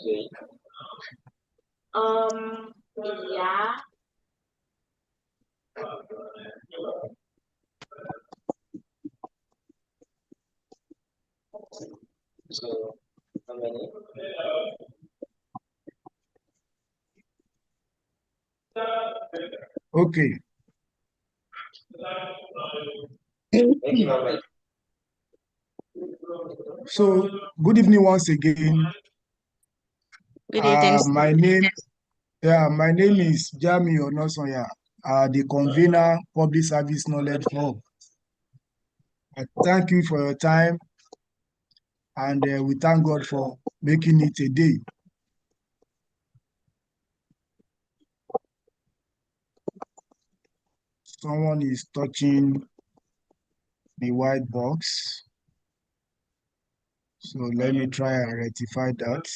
Yeah. So, how many? Okay. Thank you very much. So, good evening once again. Good evening. My name is Jami Onosonya, the convener, Public Service Knowledge Hub. I thank you for your time, and we thank God for making it a day. Someone is touching the white box. So let me try and rectify that.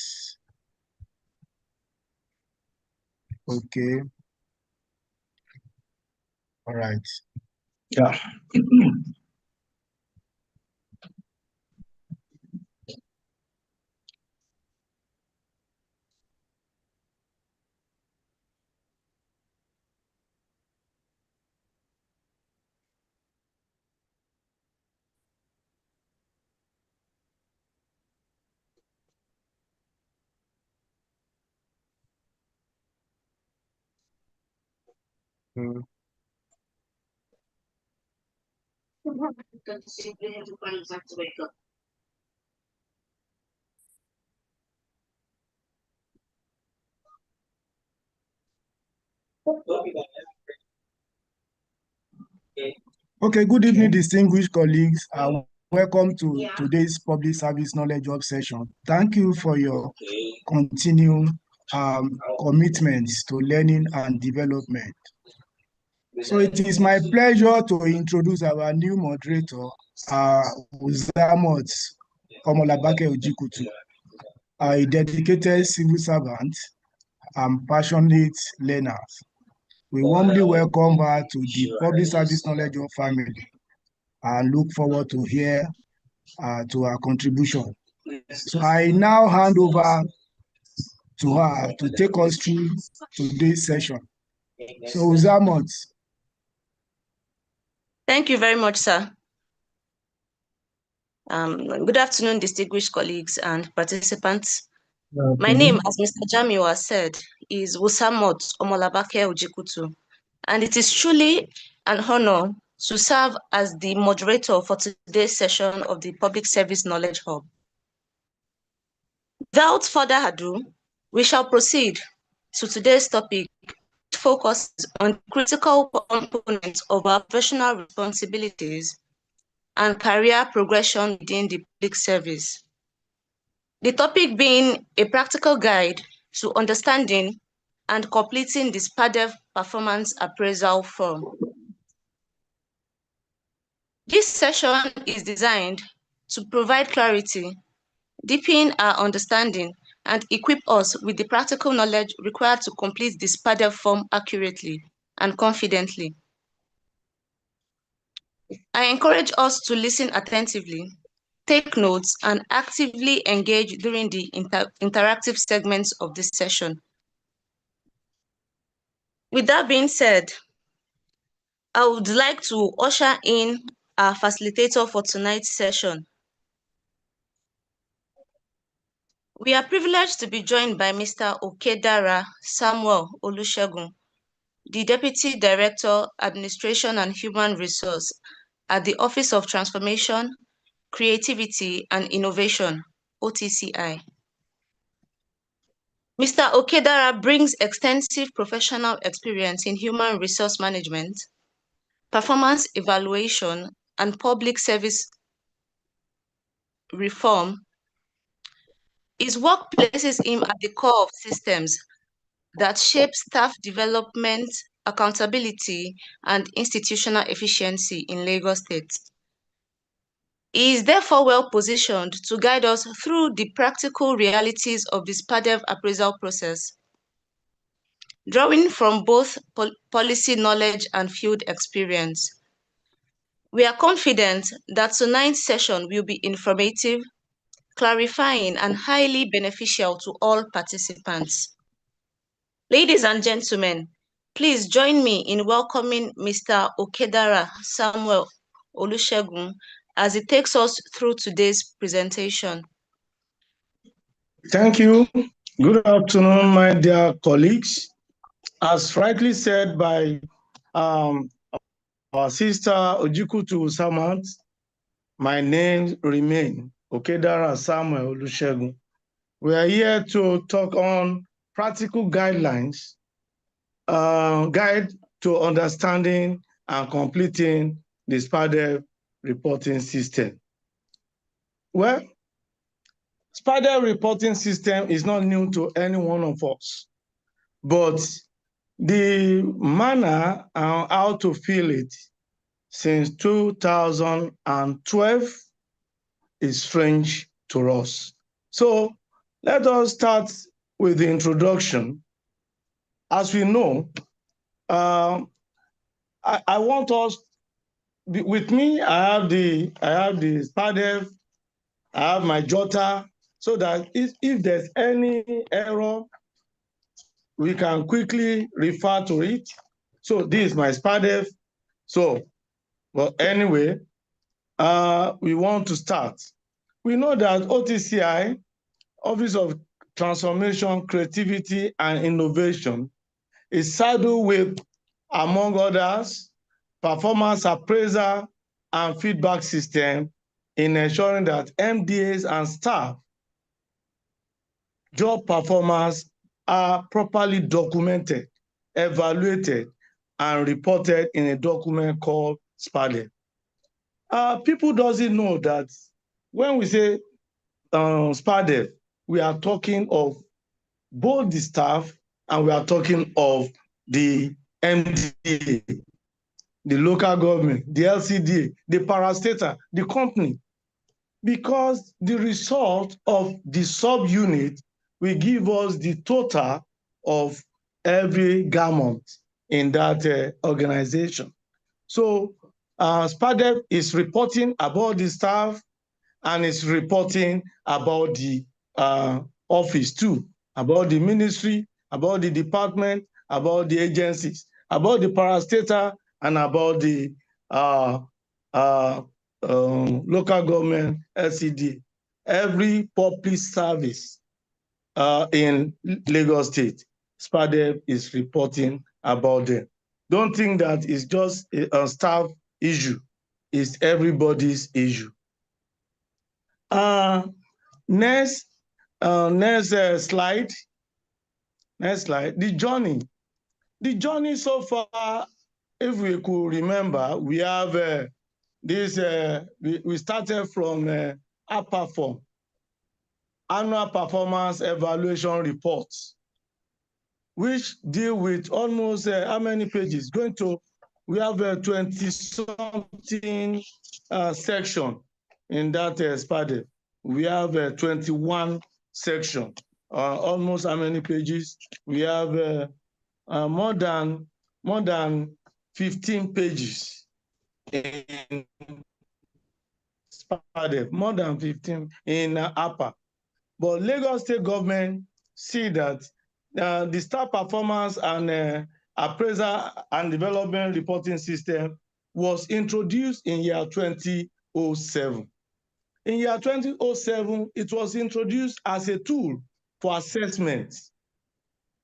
Okay. All right. Yeah. Okay, good evening, distinguished colleagues. Welcome to today's Public Service Knowledge Hub session. Thank you for your continued commitments to learning and development. So it is my pleasure to introduce our new moderator, Uzamot Omolabake Ojikutu, a dedicated civil servant and passionate learner. We warmly welcome her to the Public Service Knowledge Hub family and look forward to hear to her contribution. So I now hand over to her to take us through today's session. So Uzamot. Thank you very much, sir. Good afternoon, distinguished colleagues and participants. My name, as Mr. Jamiwa said, is Wusamot Omolabake Ojikutu, and it is truly an honor to serve as the moderator for today's session of the Public Service Knowledge Hub. Without further ado, we shall proceed to today's topic, which focuses on critical components of our professional responsibilities and career progression within the public service. The topic being a practical guide to understanding and completing the SPADEV performance appraisal form. This session is designed to provide clarity, deepen our understanding, and equip us with the practical knowledge required to complete the SPADEV form accurately and confidently. I encourage us to listen attentively, take notes, and actively engage during the interactive segments of this session. With that being said, I would like to usher in our facilitator for tonight's session. We are privileged to be joined by Mr. Okedara Samuel Olusegun, the Deputy Director, Administration and Human Resource at the Office of Transformation, Creativity and Innovation, OTCI. Mr. Okedara brings extensive professional experience in human resource management, performance evaluation, and public service reform. His work places him at the core of systems that shape staff development, accountability, and institutional efficiency in Lagos State. He is therefore well positioned to guide us through the practical realities of the SPADEV appraisal process, drawing from both policy knowledge and field experience. We are confident that tonight's session will be informative, clarifying, and highly beneficial to all participants. Ladies and gentlemen, please join me in welcoming Mr. Okedara Samuel Olusegun as he takes us through today's presentation. Thank you. Good afternoon, my dear colleagues. As rightly said by our sister Ojikutu Samant, my name remains Okedara Samuel Olusegun. We are here to talk on practical guidelines, guide to understanding and completing the SPADEV reporting system. Well, SPADEV reporting system is not new to any one of us, but the manner and how to fill it since 2012 is strange to us. So let us start with the introduction. As we know, I want us, with me, I have the SPADEV, I have my jotter, so that if there's any error, we can quickly refer to it. So this is my SPADEV. So, well, anyway, we want to start. We know that OTCI, Office of Transformation, Creativity, and Innovation, is saddled with, among others, performance appraisal and feedback system in ensuring that MDAs and staff job performance are properly documented, evaluated, and reported in a document called SPADEV. People doesn't know that when we say SPADEV, we are talking of both the staff and we are talking of the MDA, the local government, the LCDA, the parastatal, the company, because the result of the subunit will give us the total of every garment in that organization. So SPADEV is reporting about the staff and is reporting about the office too, about the ministry, about the department, about the agencies, about the parastatal, and about the local government LCD. Every public service in Lagos State, SPADEV is reporting about them. Don't think that it's just a staff issue. It's everybody's issue. Next slide. Next slide. The journey. The journey so far, if we could remember, we have this. We started from upper form, annual performance evaluation reports, which deal with almost how many pages? We have 20-something section in that SPADEV. We have 21 section. Almost how many pages? We have more than 15 pages in SPADEV, more than 15 in upper. But Lagos State government see that the staff performance and appraisal and development reporting system was introduced in year 2007. In year 2007, it was introduced as a tool for assessment,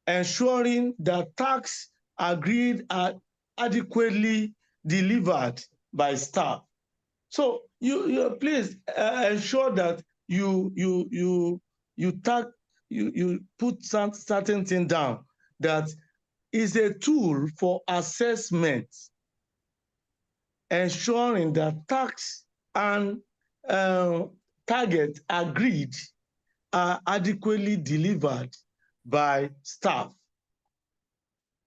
ensuring that tasks agreed are adequately delivered by staff. So you please ensure that you put certain thing down that is a tool for assessment, ensuring that tasks and targets agreed are adequately delivered by staff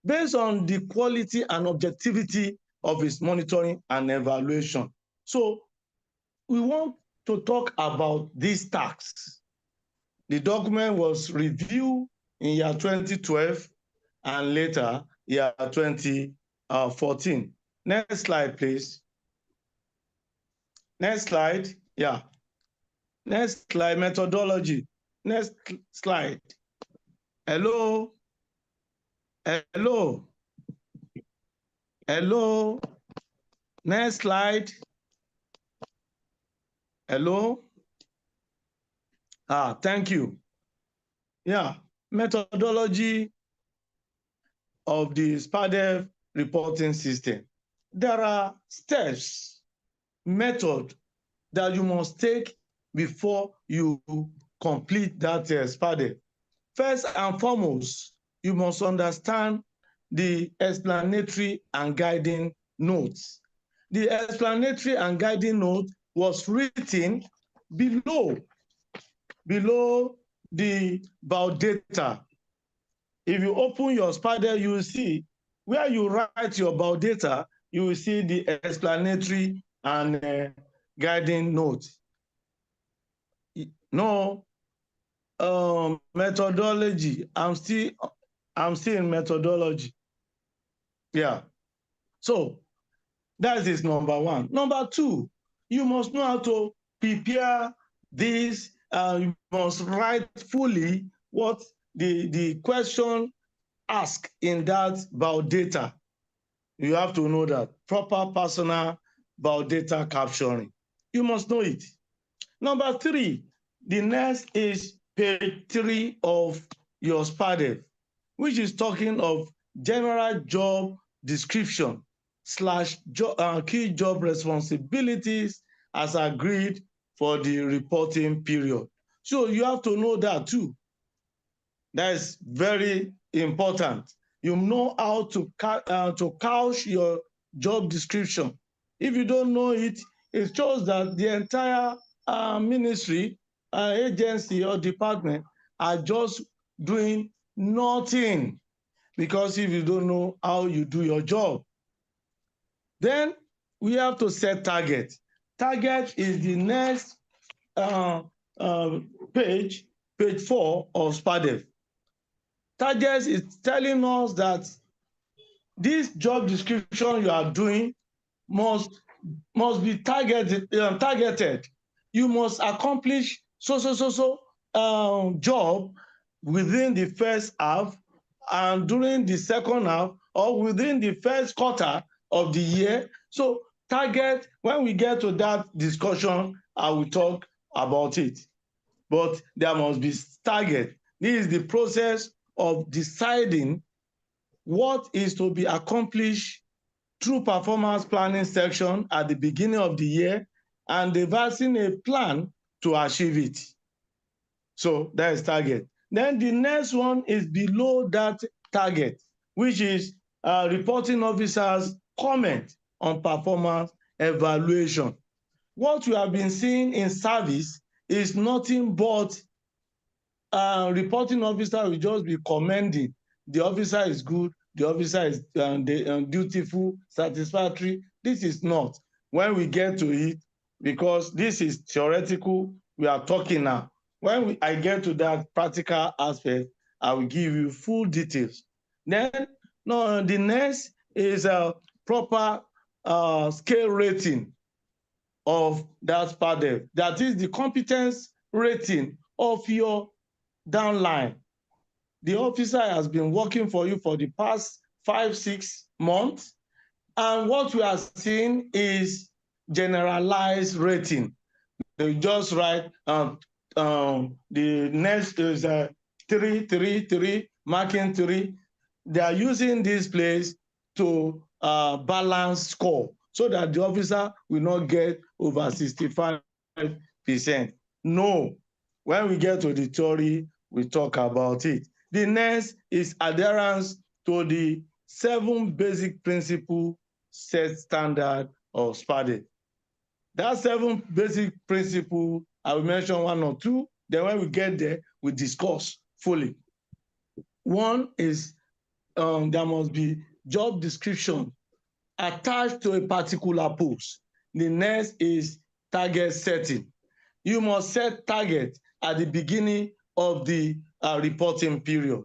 based on the quality and objectivity of its monitoring and evaluation. So we want to talk about these tasks. The document was reviewed in year 2012 and later year 2014. Next slide, please. Next slide. Yeah. Next slide, methodology. Next slide. Hello? Hello? Hello? Next slide. Hello? Thank you. Yeah, methodology of the SPADEV reporting system. There are steps, method that you must take before you complete that SPADEV. First and foremost, you must understand the explanatory and guiding notes. The explanatory and guiding note was written below the biodata. If you open your SPADEV, you will see where you write your biodata, you will see the explanatory and guiding note. No, methodology. I'm still in methodology. Yeah. So that is number one. Number two, you must know how to prepare this. You must write fully what the question asked in that biodata. You have to know that proper personal biodata capturing. You must know it. Number three, the next is page 3 of your SPADEV, which is talking of general job description / key job responsibilities as agreed for the reporting period. So you have to know that too. That is very important. You know how to couch your job description. If you don't know it, it shows that the entire ministry, agency, or department are just doing nothing, because if you don't know how you do your job. Then we have to set target. Target is the next page 4 of SPADEV. Target is telling us that this job description you are doing must be targeted. You must accomplish job within the first half, and during the second half, or within the first quarter of the year. So target, when we get to that discussion, I will talk about it. But there must be target. This is the process of deciding what is to be accomplished through performance planning section at the beginning of the year, and devising a plan to achieve it. So that is target. Then the next one is below that target, which is reporting officers' comment on performance evaluation. What we have been seeing in service is nothing but reporting officer will just be commending. The officer is good, the officer is dutiful, satisfactory. This is not. When we get to it, because this is theoretical, we are talking now. When I get to that practical aspect, I will give you full details. Then the next is a proper scale rating of that SPADEV. That is the competence rating of your downline. The officer has been working for you for the past 5-6 months, and what we are seeing is generalized rating. They just write the next is 3, 3, 3, marking 3. They are using this place to balance score, so that the officer will not get over 65%. No, when we get to the theory, we talk about it. The next is adherence to the 7 basic principle set standard of SPADEV. That 7 basic principle, I will mention 1 or 2. Then when we get there, we discuss fully. One is there must be job description attached to a particular post. The next is target setting. You must set target at the beginning of the reporting period.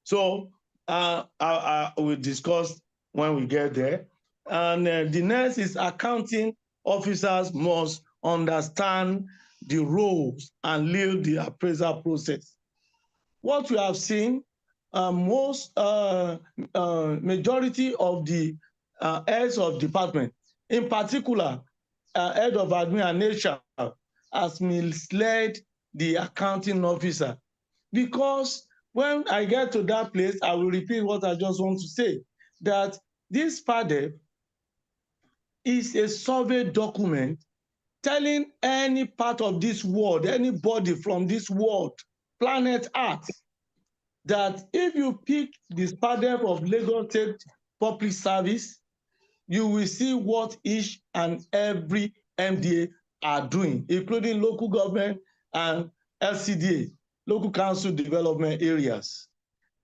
So I will discuss when we get there. And the next is accounting officers must understand the roles and lead the appraisal process. What we have seen, majority of the heads of department, in particular, head of admin and HR, has misled the accounting officer. Because when I get to that place, I will repeat what I just want to say, that this SPADEV is a survey document telling any part of this world, anybody from this world, planet Earth, that if you pick the SPADEV of Lagos State Public Service, you will see what each and every MDA are doing, including local government and LCDA, local council development areas.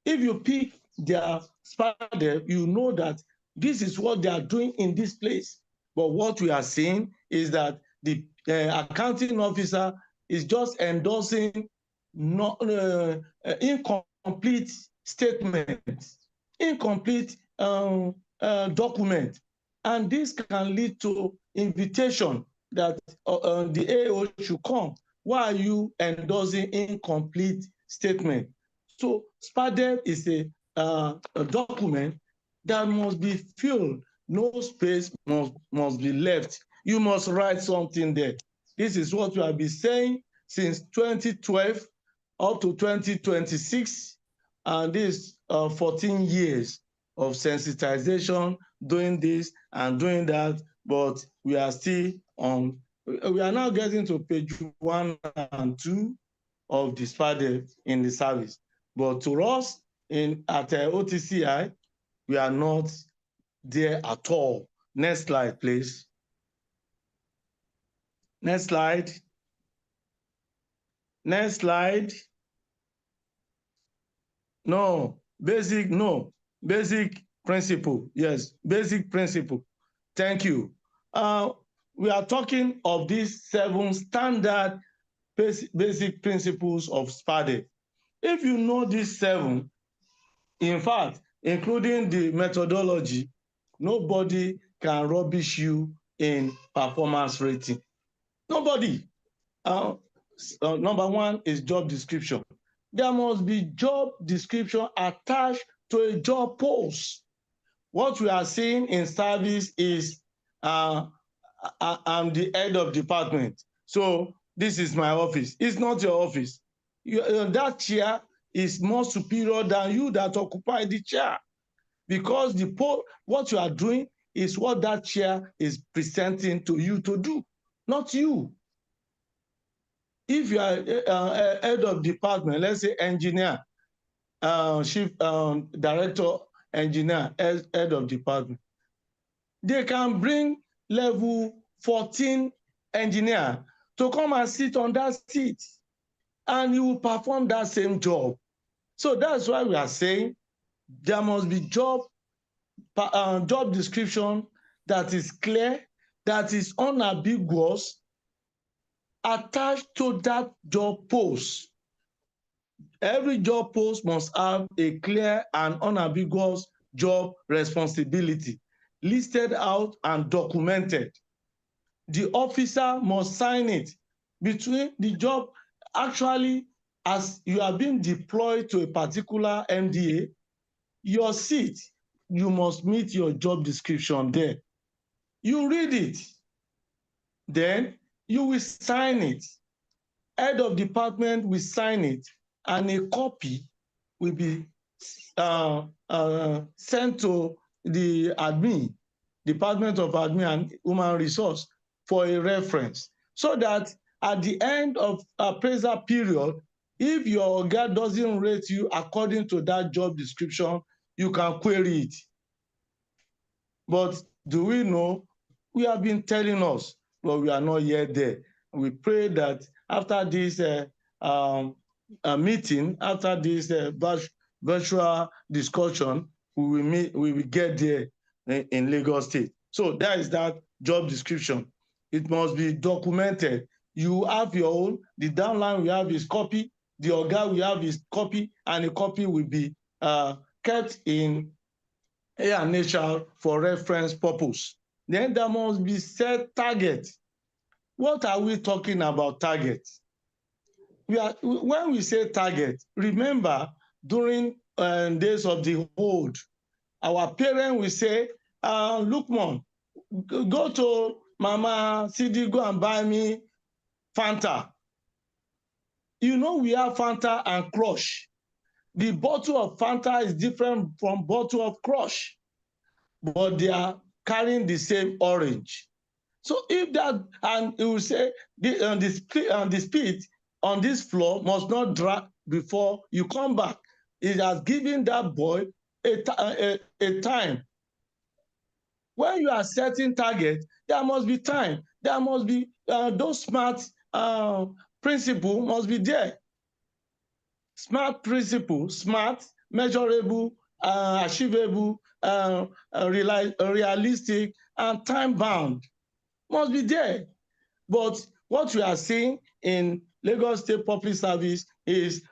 If you pick their SPADEV, you know that this is what they are doing in this place. But what we are seeing is that the accounting officer is just endorsing incomplete statements, incomplete document. And this can lead to invitation that the AO should come. Why are you endorsing incomplete statement? So SPADEV is a document that must be filled. No space must be left. You must write something there. This is what we have been saying since 2012 up to 2026, and this 14 years of sensitization, doing this and doing that, but we are still on. We are now getting to page 1 and 2 of the SPADEV in the service. But to us, at OTCI, we are not there at all. Next slide, please. Next slide. Next slide. No, basic principle. Yes, basic principle. Thank you. We are talking of these 7 standard basic principles of SPADEV. If you know these 7, in fact, including the methodology, nobody can rubbish you in performance rating. Nobody. Number 1 is job description. There must be job description attached to a job post. What we are seeing in service is I'm the head of department. So this is my office. It's not your office. That chair is more superior than you that occupy the chair, because what you are doing is what that chair is presenting to you to do, not you. If you are head of department, let's say engineer, chief director, engineer, head of department, they can bring level 14 engineer to come and sit on that seat, and you will perform that same job. So that's why we are saying there must be job description that is clear, that is unambiguous, attached to that job post. Every job post must have a clear and unambiguous job responsibility listed out and documented. The officer must sign it. Between the job, actually, as you are being deployed to a particular MDA, your seat, you must meet your job description there. You read it, then you will sign it. Head of department will sign it, and a copy will be sent to the admin, Department of Admin and Human Resource, for a reference, so that at the end of appraisal period, if your oga doesn't rate you according to that job description, you can query it. But do we know? We have been telling us, but we are not yet there. We pray that after this meeting, after this virtual discussion, we will get there in Lagos State. So that is that job description. It must be documented. You have your own. The downline we have is copy. The oga we have is copy, and a copy will be kept in A&HR for reference purpose. Then there must be set target. what are we talking about target? When we say target, remember during days of the hold, our parents will say, look, mom, go to Mama Sidi, go and buy me Fanta. You know, we have Fanta and Crush. The bottle of Fanta is different from bottle of Crush, but they are carrying the same orange. So if that, and it will say the spit on this floor must not dry before you come back. It has given that boy a time. When you are setting target, there must be time. There must be those smart principle must be there. Smart principle, smart, measurable, achievable, realistic, and time bound must be there. But what we are seeing in Lagos State Public Service is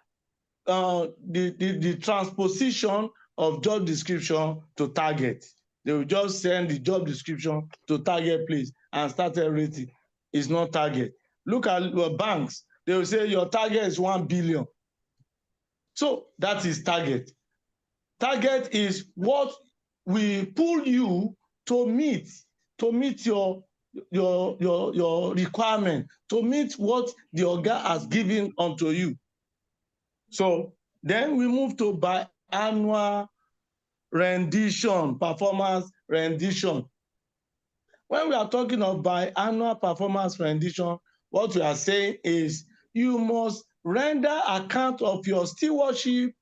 the transposition of job description to target. They will just send the job description to target place and start rating. It's not target. Look at banks. They will say your target is 1 billion. So that is target. Target is what we pull you to meet your requirement, to meet what the Oga has given unto you. So then we move to biannual rendition, performance rendition. When we are talking of biannual performance rendition, what we are saying is you must render account of your stewardship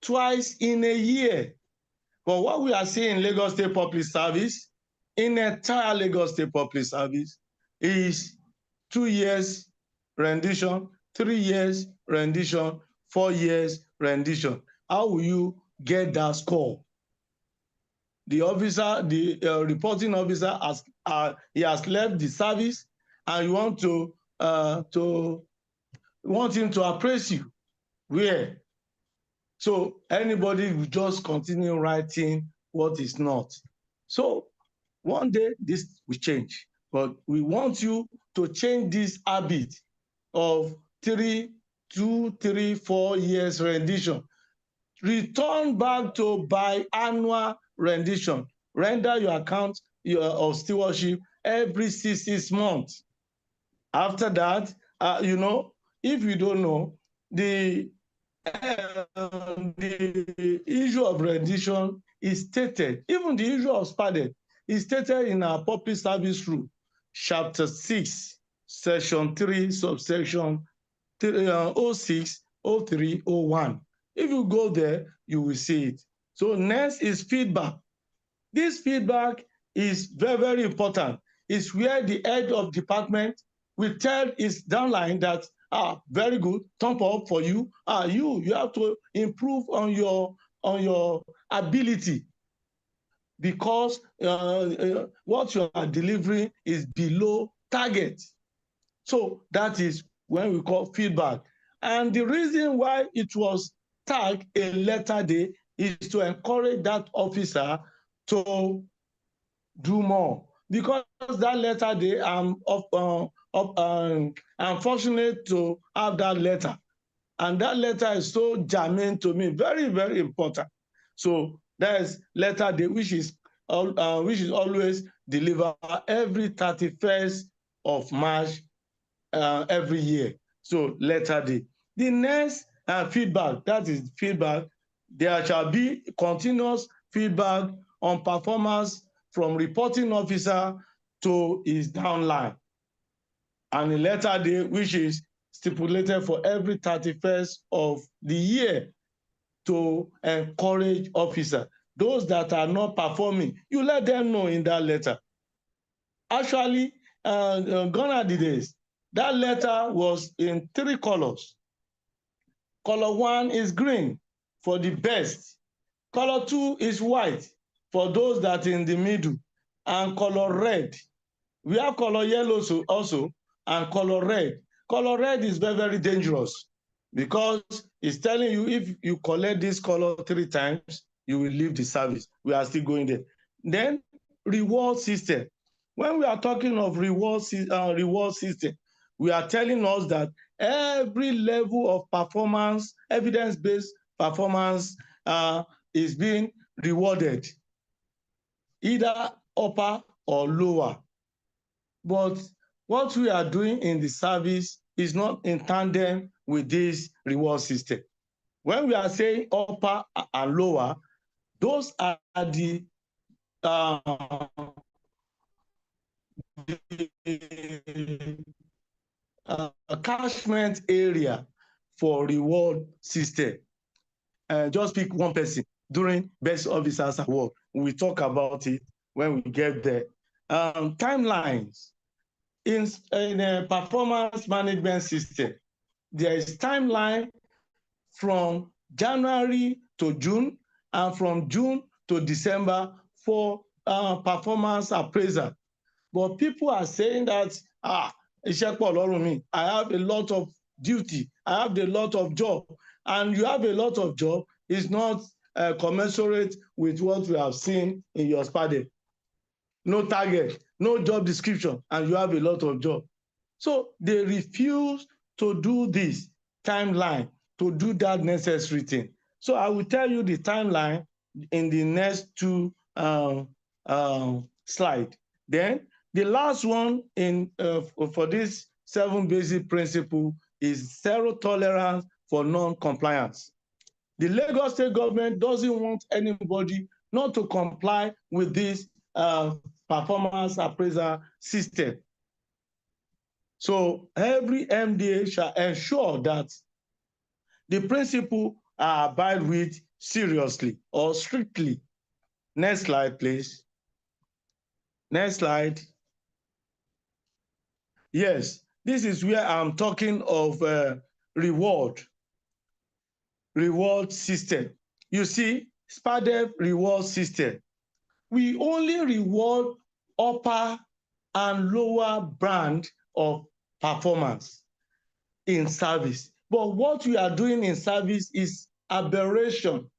twice in a year. But what we are seeing in Lagos State Public Service, in entire Lagos State Public Service, is 2 years rendition, 3 years rendition, 4 years rendition. How will you get that score? The officer, the reporting officer, he has left the service, and you want him to appraise you. Where? So anybody will just continue writing what is not. So one day this will change, but we want you to change this habit of 2, 3, 4 years rendition. Return back to biannual rendition. Render your account of stewardship every 6 months. After that, if you don't know, the issue of rendition is stated, even the issue of SPADEV is stated in our Public Service Rule, Chapter 6, Section 3, subsection 060301. If you go there, you will see it. So next is feedback. This feedback is very, very important. It's where the head of department will tell his downline that, very good, thumb up for you. You have to improve on your ability, because what you are delivering is below target. So that is when we call feedback. And the reason why it was tagged a letter day is to encourage that officer to do more. Because that letter day, I'm fortunate to have that letter. And that letter is so germane to me, very, very important. So that is letter day, which is always delivered every 31st of March every year. So letter day. The next feedback, that is feedback, there shall be continuous feedback on performance from reporting officer to his downline. And a letter day, which is stipulated for every 31st of the year, to encourage officers. Those that are not performing, you let them know in that letter. Actually, gone are the days. That letter was in 3 colors. Color 1 is green for the best. Color 2 is white for those that are in the middle. And color red. We have color yellow also, and color red. Color red is very, very dangerous, because it's telling you if you collect this color 3 times, you will leave the service. We are still going there. Then reward system. When we are talking of reward system, we are telling us that every level of performance, evidence-based performance, is being rewarded, either upper or lower. But what we are doing in the service is not in tandem with this reward system. When we are saying upper and lower, those are the catchment area for reward system. Just pick one person during Best Officers Award. We talk about it when we get there. Timelines. In a performance management system, there is timeline from January to June and from June to December for performance appraisal. But people are saying that, iṣẹ́ pọ̀ lọ́rùn mi, I have a lot of duty, I have a lot of job, and you have a lot of job is not commensurate with what we have seen in your SPADEV. No target, no job description, and you have a lot of job. So they refuse to do this timeline, to do that necessary thing. So I will tell you the timeline in the next two slides. Then the last one for this 7 basic principle is zero tolerance for non-compliance. The Lagos State government doesn't want anybody not to comply with this performance appraisal system. So every MDA shall ensure that the principle are abided with seriously or strictly. Next slide, please. Next slide. Yes, this is where I'm talking of reward system. You see, SPADEV reward system. We only reward upper and lower band of performance in service. But what we are doing in service is aberration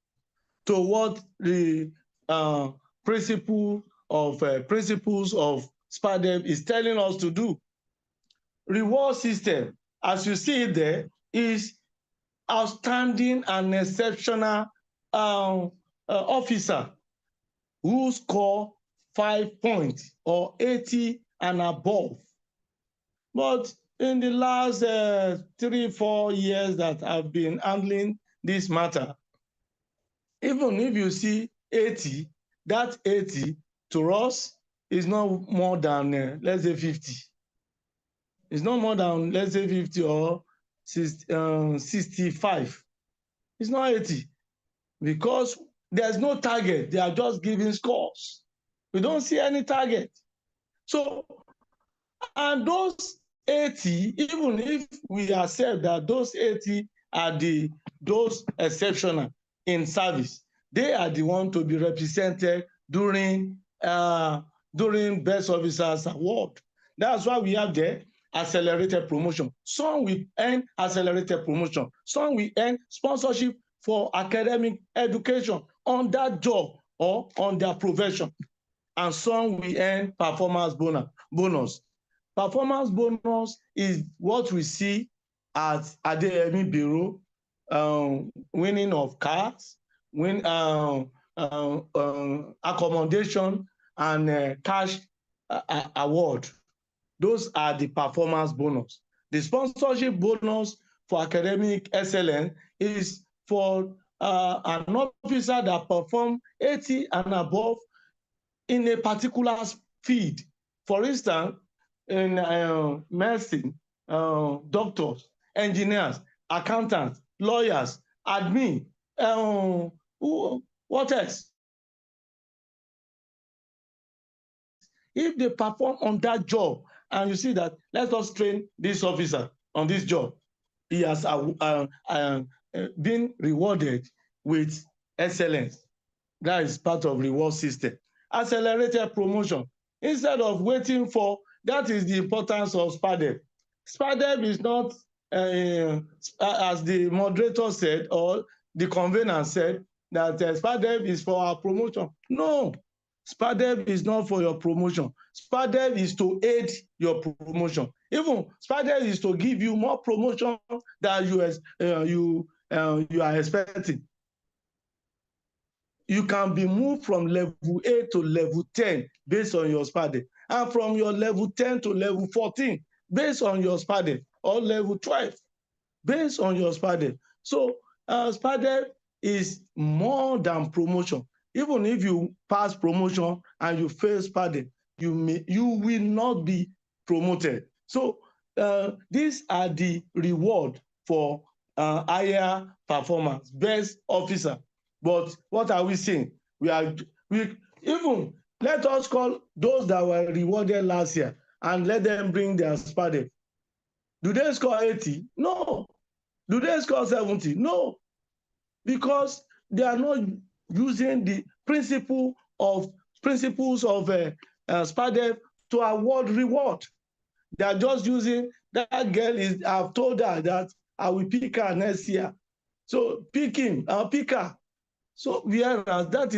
to what the principles of SPADEV is telling us to do. Reward system, as you see it there, is outstanding and exceptional officer who score 5 points or 80 and above. But in the last 3-4 years that I've been handling this matter, even if you see 80, that 80 to us is not more than, let's say, 50. It's not more than, let's say, 50 or 65. It's not 80 because there's no target. They are just giving scores. We don't see any target. So, and those 80, even if we accept that those 80 are those exceptional in service, they are the ones to be represented during Best Officers Award. That's why we have there accelerated promotion. Some will earn accelerated promotion. Some will earn sponsorship for academic education on that job or on their profession. And some will earn performance bonus. Performance bonus is what we see at Adeyemi Bureau, winning of cars, accommodation, and cash award. Those are the performance bonus. The sponsorship bonus for academic excellence is for an officer that performs 80 and above in a particular field. For instance, in medicine, doctors, engineers, accountants, lawyers, admin, what else? If they perform on that job, and you see that, let us train this officer on this job, he has been rewarded with excellence. That is part of reward system. Accelerated promotion. Instead of waiting for, that is the importance of SPADEV. SPADEV is not, as the moderator said, or the convener said, that SPADEV is for our promotion. No, SPADEV is not for your promotion. SPADEV is to aid your promotion. Even SPADEV is to give you more promotion than you are expecting. You can be moved from level 8 to level 10 based on your SPADEV, and from your level 10 to level 14 based on your SPADEV, or level 12 based on your SPADEV. So SPADEV is more than promotion. Even if you pass promotion and you fail SPADEV, you will not be promoted. So these are the reward for higher performance, best officer. But what are we saying? We even let us call those that were rewarded last year and let them bring their SPADEV. Do they score 80? No. Do they score 70? No. Because they are not using the principles of SPADEV to award reward. They are just using that girl I've told her that I will pick her next year. So pick him, I'll pick her. So whereas that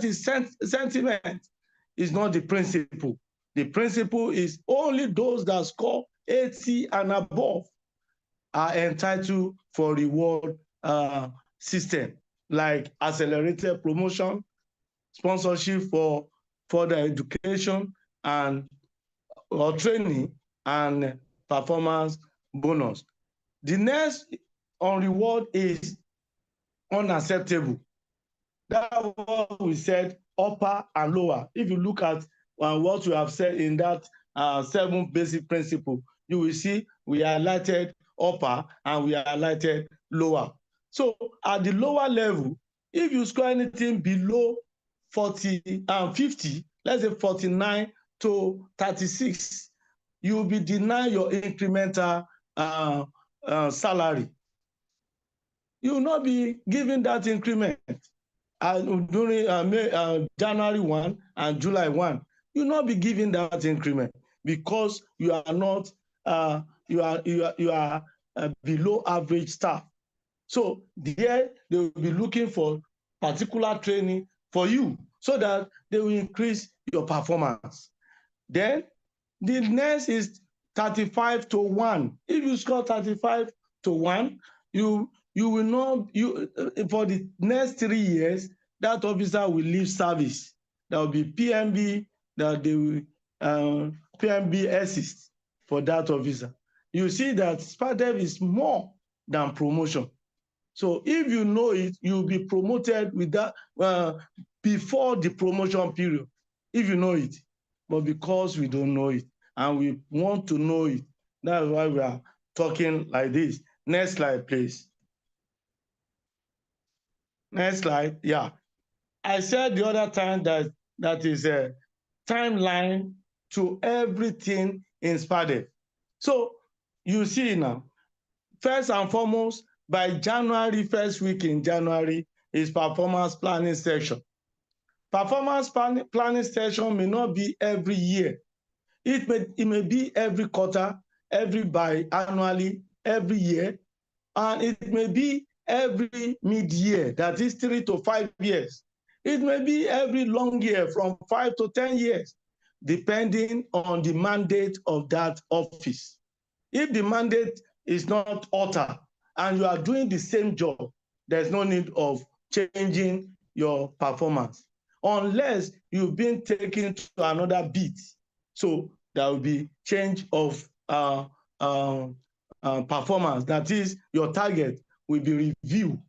is sentiment, is not the principle. The principle is only those that score 80 and above are entitled for reward system, like accelerated promotion, sponsorship for further education or training, and performance bonus. The next on reward is unacceptable. That's what we said, upper and lower. If you look at what we have said in that 7 basic principle, you will see we highlighted upper and we highlighted lower. So at the lower level, if you score anything below 40 and 50, let's say 49 to 36, you will be denied your incremental salary. You will not be given that increment. During January 1 and July 1, you will not be given that increment because you are not below average staff. So there they will be looking for particular training for you so that they will increase your performance. Then the next is 35 to 1. If you score 35 to 1, you will not, for the next 3 years, that officer will leave service. There will be PMB, that they will PMB assist for that officer. You see that SPADEV is more than promotion. So if you know it, you'll be promoted with that before the promotion period, if you know it. But because we don't know it and we want to know it, that's why we are talking like this. Next slide, please. Next slide. Yeah. I said the other time that is a timeline to everything in SPADEV. So you see now, first and foremost, by January, first week in January, is performance planning session. Performance planning session may not be every year. It may be every quarter, every biannually, every year, and it may be every mid-year, that is 3 to 5 years. It may be every long year from 5 to 10 years, depending on the mandate of that office. If the mandate is not altered and you are doing the same job, there's no need of changing your performance unless you've been taken to another beat. So there will be change of performance. That is, your target will be reviewed.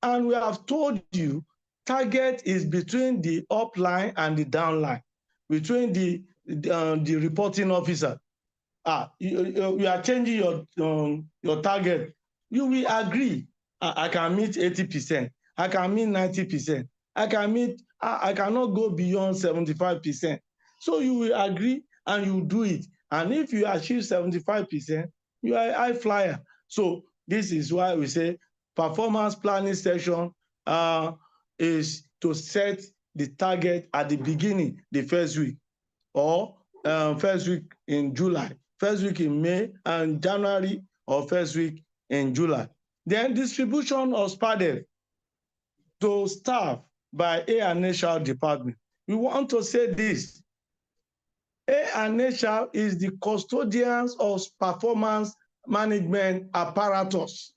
And we have told you, target is between the upline and the downline, between the reporting officer. You are changing your target. You will agree. I can meet 80%. I can meet 90%. I cannot go beyond 75%. So you will agree and you do it. And if you achieve 75%, you are a high flyer. So this is why we say performance planning session is to set the target at the beginning, the first week, or first week in July, first week in May and January, or first week in July. Then distribution of SPADEV to staff by A&HR department. We want to say this. A&HR is the custodians of performance management apparatus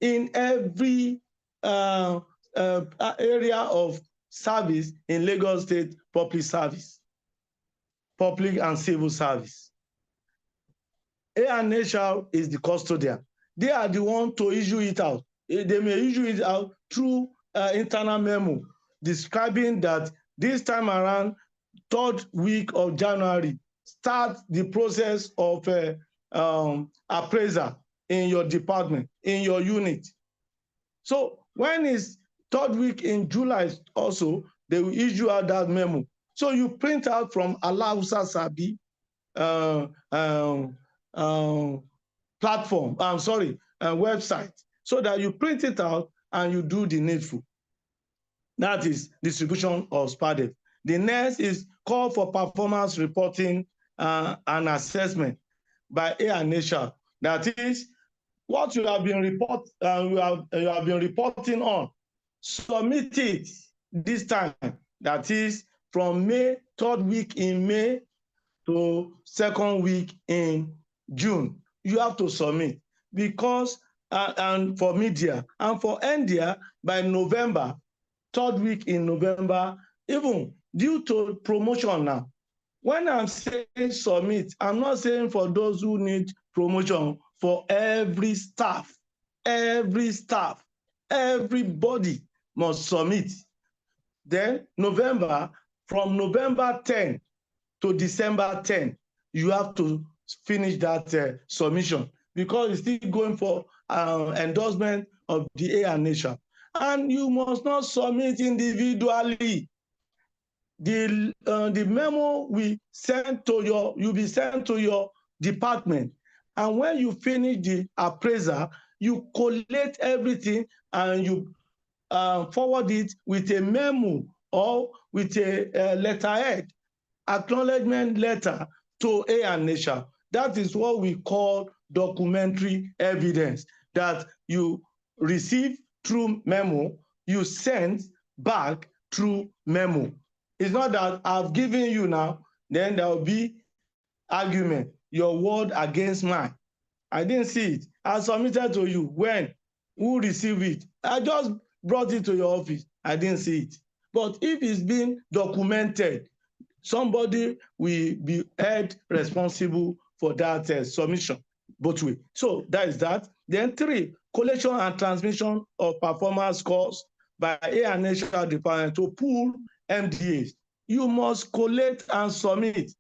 in every area of service in Lagos State public service, public and civil service. A&HR is the custodian. They are the one to issue it out. They may issue it out through internal memo describing that this time around, 3rd week of January, start the process of appraisal in your department, in your unit. So when it's 3rd week in July also, they will issue out that memo. So you print out from Alausa Sabi platform, website, so that you print it out and you do the needful. That is distribution of SPADEV. The next is call for performance reporting and assessment by A&HR. That is what you have been reporting on. Submit it this time. That is from May, 3rd week in May to 2nd week in June. You have to submit because and for media and for India by November, 3rd week in November, even due to promotion now. When I'm saying submit, I'm not saying for those who need promotion, for every staff, everybody must submit. Then November, from November 10 to December 10, you have to finish that submission because it's still going for endorsement of the A&HR. And you must not submit individually. The memo will send to you'll be sent to your department. And when you finish the appraisal, you collate everything and you forward it with a memo or with a letterhead, acknowledgement letter to A&HR. That is what we call documentary evidence that you receive through memo, you send back through memo. It's not that I've given you now, then there will be argument, your word against mine. I didn't see it. I submitted to you. When? Who received it? I just brought it to your office. I didn't see it. But if it's been documented, somebody will be held responsible for that submission both ways. So that is that. Then 3, collection and transmission of performance scores by A&HR department to pool MDAs. You must collect and submit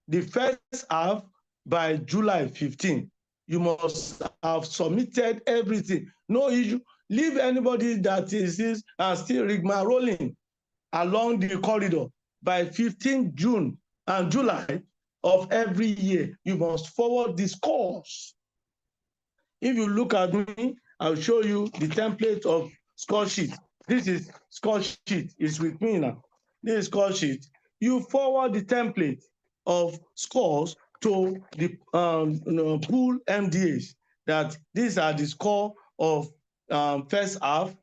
the first half by July 15. You must have submitted everything. No issue. Leave anybody that is still rigmaroling along the corridor by 15 June and July of every year. You must forward the scores. If you look at me, I'll show you the template of score sheet. This is score sheet. It's with me now. This is score sheet. You forward the template of scores to the pool MDAs, that these are the score of first half.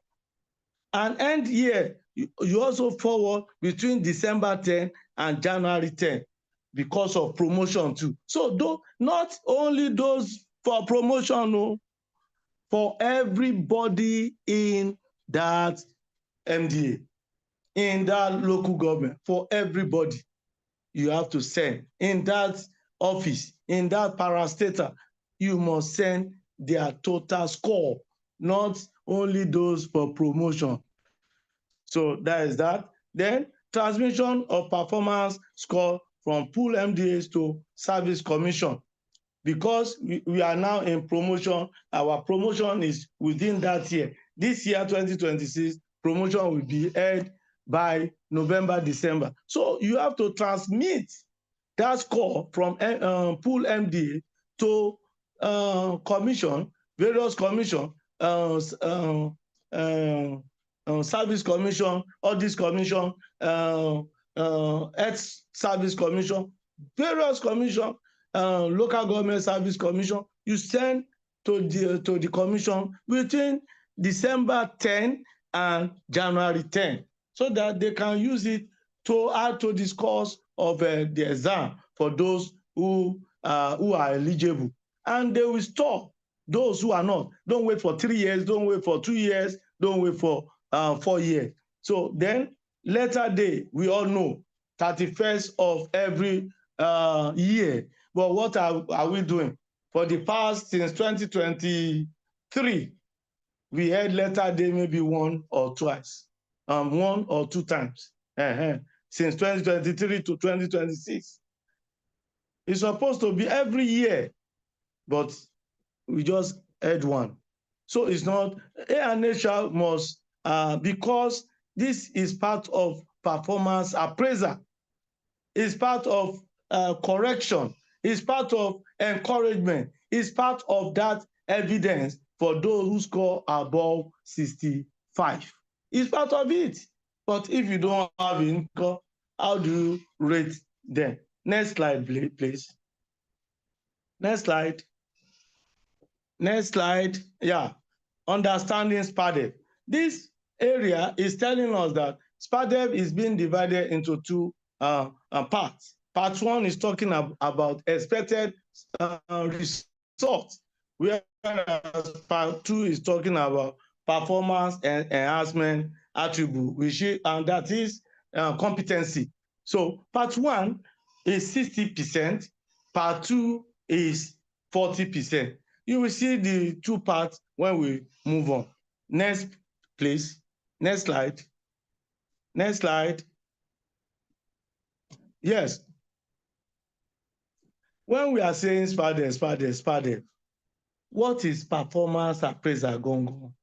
And end year, you also forward between December 10 and January 10 because of promotion too. So not only those for promotion, no, for everybody in that MDA, in that local government, for everybody, you have to send. In that office, in that parastatal, you must send their total score, not only those for promotion. So that is that. Then transmission of performance score from pool MDAs to service commission. Because we are now in promotion, our promotion is within that year. This year, 2026, promotion will be held by November, December. So you have to transmit that score from pool MDA to commission, various commission, service commission, audit commission, health service commission, various commission, local government service commission. You send to the commission between December 10 and January 10. so that they can use it to add to the scores of the exam for those who are eligible. And they will stop those who are not. Don't wait for 3 years, don't wait for 2 years, don't wait for 4 years. So then later day, we all know, 31st of every year. But what are we doing? For the past, since 2023, we had letter day maybe one or twice, 1 or 2 times, since 2023 to 2026. It's supposed to be every year, but we just had one. So it's not, A&HR must, because this is part of performance appraisal, it's part of correction, it's part of encouragement, it's part of that evidence for those who score above 65. It's part of it. But if you don't have income, how do you rate them? Next slide, please. Next slide. Next slide. Yeah. Understanding SPADEV. This area is telling us that SPADEV is being divided into 2 parts. Part 1 is talking about expected results, whereas part 2 is talking about performance and enhancement attribute, and that is competency. So part 1 is 60%, part 2 is 40%. You will see the 2 parts when we move on. Next, please. Next slide. Next slide. Yes. When we are saying SPADEV, what is performance appraisal gongo?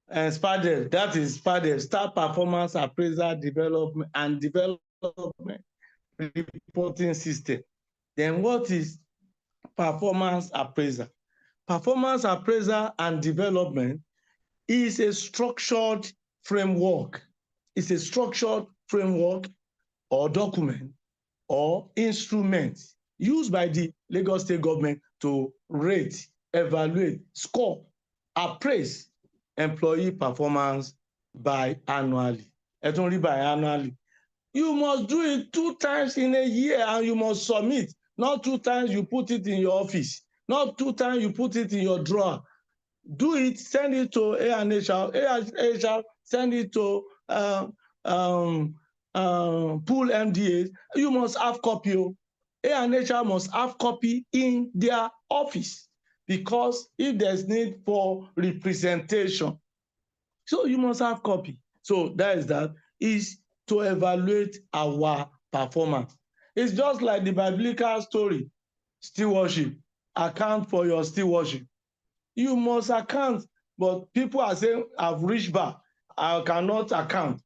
And SPADEV, that is SPADEV, Staff Performance Appraisal Development and Development Reporting System. Then what is performance appraisal? Performance appraisal and development is a structured framework. It's a structured framework or document or instrument used by the Lagos State government to rate, evaluate, score, appraise employee performance biannually. Biannually. You must do it 2 times in a year and you must submit. Not 2 times you put it in your office. Not 2 times you put it in your drawer. Do it, send it to A&HR. A&HR send it to pool MDAs. You must have copy. A&HR must have copy in their office, because if there's need for representation, so you must have copy. So that is to evaluate our performance. It's just like the biblical story, stewardship. Account for your stewardship. You must account, but people are saying, I've reached bar, I cannot account.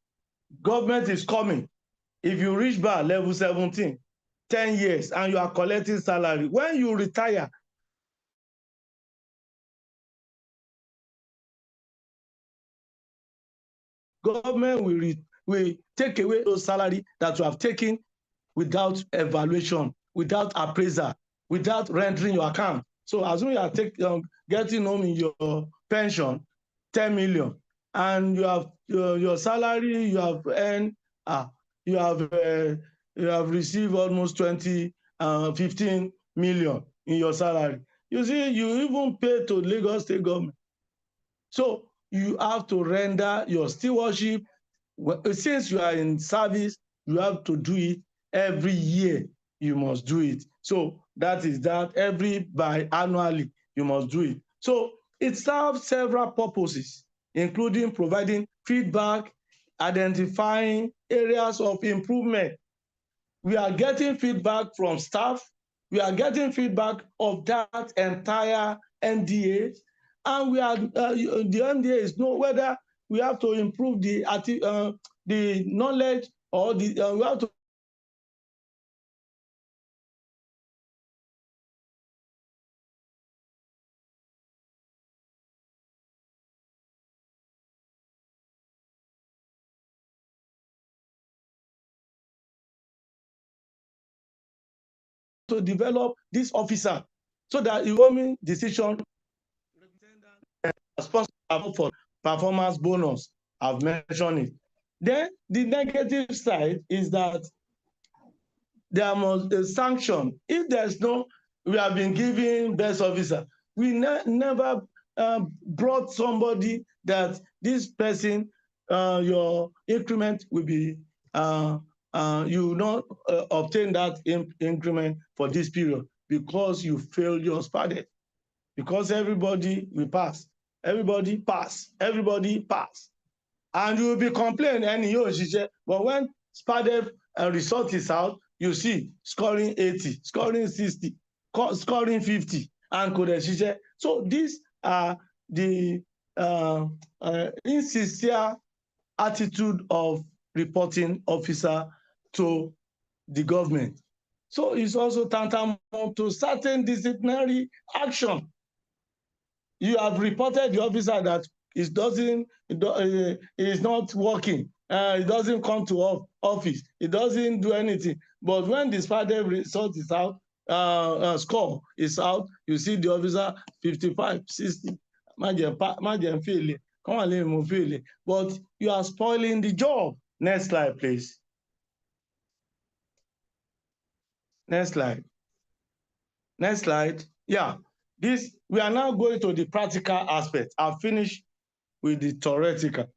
Government is coming. If you reach bar level 17, 10 years, and you are collecting salary, when you retire, government will take away those salary that you have taken without evaluation, without appraisal, without rendering your account. So as we are getting home in your pension, 10 million, and you have your salary, you have earned, you have received almost 15 million in your salary. You see, you even pay to Lagos State government. So you have to render your stewardship. Since you are in service, you have to do it every year. You must do it. So that is that. Biannually, you must do it. So it serves several purposes, including providing feedback, identifying areas of improvement. We are getting feedback from staff. We are getting feedback of that entire NDA, and we are the NDA is know whether we have to improve the knowledge, or we have to develop this officer so that you make decision responsible for performance bonus. I've mentioned it. Then the negative side is that there must be a sanction. If there's no, we have been given best officer. We never brought somebody that this person, your increment will be, you will not obtain that increment for this period because you failed your SPADEV. Because everybody will pass. Everybody pass. Everybody pass. And you will be complaining, and but when SPADEV result is out, you see scoring 80, scoring 60, scoring 50, and Kodeshishe. So these are the insincere attitude of reporting officer to the government. So it's also tantamount to certain disciplinary action. You have reported the officer that is not working. It doesn't come to office. It doesn't do anything. But when the SPADEV result is out, score is out, you see the officer 55, 60. But you are spoiling the job. Next slide, please. Next slide. Next slide. Yeah. We are now going to the practical aspect. I've finished with the theoretical,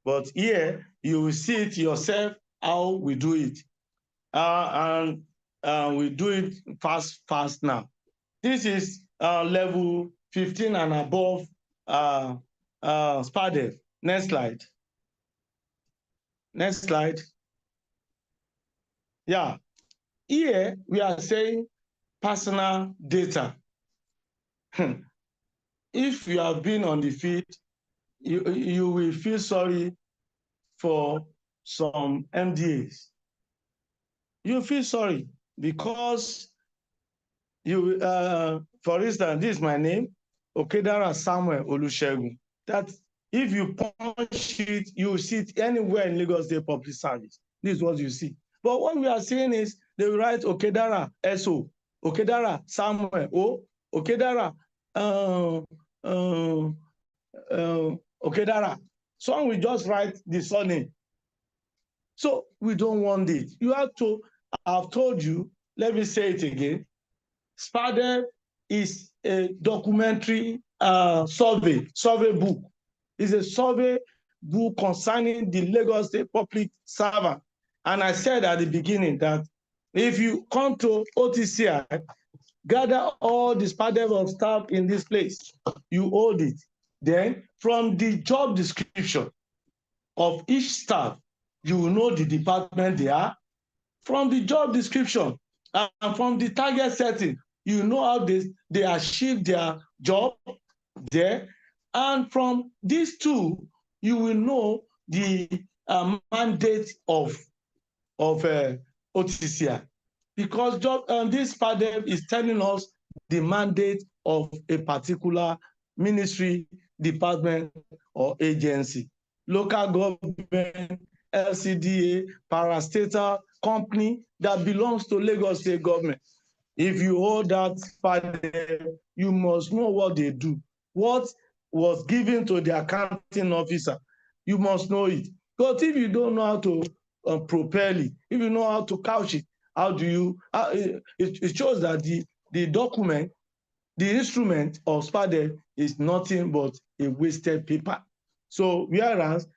but here you will see it yourself how we do it, and we do it fast now. This is level 15 and above SPADEV. Next slide. Next slide. Yeah, here we are saying personal data. If you have been on the field, you will feel sorry for some MDAs. You feel sorry because you, for instance, this is my name, Okedara Samuel Olusegun. That if you punch it, you see it anywhere in Lagos State Public Service. This is what you see. But what we are saying is they will write Okedara SO, Okedara Samuel O, Okedara Okedara. Some will just write the surname. So we don't want it. You have to, I've told you, let me say it again. SPADEV is a documentary survey book. It's a survey book concerning the Lagos State public servant. And I said at the beginning that if you come to OTCI, gather all the SPADEV of staff in this place, you hold it. Then from the job description of each staff, you will know the department they are. From the job description and from the target setting, you know how they achieve their job there. And from these two, you will know the mandate of OTCI. Because this SPADEV is telling us the mandate of a particular ministry, department, or agency. Local government, LCDA, parastatal company that belongs to Lagos State government. If you hold that SPADEV, you must know what they do. What was given to the accounting officer, you must know it. But if you don't know how to propel it, if you know how to couch it, how do you, it shows that the document, the instrument of SPADEV is nothing but a wasted paper. So whereas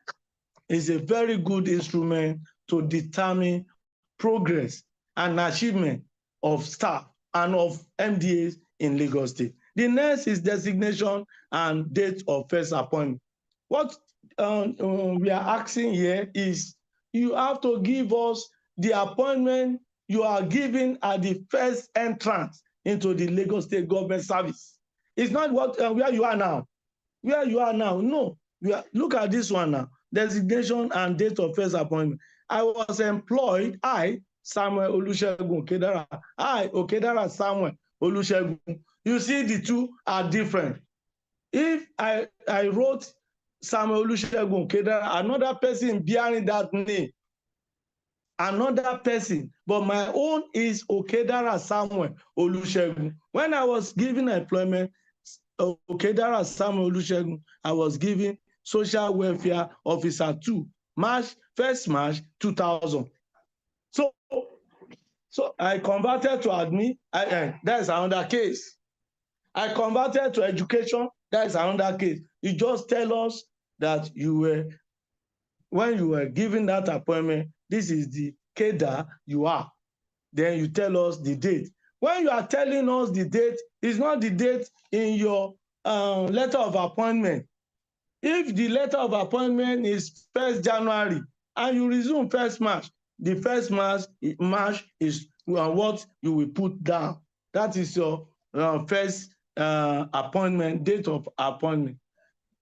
it's a very good instrument to determine progress and achievement of staff and of MDAs in Lagos State. The next is designation and date of first appointment. What we are asking here is you have to give us the appointment you are given at the first entrance into the Lagos State government service. It's not what where you are now. Where you are now, no. Look at this one now. Designation and date of first appointment. I was employed, Samuel Olusegun Okedara. Okedara Samuel Olusegun. You see the two are different. If I wrote Samuel Olusegun Okedara, another person bearing that name, another person, but my own is Okedara Samuel Olusegun. When I was given employment, Okedara Samuel Olusegun, I was given Social Welfare Officer 2, March 1st March 2000. So I converted to admin, that is another case. I converted to education, that is another case. You just tell us that you were, when you were given that appointment, this is the cadre you are. Then you tell us the date. When you are telling us the date, it's not the date in your letter of appointment. If the letter of appointment is 1st January and you resume 1st March, the 1st March is what you will put down. That is your first appointment, date of appointment,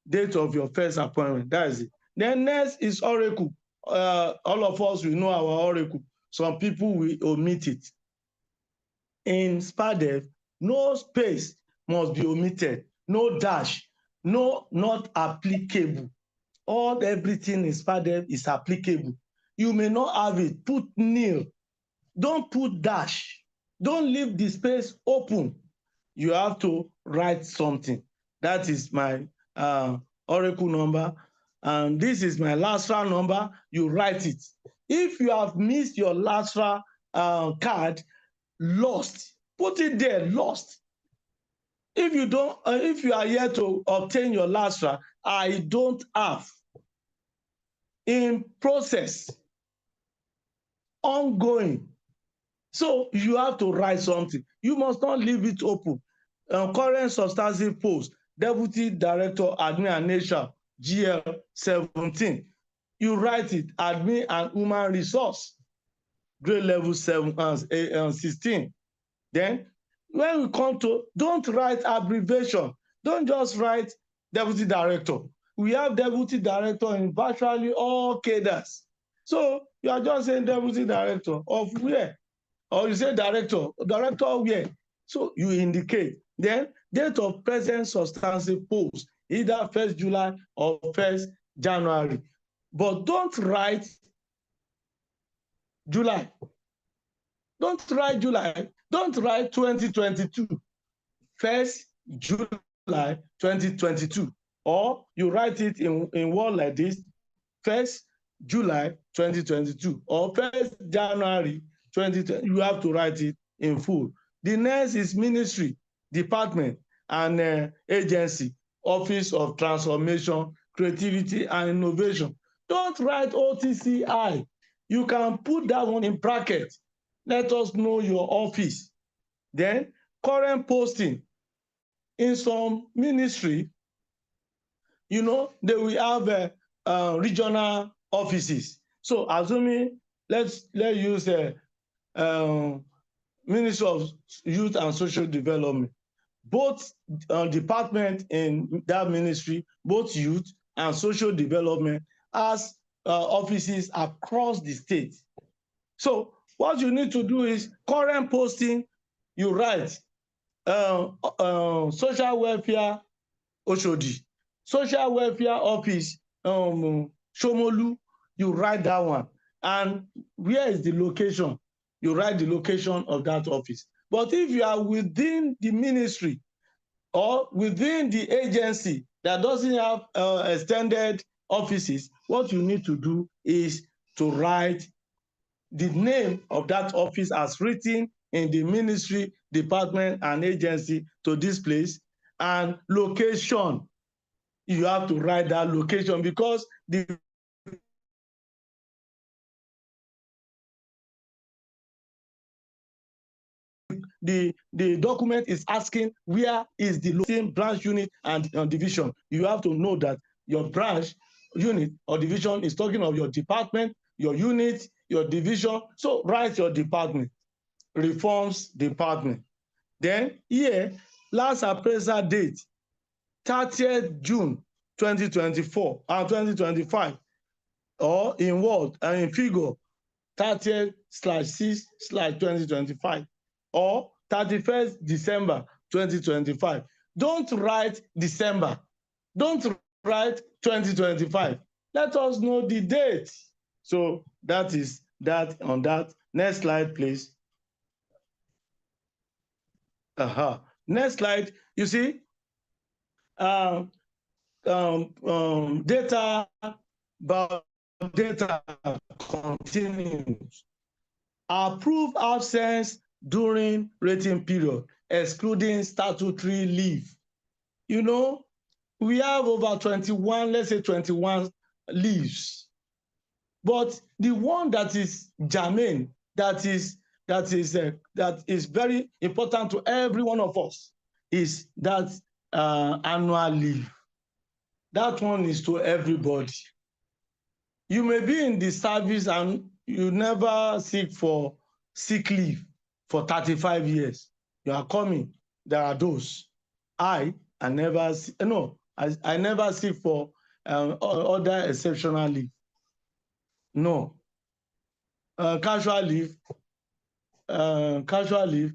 date of your first appointment. That is it. Then next is oracle. All of us will know our oracle. Some people will omit it. In SPADEV, no space must be omitted, no dash, no not applicable. Everything in SPADEV is applicable. You may not have it, put nil. Don't put dash. Don't leave the space open. You have to write something. That is my oracle number. And this is my LASRA number. You write it. If you have missed your LASRA card, lost, put it there, lost. If you don't, if you are here to obtain your LASRA, I don't have. In process, ongoing. So you have to write something. You must not leave it open. Current substantive post, Deputy Director, Admin and HR, GL 17. You write it, Admin and Human Resource, grade level 16. Then when we come to, don't write abbreviation. Don't just write Deputy Director. We have Deputy Director in virtually all cadres. So you are just saying Deputy Director of where? Or you say Director of where? So you indicate. Then date of present substantive post, either 1st July or 1st January. But don't write July. Don't write July. Don't write 2022. 1st July 2022. Or you write it in word like this, 1st July 2022 or 1st January 2020. You have to write it in full. The next is ministry, department, and agency, Office of Transformation, Creativity and Innovation. Don't write OTCI. You can put that one in bracket. Let us know your office. Then current posting. In some ministry, you know, they will have regional offices. So assuming, let's use Ministry of Youth and Social Development. Both department in that ministry, both youth and social development, has offices across the state. So what you need to do is current posting, you write social welfare Oshodi, social welfare office Shomolu, you write that one. And where is the location? You write the location of that office. But if you are within the ministry or within the agency that doesn't have extended offices, what you need to do is to write the name of that office as written in the ministry, department, and agency to this place, and location. You have to write that location because the document is asking where is the same branch, unit, and division. You have to know that your branch, unit, or division is talking of your department, your unit, your division. So write your department, reforms department. Then here, last appraisal date, 30th June 2024 and 2025, or in word and in figure, 30/6/2025, or 31st December 2025. Don't write December. Don't write 2025. Let us know the date. So that is that on that. Next slide, please. Next slide. You see, data about data continues. Approve absence during rating period, excluding statutory leave. You know, we have over 21, let's say 21 leaves. But the one that is germane, that is very important to every one of us is that annual leave. That one is to everybody. You may be in the service and you never seek for sick leave for 35 years. You are coming. There are those. I never seek for other exceptional leave. No. Casual leave,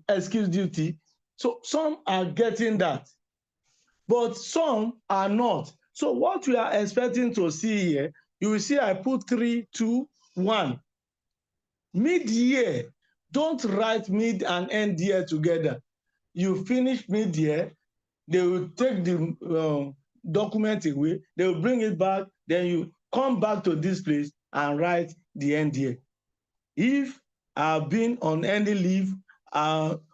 excuse duty. So some are getting that, but some are not. So what we are expecting to see here, you will see I put 3, 2, 1. Mid-year, don't write mid and end year together. You finish mid-year, they will take the document away, they will bring it back, then you come back to this place and write the end year. If I've been on any leave,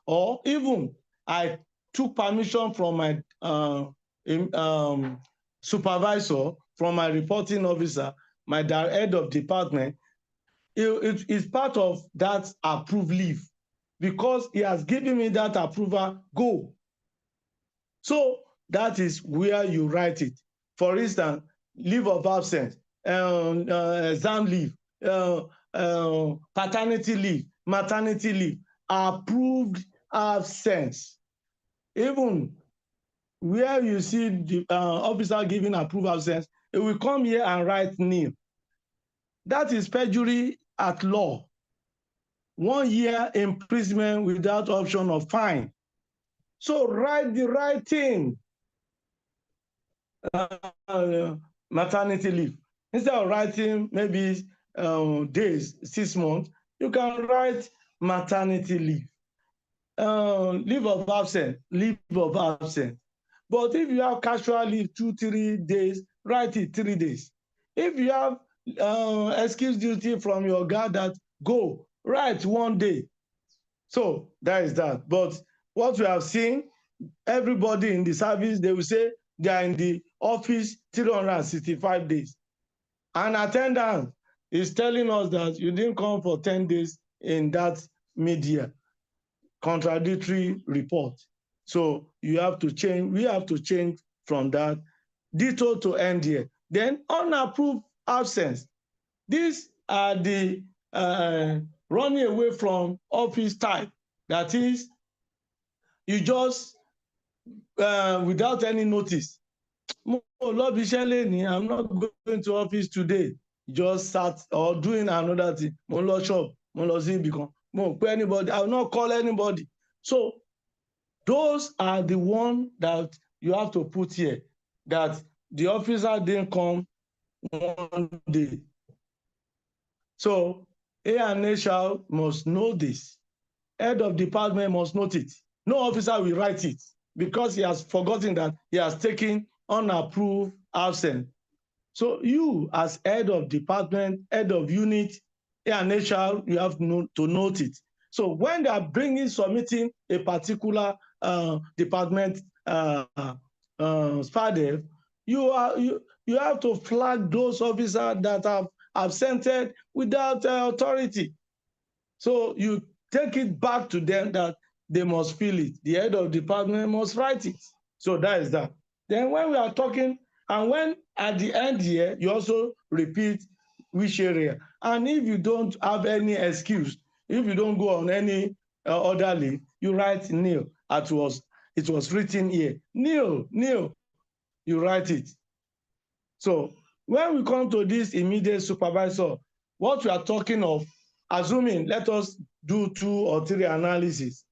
or even I took permission from my supervisor, from my reporting officer, my head of department, it is part of that approved leave because he has given me that approval, go. So that is where you write it. For instance, leave of absence, exam leave, paternity leave, maternity leave, approved absence. Even where you see the officer giving approved absence, it will come here and write nil. That is perjury at law. 1 year imprisonment without option of fine. So write the right thing. Maternity leave. Instead of writing maybe days, 6 months, you can write maternity leave. Leave of absence, leave of absence. But if you have casual leave 2, 3 days, write it 3 days. If you have excuse duty from your guard that go, write 1 day. So that is that. But what we have seen, everybody in the service, they will say they are in the office 365 days. An attendant is telling us that you didn't come for 10 days in that mid-year. Contradictory report. So you have to change, we have to change from that. Ditto to end year. Then unapproved absence. These are the running away from office type. That is, you just, without any notice, I'm not going to office today. Just sat or doing another thing. Shop, anybody. I will not call anybody. So those are the ones that you have to put here. That the officer didn't come 1 day. So A&H must know this. Head of department must note it. No officer will write it because he has forgotten that he has taken unapproved absence. So you, as head of department, head of unit, A&H, you have to note it. So when they are submitting a particular department SPADEV, you have to flag those officers that have absented without authority. So you take it back to them that they must fill it. The head of department must write it. So that is that. Then when we are talking, and when at the end here, you also repeat which area. And if you don't have any excuse, if you don't go on any other leave, you write nil. It was written here. Nil, you write it. So when we come to this immediate supervisor, what we are talking of, assuming, let us do 2 or 3 analyses.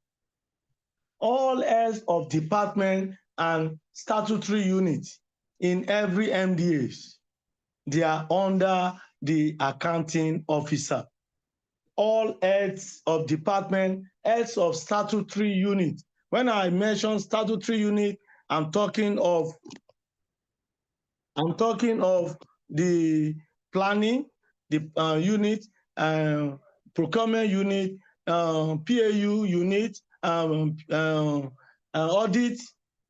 All heads of department and statutory units in every MDAs, they are under the accounting officer. All heads of department, heads of statutory unit. When I mention statutory unit, I'm talking of the planning, the unit, procurement unit, PAU unit, audit,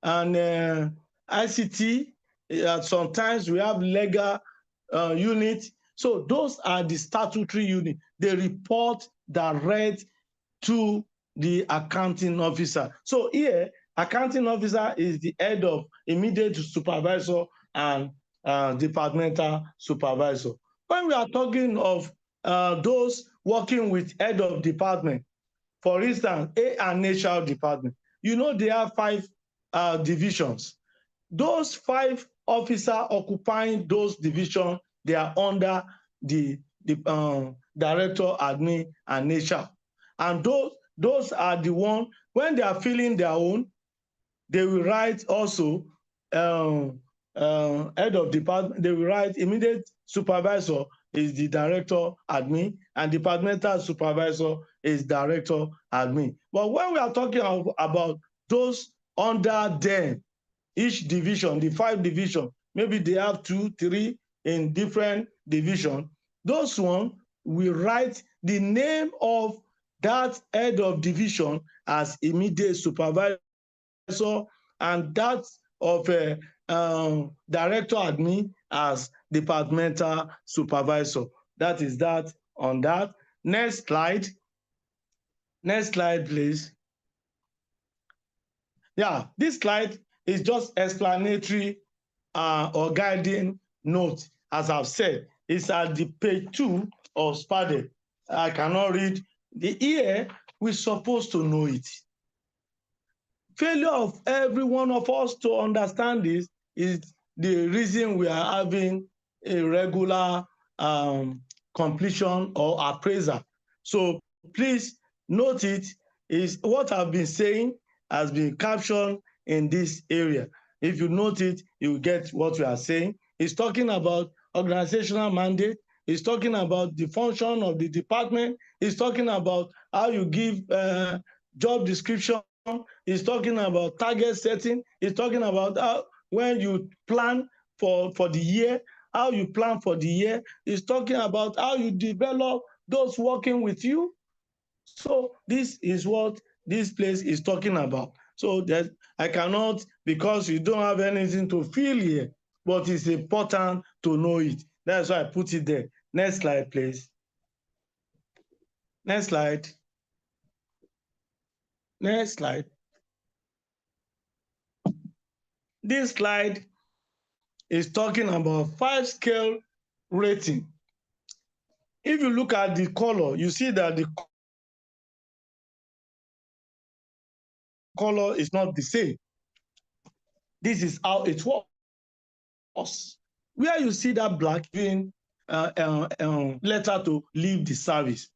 and ICT. Sometimes we have legal unit. So those are the statutory unit. They report direct to the accounting officer. So here, accounting officer is the head of immediate supervisor and departmental supervisor. When we are talking of those working with head of department, for instance, A and HR department, you know they have 5 divisions. Those 5 officers occupying those divisions, they are under the director, admin, and HR. And those are the ones, when they are filling their own, they will write also head of department, they will write immediate supervisor is the director admin, and departmental supervisor is director admin. But when we are talking about those under them, each division, the 5 divisions, maybe they have 2, 3 in different divisions, those ones will write the name of that head of division as immediate supervisor, and that of director admin as departmental supervisor. That is that on that. Next slide. Next slide, please. Yeah, this slide is just explanatory or guiding note. As I've said, it's at the page 2 of SPADEV. I cannot read. The here, we're supposed to know it. Failure of every one of us to understand this is the reason we are having a regular completion or appraisal. So please note it, is what I've been saying has been captioned in this area. If you note it, you will get what we are saying. It's talking about organizational mandate. It's talking about the function of the department. It's talking about how you give job description. It's talking about target setting. It's talking about how, when you plan for the year, how you plan for the year. It's talking about how you develop those working with you. So this is what this place is talking about. So that I cannot, because you don't have anything to fill here, but it's important to know it. That's why I put it there. Next slide, please. Next slide. Next slide. This slide is talking about 5-scale rating. If you look at the color, you see that the color is not the same. This is how it works. Where you see that black being letter to leave the service.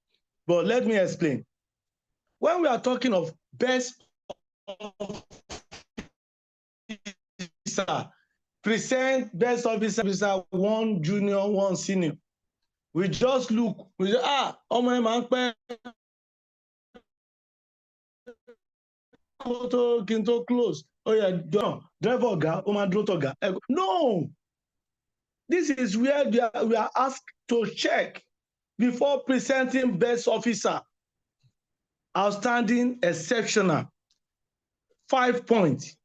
But let me explain. When we are talking of best officer, present best officer, 1 junior, 1 senior. We just look, we say, ọmọ ẹ máa ń pẹ́ kí n tó close. Oh yeah, driver ọ̀gá, ó máa dúró tọ̀gá. No, this is where we are asked to check before presenting best officer. Outstanding, exceptional, 5 points,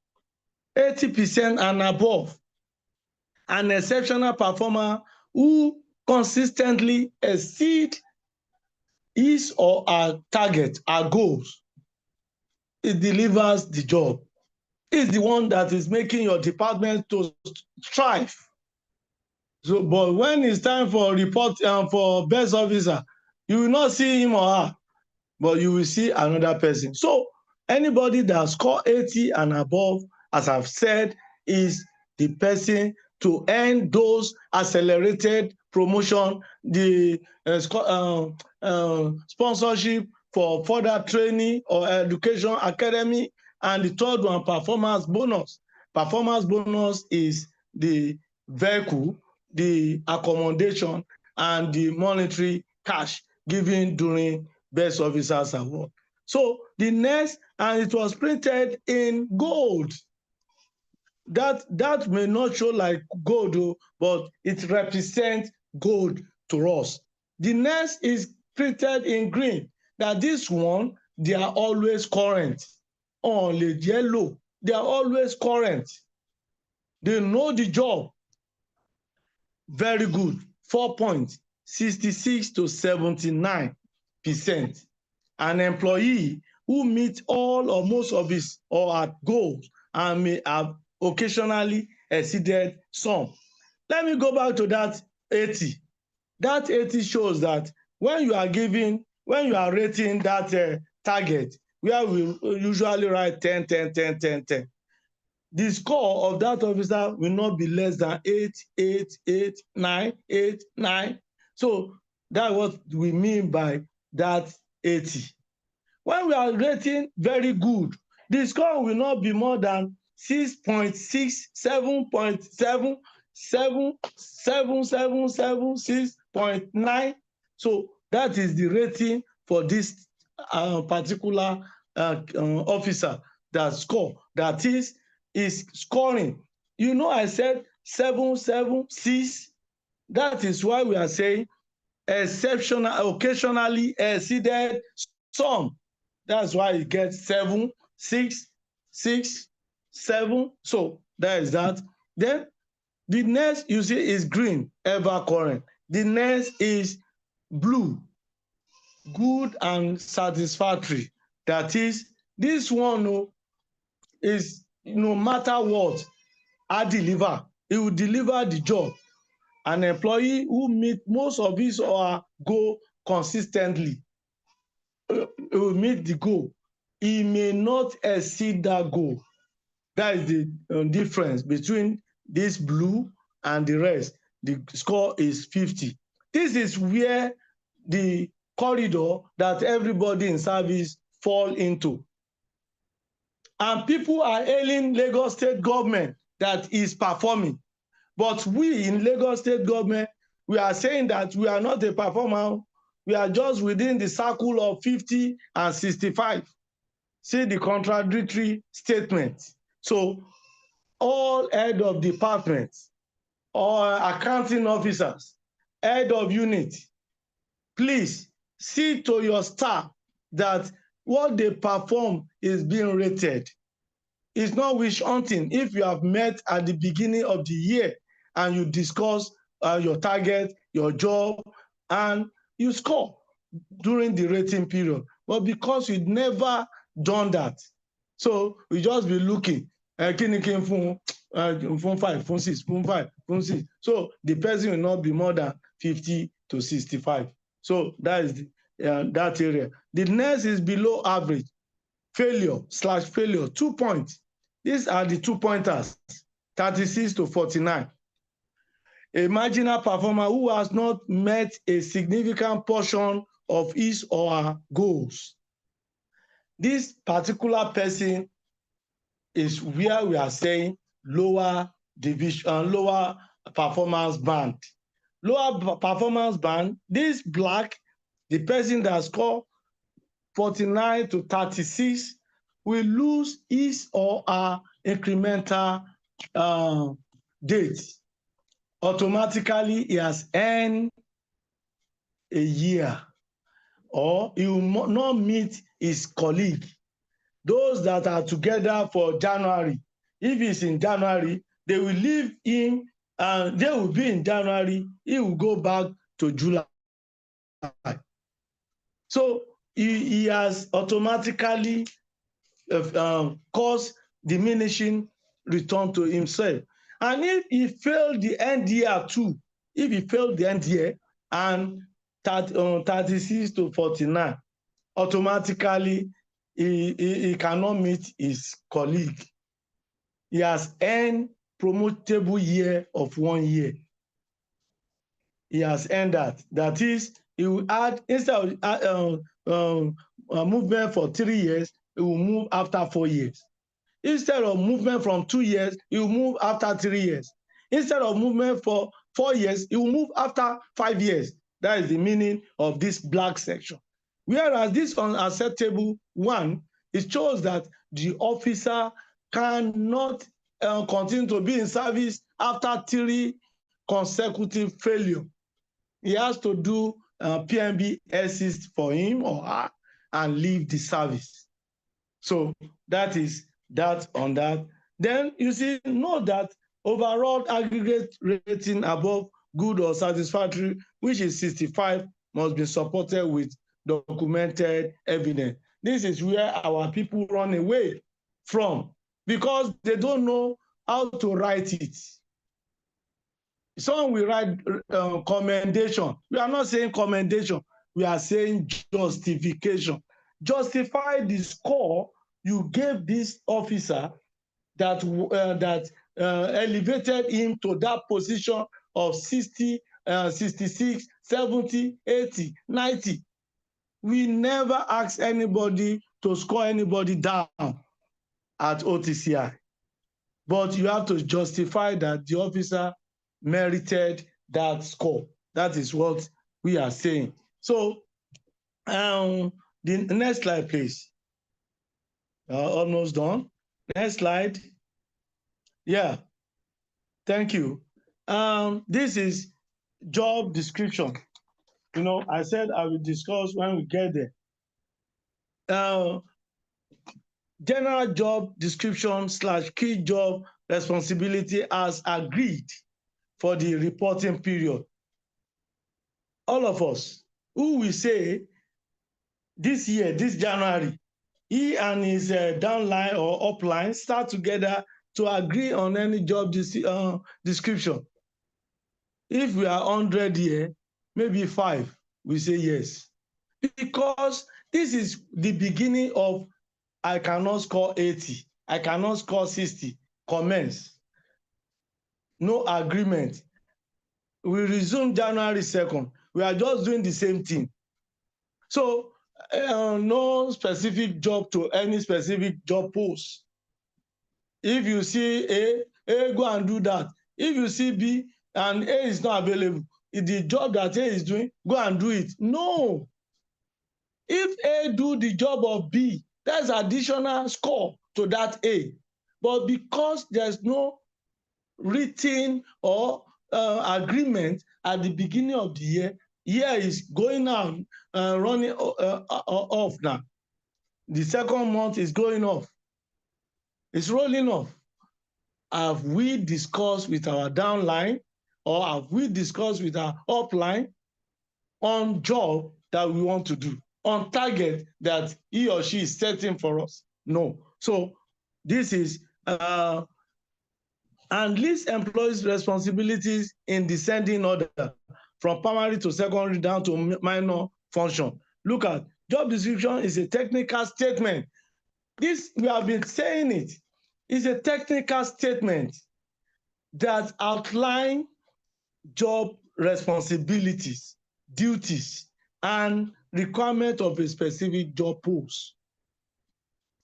80% and above. An exceptional performer who consistently exceed his or her target, her goals. It delivers the job. It's the one that is making your department to strive. So, but when it's time for report for best officer, you will not see him or her, but you will see another person. So anybody that score 80 and above, as I've said, is the person to earn those accelerated promotion, the sponsorship for further training or education academy, and the third one, performance bonus. Performance bonus is the vehicle, the accommodation, and the monetary cash given during Best Officers Award. So the next, and it was printed in gold. That may not show like gold, but it represents gold to us. The next is treated in green, that this one, they are always current. On the yellow, they are always current. They know the job. Very good. 4 points, 66 to 79%. An employee who meets all or most of his or her goals and may have occasionally exceeded some. Let me go back to that 80. That 80 shows that when you are rating that target, where we usually write 10, 10, 10, 10, 10, the score of that officer will not be less than 8, 8, 8, 9, 8, 9. So that's what we mean by that 80. When we are rating very good, the score will not be more than 6.6, 7.7, 7, 7, 7, 7, 6.9. So that is the rating for this particular officer that score. That is scoring. You know, I said 7, 7, 6. That is why we are saying exceptional, occasionally exceeded some. That's why you get 7, 6, 6, 7. So that is that. Then the next you see is green, ever current. The next is blue, good and satisfactory. That is, this one is no matter what, I deliver. He will deliver the job. An employee who meet most of his or her goal consistently, he will meet the goal. He may not exceed that goal. That is the difference between this blue and the rest. The score is 50. This is where the corridor that everybody in service fall into. And people are hailing Lagos State government that is performing. But we in Lagos State government, we are saying that we are not a performer. We are just within the circle of 50 and 65. See the contradictory statement. So all head of departments or accounting officers, head of unit, please see to your staff that what they perform is being rated. It's not wish hunting. If you have met at the beginning of the year and you discuss your target, your job, and you score during the rating period. But because you've never done that, so we just be looking, fun 5, fun 6, fun 5, fun 6. So the person will not be more than 50 to 65. So that is that area. The next is below average. Failure/failure, 2 points. These are the 2 pointers, 36 to 49. A marginal performer who has not met a significant portion of his or her goals. This particular person is where we are saying lower division, lower performance band. Lower performance band, this black, the person that scored 49 to 36 will lose his or her incremental date. Automatically, he has earned a year, or he will not meet his colleague. Those that are together for January, if he's in January, they will leave him and they will be in January, he will go back to July. So he has automatically caused diminishing return to himself. And if he failed the end year too, if he failed the end year and 36 to 49, automatically he cannot meet his colleague. He has earned promotable year of 1 year. He has earned that. That is, he will add, instead of movement for 3 years, he will move after 4 years. Instead of movement from 2 years, he will move after 3 years. Instead of movement for 4 years, he will move after 5 years. That is the meaning of this black section. Whereas this unacceptable one, it shows that the officer cannot continue to be in service after 3 consecutive failures. He has to do PMB assist for him or her and leave the service. So that is that on that. Then you see, note that overall aggregate rating above good or satisfactory, which is 65, must be supported with documented evidence. This is where our people run away from because they don't know how to write it. Some will write commendation. We are not saying commendation. We are saying justification. Justify the score you gave this officer that elevated him to that position of 60, 66, 70, 80, 90. We never ask anybody to score anybody down at OTCI. But you have to justify that the officer merited that score. That is what we are saying. So the next slide, please. Almost done. Next slide. Yeah, thank you. This is job description. You know, I said I will discuss when we get there. General job description / key job responsibility as agreed for the reporting period. All of us who will say this year, this January, he and his downline or upline start together to agree on any job description. If we are 100 here, maybe 5, we say yes. Because this is the beginning of I cannot score 80, I cannot score 60, commence. No agreement. We resume January 2nd. We are just doing the same thing. So no specific job to any specific job post. If you see A, go and do that. If you see B and A is not available, the job that A is doing, go and do it. No. If A do the job of B, that's additional score to that A. But because there's no written or agreement at the beginning of the year is going on, running off now. The second month is going off. It's rolling off. Have we discussed with our downline or have we discussed with our upline on job that we want to do, on target that he or she is setting for us? No. So this is and list employees' responsibilities in descending order from primary to secondary down to minor function. Look at job description is a technical statement. This, we have been saying it, is a technical statement that outlines job responsibilities, duties, and requirement of a specific job post.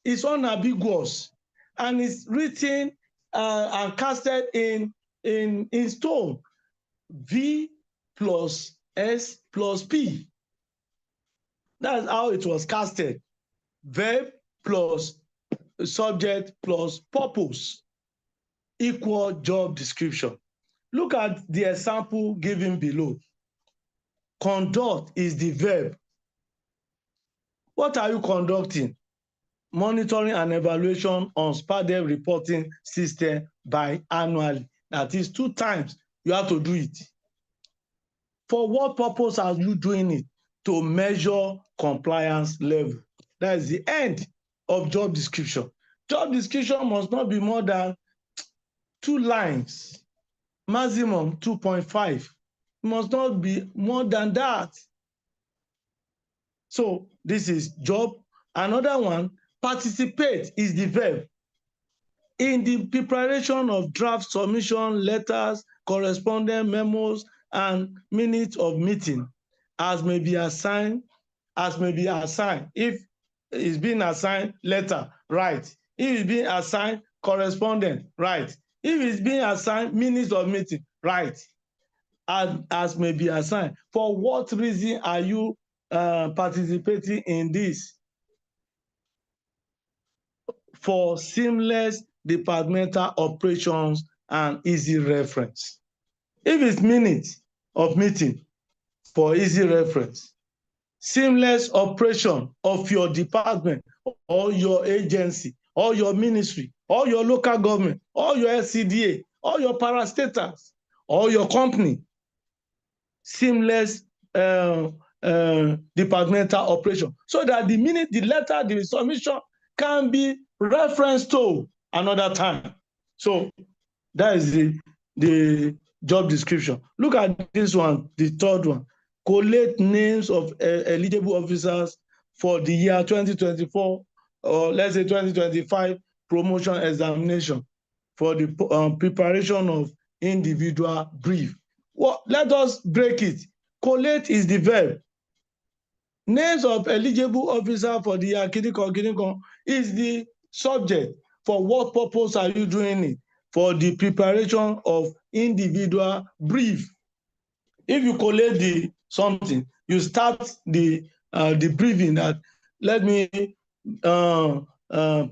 It's unambiguous and it's written and casted in stone. V plus S plus P. That's how it was casted. Verb plus subject plus purpose equal job description. Look at the example given below. Conduct is the verb. What are you conducting? Monitoring and evaluation on SPADEV reporting system biannually. That is 2 times you have to do it. For what purpose are you doing it? To measure compliance level. That is the end of job description. Job description must not be more than 2 lines, maximum 2.5. It must not be more than that. So this is job. Another one, participate is the verb. In the preparation of draft submission letters, correspondence memos, and minutes of meeting, as may be assigned. If it's been assigned letter, right. If it's been assigned correspondence, right. If it's been assigned minutes of meeting, right. As may be assigned. For what reason are you participating in this? For seamless departmental operations and easy reference. If it's minutes of meeting, for easy reference. Seamless operation of your department or your agency or your ministry or your local government or your SCDA or your parastatals or your company. Seamless departmental operation, so that the minute the letter, the submission can be referenced to another time. So that is the job description. Look at this one, the third one. Collate names of eligible officers for the year 2024 or let's say 2025 promotion examination for the preparation of individual brief. Well, let us break it. Collate is the verb. Names of eligible officers for the year Kinikon is the subject. For what purpose are you doing it? For the preparation of individual brief. If you collate the something, you start the briefing that let me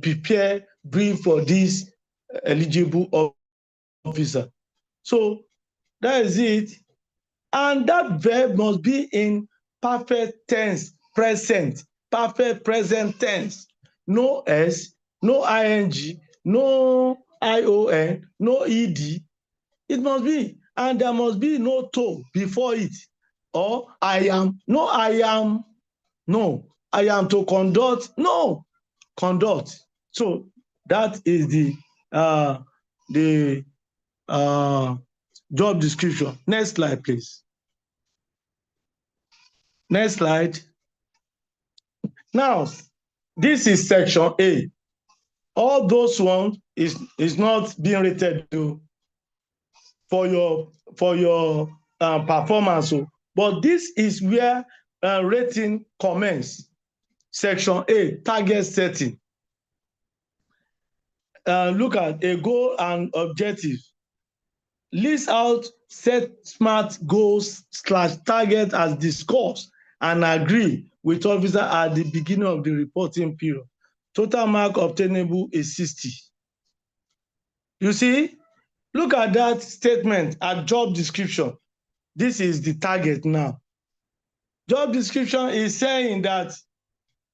prepare brief for this eligible officer. So that is it. And that verb must be in perfect tense, present, perfect present tense. No S, no ing, no ion, no ed. It must be. And there must be no to before it. Or I am, no I am, no. I am to conduct, no. Conduct. So that is the job description. Next slide, please. Next slide. Now, this is section A. All those ones is not being rated for your performance. But this is where rating commences. Section A, target setting. Look at a goal and objective. List out set SMART goals / target as discussed and agree with officer at the beginning of the reporting period. Total mark obtainable is 60. You see, look at that statement at job description. This is the target now. Job description is saying that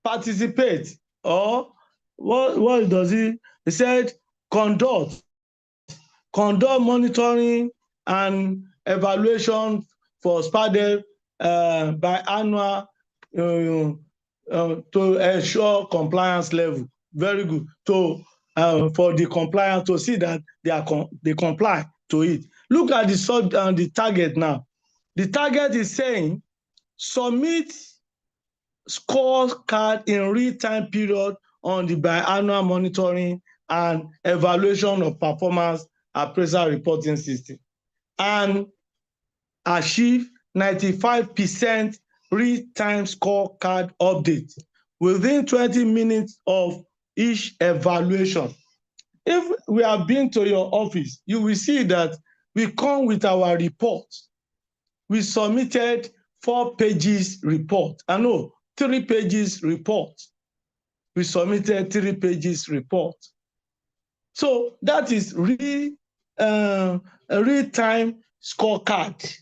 participate, or what does it? It said conduct monitoring and evaluation for SPADEV biannual to ensure compliance level. Very good. For the compliance to see that they comply to it. Look at the target now. The target is saying submit scorecard in real-time period on the biannual monitoring and evaluation of performance appraisal reporting system, and achieve 95% real-time scorecard update within 20 minutes of each evaluation. If we have been to your office, you will see that we come with our report. We submitted 4 pages report. 3 pages report. We submitted 3 pages report. So that is a real-time scorecard.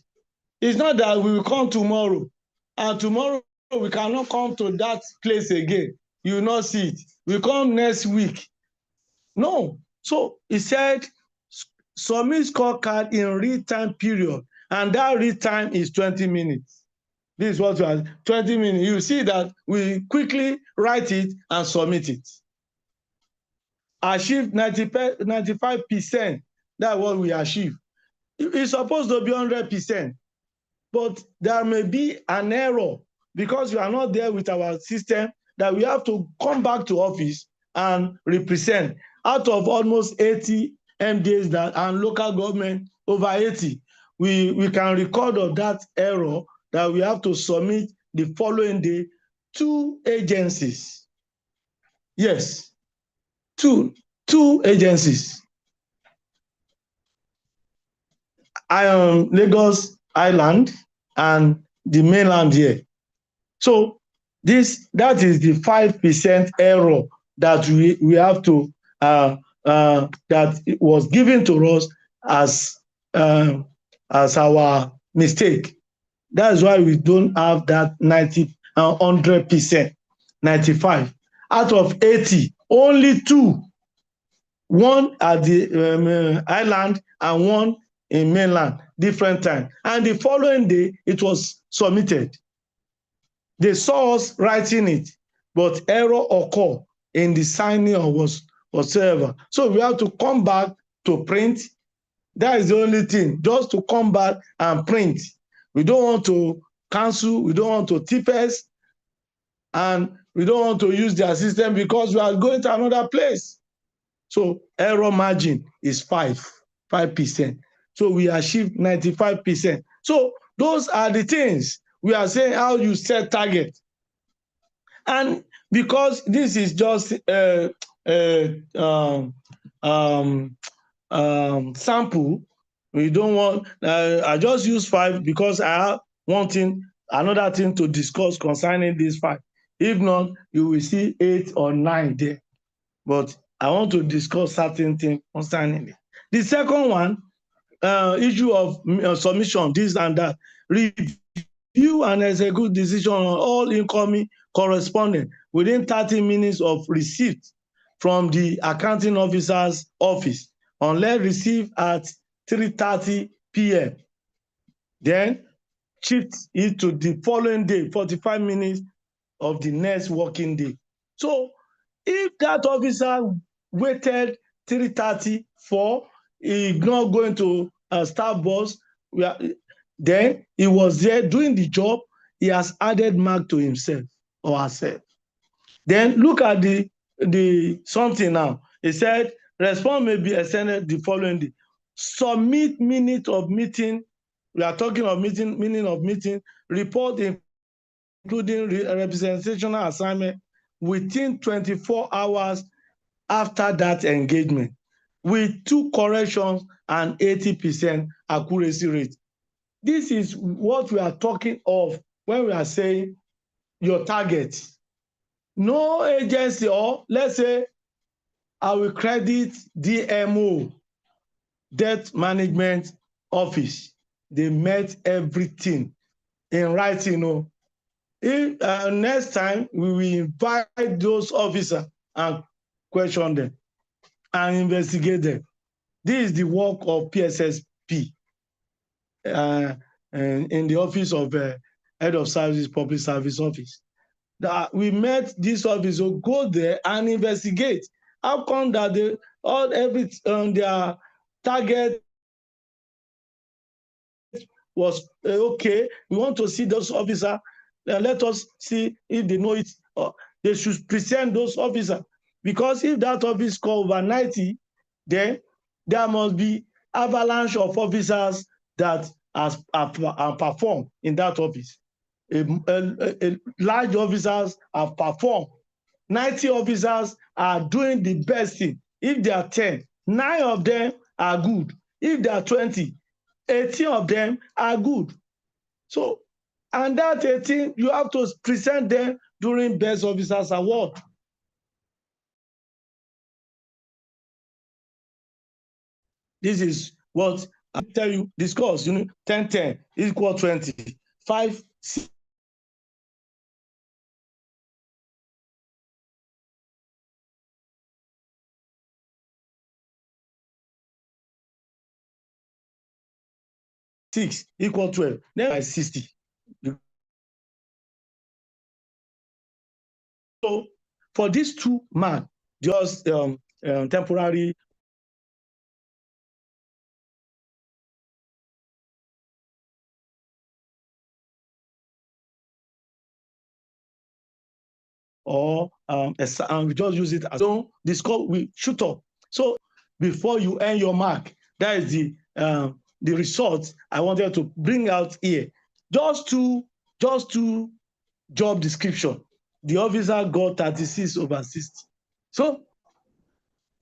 It's not that we will come tomorrow, and tomorrow we cannot come to that place again. You will not see it. We come next week. No. So he said, submit scorecard in real-time period, and that real-time is 20 minutes. This is what we are, 20 minutes. You see that we quickly write it and submit it. Achieve 95%. That's what we achieve. It's supposed to be 100%, but there may be an error because you are not there with our system, that we have to come back to office and represent. Out of almost 80 MDAs and local government over 80, we can record of that error that we have to submit the following day 2 agencies. Yes, two agencies. Lagos Island and the mainland here. So that is the 5% error that we have to that was given to us as our mistake. That's why we don't have that 90, 100%, 95. Out of 80, only 2, one at the island and one in mainland, different time. And the following day, it was submitted. They saw us writing it, but error occur in the signing or whatsoever. So we have to come back to print. That is the only thing, just to come back and print. We don't want to cancel, we don't want to TPS, and we don't want to use their system because we are going to another place. So error margin is 5%. So we achieved 95%. So those are the things we are saying, how you set target. And because this is just sample, we don't want, I just use 5 because I have another thing to discuss concerning these 5. If not, you will see 8 or 9 there. But I want to discuss certain things concerning it. The second one, issue of submission, this and that. Review and execute decision on all incoming correspondence within 30 minutes of receipt from the accounting officer's office, unless received at 3:30 p.m. Then shift it to the following day, 45 minutes of the next working day. So if that officer waited 3:30 for, he not going to staff boss, then he was there doing the job, he has added mark to himself or herself. Then look at the something now. He said, response may be extended the following day. Submit minute of meeting. We are talking of meaning of meeting, report including representational assignment within 24 hours after that engagement, with 2 corrections and 80% accuracy rate. This is what we are talking of when we are saying your target. No agency, or let's say I will credit DMO, Debt Management Office. They met everything in writing. If next time we will invite those officers and question them and investigate them. This is the work of PSSP in the office of Head of Service, Public Service Office. That we met this office, so go there and investigate. How come that their target was okay? We want to see those officers. Let us see if they know it. They should present those officers, because if that office score over 90, then there must be avalanche of officers that are performed in that office. Large officers have performed. 90 officers are doing the best thing. If there are 10, 9 of them are good. If there are 20, 18 of them are good. So, and that 18, you have to present them during Best Officers Award. This is what I tell you, discuss, 10-10 equal 20. 5, 6 equal 12. Then by 60. So for these 2 marks, just temporary or we just use it as the score we shoot up. So before you earn your mark, that is the result I wanted to bring out here. Just two job description. The officer got 36/60. So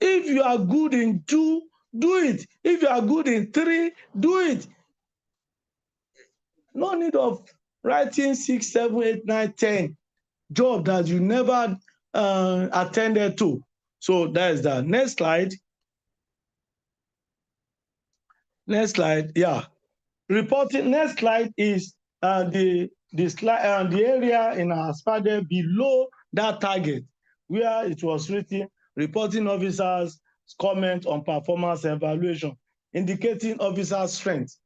if you are good in 2, do it. If you are good in 3, do it. No need of writing 6, 7, 8, 9, 10 job that you never attended to. So that is that. Next slide. Next slide. Yeah. Reporting. Next slide is the area in our SPADEV below that target, where it was written, reporting officers' comment on performance evaluation, indicating officers' strengths,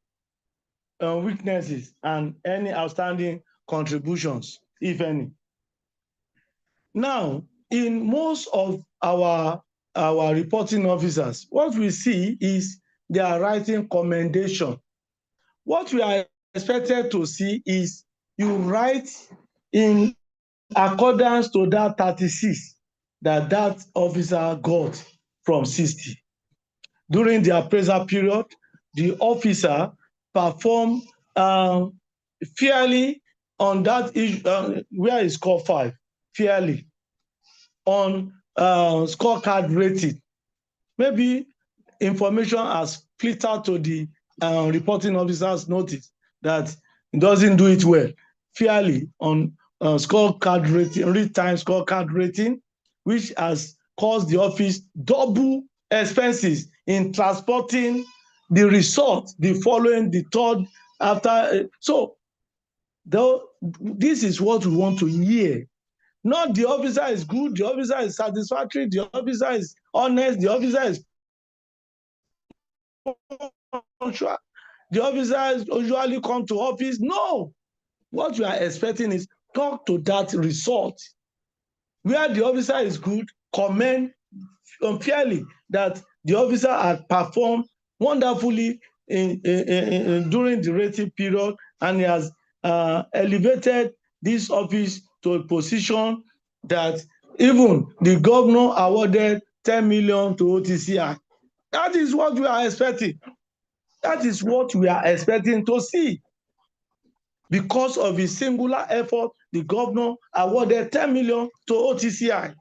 weaknesses, and any outstanding contributions, if any. Now, in most of our reporting officers, what we see is they are writing commendation. What we are expected to see is you write in accordance to that 36 that officer got from 60. During the appraisal period, the officer performed fairly on that issue, where he scored 5, fairly on scorecard rating. Maybe information has filtered to the reporting officer's notice that he doesn't do it well, fairly on scorecard rating, real-time scorecard rating, which has caused the office double expenses in transporting the result the following, the third after. So this is what we want to hear. Not the officer is good, the officer is satisfactory, the officer is honest, the officer is punctual, the officers usually come to office. No, what we are expecting is talk to that result. Where the officer is good, commend fairly that the officer had performed wonderfully during the rating period, and he has elevated this office to a position that even the governor awarded 10 million to OTCI. That is what we are expecting. That is what we are expecting to see. Because of his singular effort, the governor awarded 10 million to OTCI.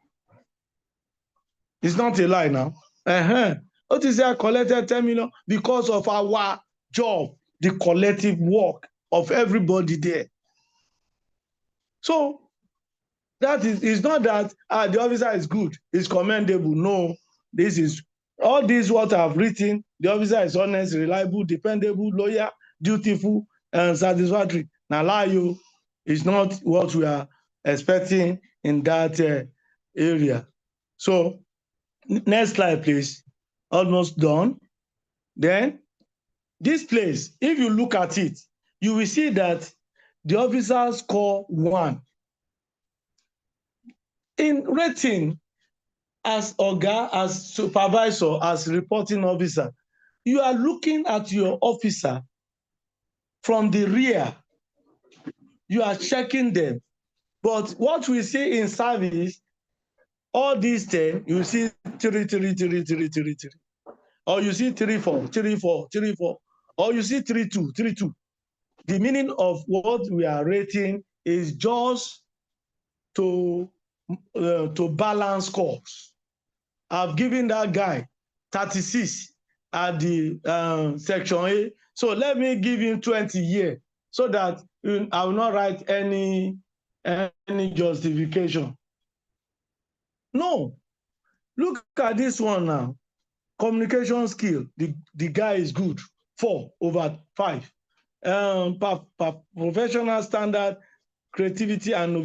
It's not a lie now. OTCI collected 10 million because of our job, the collective work of everybody there. So that is, it's not that the officer is good, it's commendable. No, this is all this what I've written. The officer is honest, reliable, dependable, loyal, dutiful, and satisfactory. Now, lie is not what we are expecting in that area. So, next slide, please. Almost done. Then, this place, if you look at it, you will see that the officers score 1. In rating, as Oga, as supervisor, as reporting officer, you are looking at your officer from the rear. You are checking them. But what we see in service, all these 10, you see 3, 3, 3, 3, 3, 3. Or you see 3, 4, 3, 4, 3, 4. Or you see 3, 2, 3, 2. The meaning of what we are rating is just to balance scores. I've given that guy 36 at the section A. So let me give him 20 here so that I will not write any justification. No. Look at this one now. Communication skill. The guy is good. 4/5. Professional standard, creativity and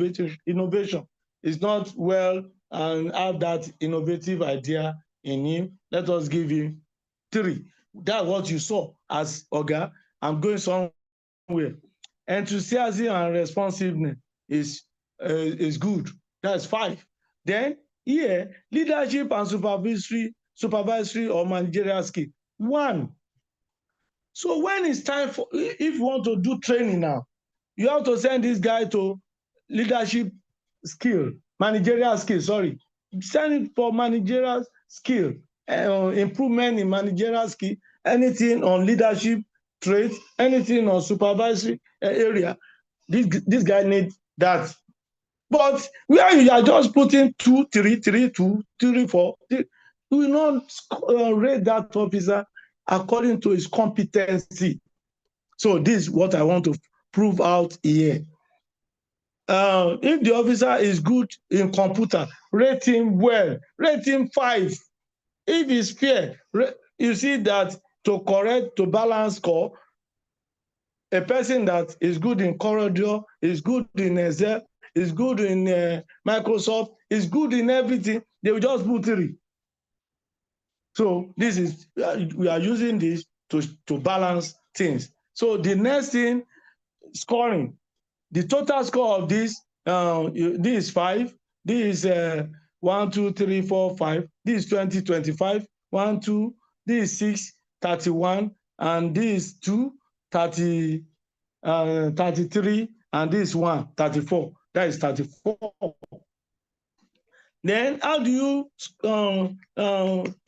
innovation is not well and have that innovative idea in him. Let us give him 3. That's what you saw as Oga. I'm going somewhere. Enthusiasm and responsiveness is good. That's 5. Then here, leadership and supervisory or managerial skill, 1. So when it's time for, if you want to do training now, you have to send this guy to leadership skill, managerial skill, sorry. Send it for managerial skill, improvement in managerial skill, anything on leadership traits, anything on supervisory area. This guy needs that. But where you are just putting 2, 3, 3, 2, 3, 4, you will not rate that officer according to his competency. So this is what I want to prove out here. If the officer is good in computer, rate him well, rate him 5. If he's fair, you see that to balance score, a person that is good in Corridor, is good in Excel, is good in Microsoft, is good in everything, they will just put 3. So this is, we are using this to balance things. So the next thing, scoring. The total score of this is 5. This is 1, 2, 3, 4, 5. This is 20, 25. 1, 2. This is 6, 31. And this is 2, 30, 33. And this is 1, 34. That is 34. Then how do you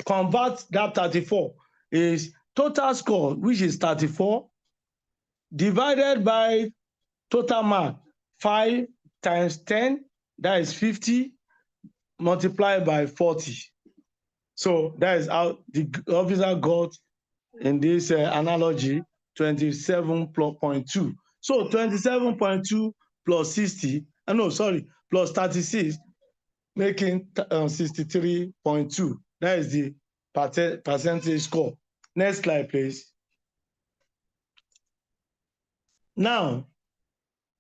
convert that 34? Is total score, which is 34, divided by total mark, 5 times 10, that is 50, multiplied by 40. So that is how the officer got, in this analogy, 27.2. So 27.2 plus 60, plus 36, making 63.2. That is the percentage score. Next slide, please. Now,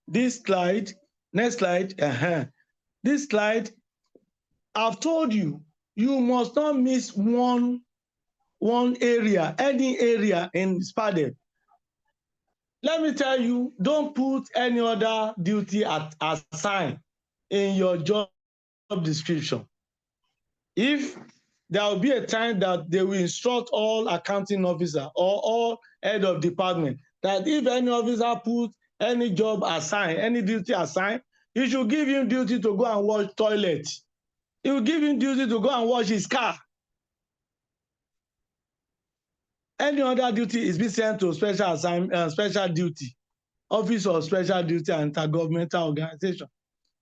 this slide, next slide, this slide, I've told you, you must not miss one area, any area in SPADEV. Let me tell you, don't put any other duty assigned in your job description. If there will be a time that they will instruct all accounting officer or all head of department that if any officer put any job assigned, any duty assigned, you should give him duty to go and wash toilet. You will give him duty to go and wash his car. Any other duty is being sent to special duty, office of special duty and intergovernmental organization.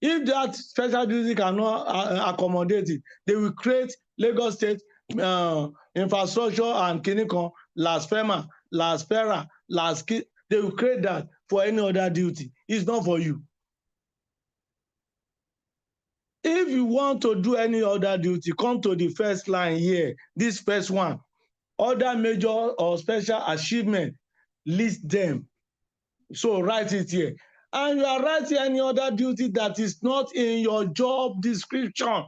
If that special duty cannot accommodate it, they will create Lagos State Infrastructure and Kinikon, Las FEMA, Las Pera, they will create that for any other duty. It's not for you. If you want to do any other duty, come to the first line here, this first one. Other major or special achievement, list them. So write it here. And you are writing any other duty that is not in your job description.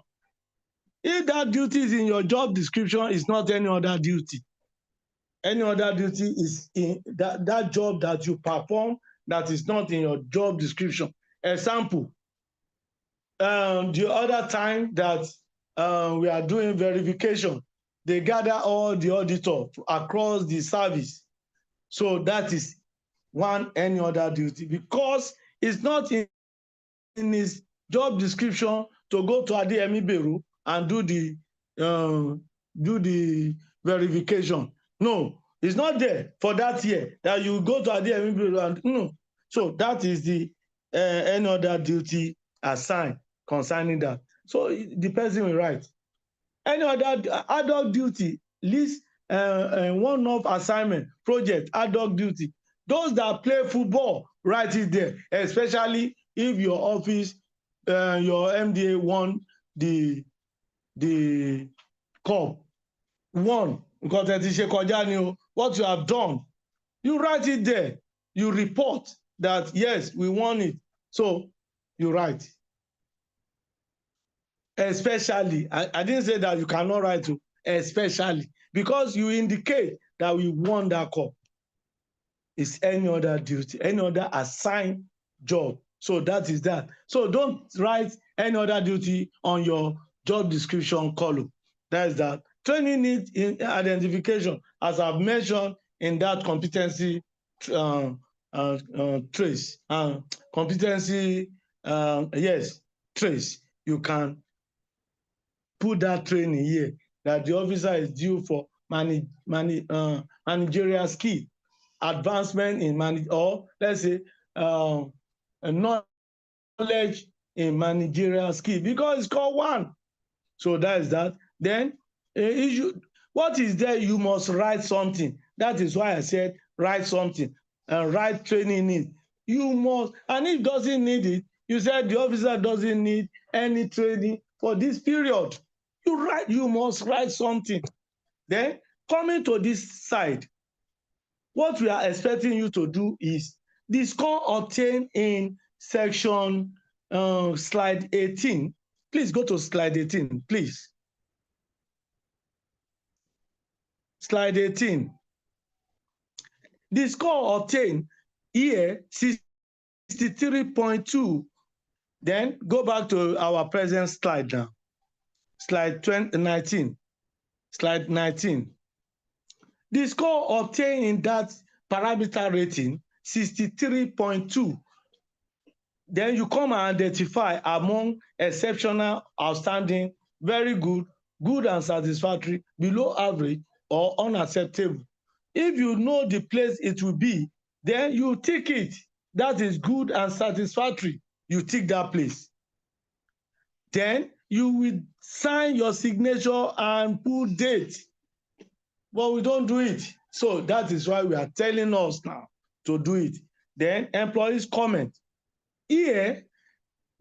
If that duty is in your job description, it's not any other duty. Any other duty is in that job that you perform that is not in your job description. Example, the other time that we are doing verification, they gather all the auditor across the service. So that is any other duty, because it's not in his job description to go to Adeyemi Beru and do the verification. No, it's not there for that year that you go to Adeyemi Beru and no. So that is the any other duty assigned concerning that. So the person will write. Any other ad hoc duty, list one-off assignment, project, ad hoc duty. Those that play football, write it there, especially if your office, your MDA won the cup. What you have done, you write it there. You report that, yes, we won it. So you write. Especially, I didn't say that you cannot write to, especially, because you indicate that we won that cup. It's any other duty, any other assigned job. So that is that. So don't write any other duty on your job description column. That is that. Training need in identification, as I've mentioned in that competency trace. Competency, yes, trace. You can put that training here that the officer is due for managerial skill, advancement in or let's say knowledge in managerial skill, because it's called one. So that is that. Then what is there? You must write something. That is why I said write something and write training need. You must, and if doesn't need it, you said the officer doesn't need any training for this period. You must write something. Then coming to this side, what we are expecting you to do is The score obtained in section slide 18. Please go to slide 18, please. Slide 18. The score obtained here, 63.2. Then go back to our present slide now. Slide 19. Slide 19. The score obtained in that parameter rating, 63.2. Then you come and identify among exceptional, outstanding, very good, good and satisfactory, below average, or unacceptable. If you know the place it will be, then you tick it. That is good and satisfactory. You tick that place. Then you will sign your signature and put date. But we don't do it. So that is why we are telling us now to do it. Then employees comment. Here,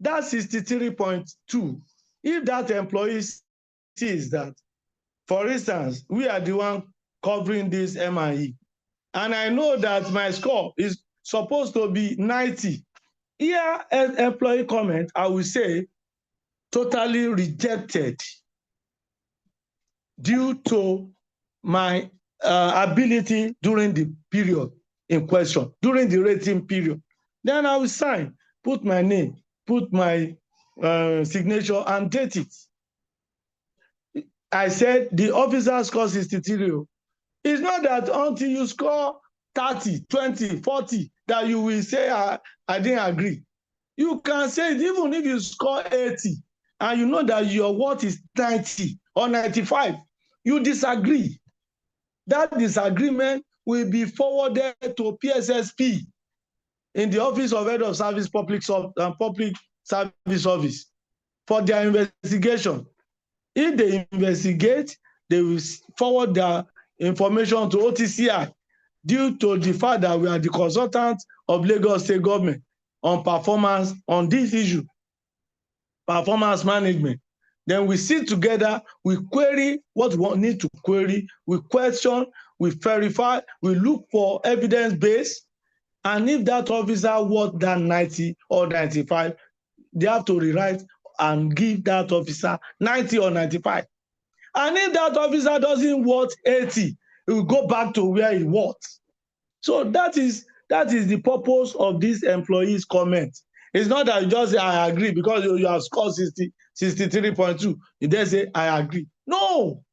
that 63.2, if that employee sees that, for instance, we are the one covering this M&E, and I know that my score is supposed to be 90. Here, as employee comment, I will say, totally rejected due to my ability during the period in question, during the rating period. Then I will sign, put my name, put my signature and date it. I said the officer scores 63. It's not that until you score 30, 20, 40 that you will say, I didn't agree. You can say it even if you score 80 and you know that your worth is 90 or 95, you disagree. That disagreement will be forwarded to PSSP in the Office of Head of Service Public Service Office for their investigation. If they investigate, they will forward their information to OTCI due to the fact that we are the consultant of Lagos State Government on performance on this issue, performance management. Then we sit together, we query what we need to query, we question, we verify, we look for evidence base, and if that officer worth than 90 or 95, they have to rewrite and give that officer 90 or 95. And if that officer doesn't worth 80, he will go back to where he was. So that is the purpose of this employee's comment. It's not that you just say, I agree, because you have scored 63.2. You then say, I agree. No.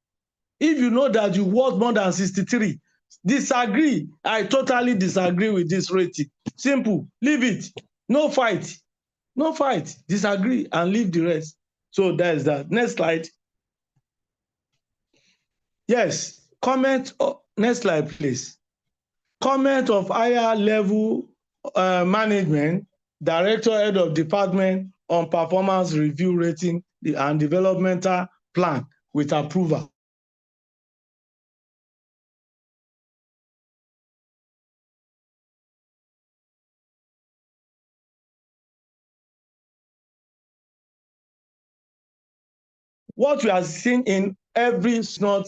If you know that you worth more than 63, disagree. I totally disagree with this rating. Simple. Leave it. No fight. No fight. Disagree and leave the rest. So that is that. Next slide. Yes. Comment. Next slide, please. Comment of higher level management, director, head of department on performance review rating and developmental plan with approval. What we are seeing in every is not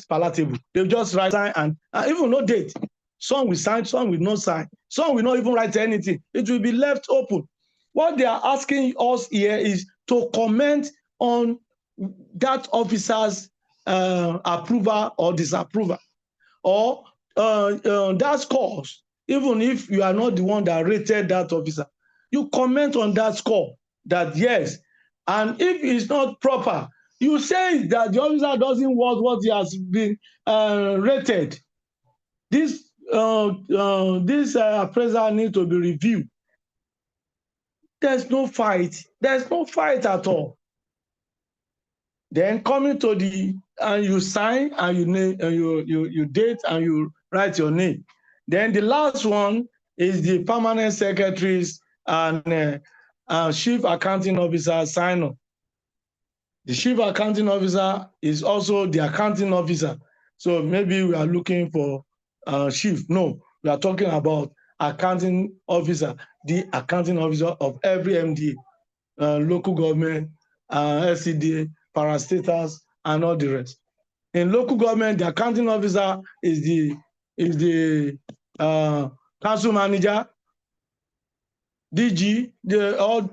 palatable. They just write sign and even no date. Some will sign, some will not sign. Some will not even write anything. It will be left open. What they are asking us here is to comment on that officer's approval or disapproval, or that scores. Even if you are not the one that rated that officer, you comment on that score that yes. And if it's not proper, you say that the officer doesn't want what he has been rated. This appraisal needs to be reviewed. There's no fight. There's no fight at all. Then coming to and you sign and you name and you date and you write your name. Then the last one is the permanent secretaries and chief accounting officer sign up. The chief accounting officer is also the accounting officer. So maybe we are looking for chief. No, we are talking about accounting officer, the accounting officer of every MDA, local government, SCDA, parastatals, and all the rest. In local government, the accounting officer is the council manager, DG, all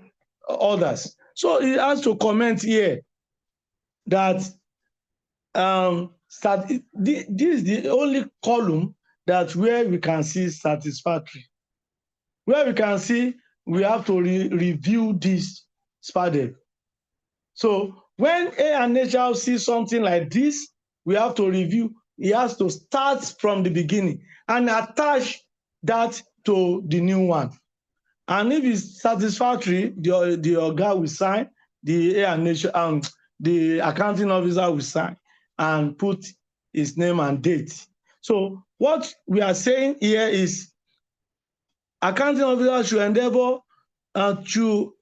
others. So he has to comment here that this is the only column that where we can see satisfactory. Where we can see we have to review this SPADEV. So when A and HR see something like this, we have to review. He has to start from the beginning and attach that to the new one. And if it's satisfactory, the Oga will sign, the A and HR, the accounting officer will sign and put his name and date. So what we are saying here is accounting officer should endeavor to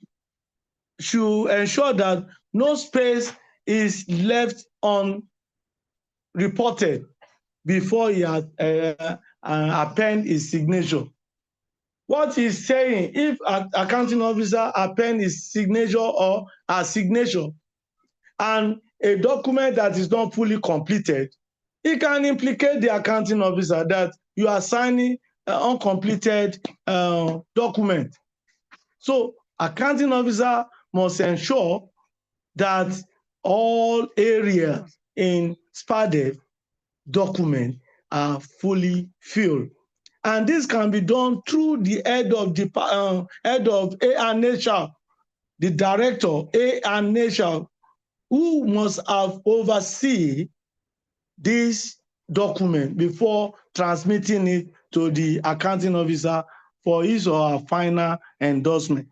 ensure that no space is left unreported before he append his signature. What he's saying, if an accounting officer append his signature or a signature and a document that is not fully completed, it can implicate the accounting officer that you are signing an uncompleted document. So accounting officer must ensure that all areas in SPADEV document are fully filled. And this can be done through the head of A and HR, the director A and HR, who must have overseen this document before transmitting it to the accounting officer for his or her final endorsement.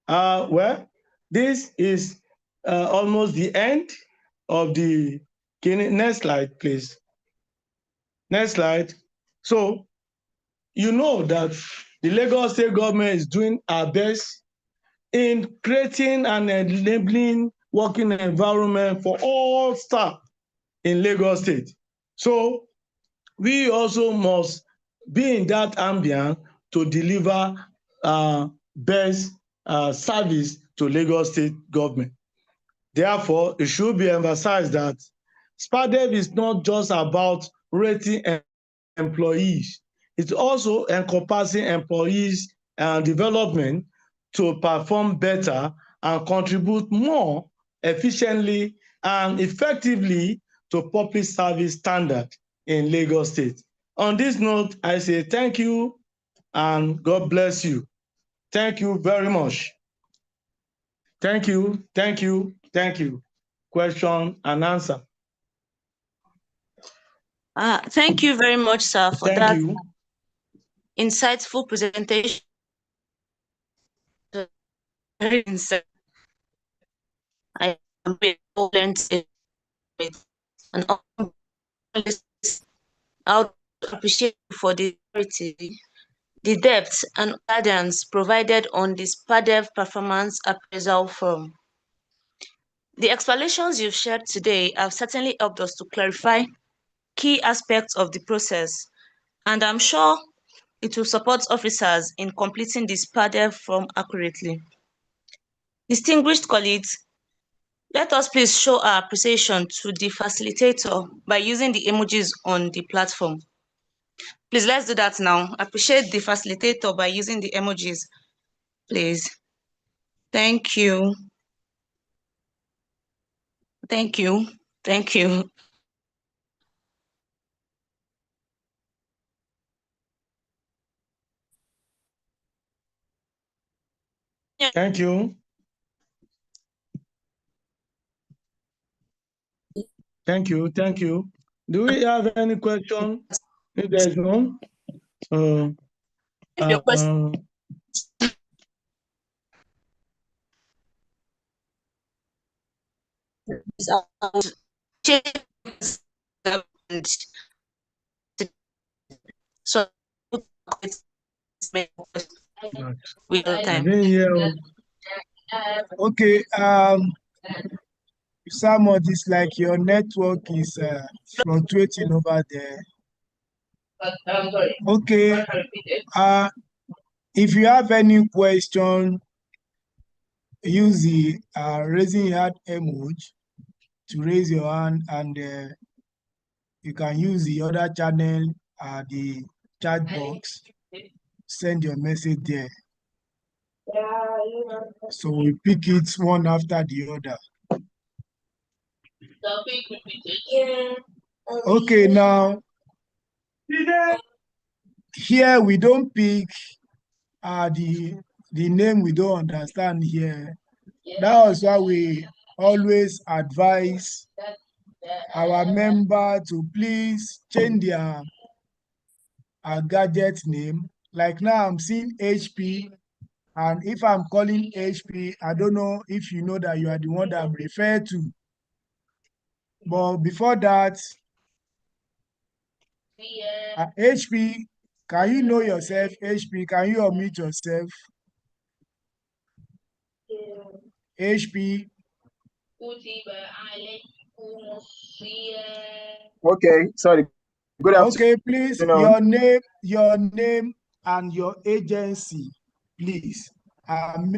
Well, this is almost the end of the next slide, please. Next slide. So you know that the Lagos State government is doing our best in creating an enabling working environment for all staff in Lagos State. So we also must be in that ambience to deliver best service to Lagos State government. Therefore, it should be emphasized that SPADEV is not just about rating employees. It's also encompassing employees development to perform better and contribute more efficiently and effectively to public service standard in Lagos State. On this note, I say thank you and God bless you. Thank you very much. Thank you, thank you, thank you. Question and answer. Thank you very much, sir, for Thank that you. insightful presentation. Very insightful. I am and I would appreciate for the clarity, the depth and guidance provided on the SPADEV performance appraisal form. The explanations you've shared today have certainly helped us to clarify key aspects of the process, and I'm sure it will support officers in completing the SPADEV form accurately. Distinguished colleagues, let us please show our appreciation to the facilitator by using the emojis on the platform. Please, let's do that now. Appreciate the facilitator by using the emojis, please. Thank you. Thank you. Thank you. Thank you. Thank you. Thank you. Do we have any question? If there's none, Your question. So we have I time. didn't hear. Okay, Samuel, it's like your network is fluctuating over there. Okay, if you have any question, use the raising hand emoji to raise your hand, and you can use the other channel, the chat box, send your message there. So we pick it one after the other. Okay, now here we don't pick the name we don't understand here. That was why we always advise our member to please change their gadget name. Like now I'm seeing HP, and if I'm calling HP, I don't know if you know that you are the one that I'm referred to. But before that, HP, can you know yourself? HP, can you unmute yourself? HP. Okay, sorry. Good afternoon. Okay, please, your name and your agency, please.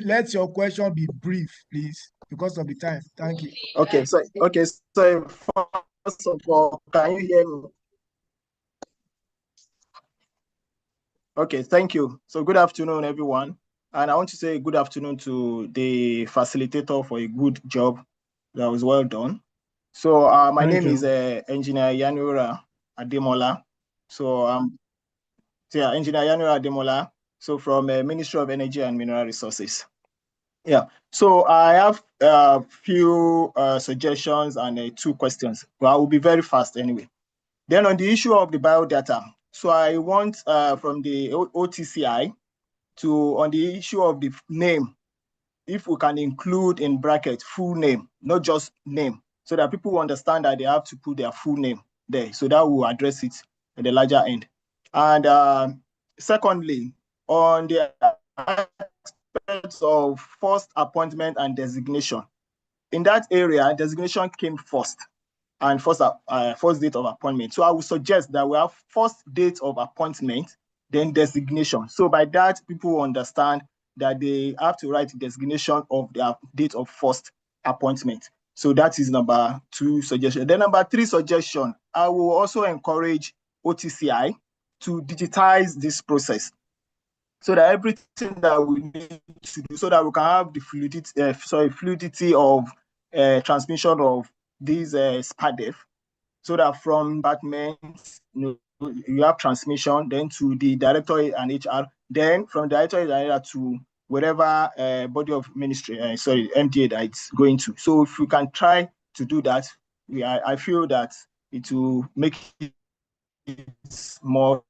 Let your question be brief, please, because of the time. Thank you. Okay, so first of all, can you hear me? Okay, thank you. So good afternoon, everyone. And I want to say good afternoon to the facilitator for a good job. That was well done. So my name is Engineer Yanura Ademola. So Engineer Yanura Ademola. So from Ministry of Energy and Mineral Resources. Yeah. So I have a few suggestions and 2 questions. But I will be very fast anyway. Then on the issue of the biodata, so I want from the OTCI on the issue of the name, if we can include in bracket full name, not just name, so that people understand that they have to put their full name there. So that will address it at the larger end. And secondly, on the aspects of first appointment and designation, in that area, designation came first and first date of appointment. So I would suggest that we have first date of appointment, then designation. So by that, people understand that they have to write designation of their date of first appointment. So that is number 2 suggestion. Then number 3 suggestion, I will also encourage OTCI to digitize this process, so that everything that we need to do, so that we can have the fluidity of transmission of these SPADEV, so that from department, you have transmission, then to the directorate and HR, then from directorate and HR to whatever body of ministry, MDA that it's going to. So if we can try to do that, I feel that it will make it more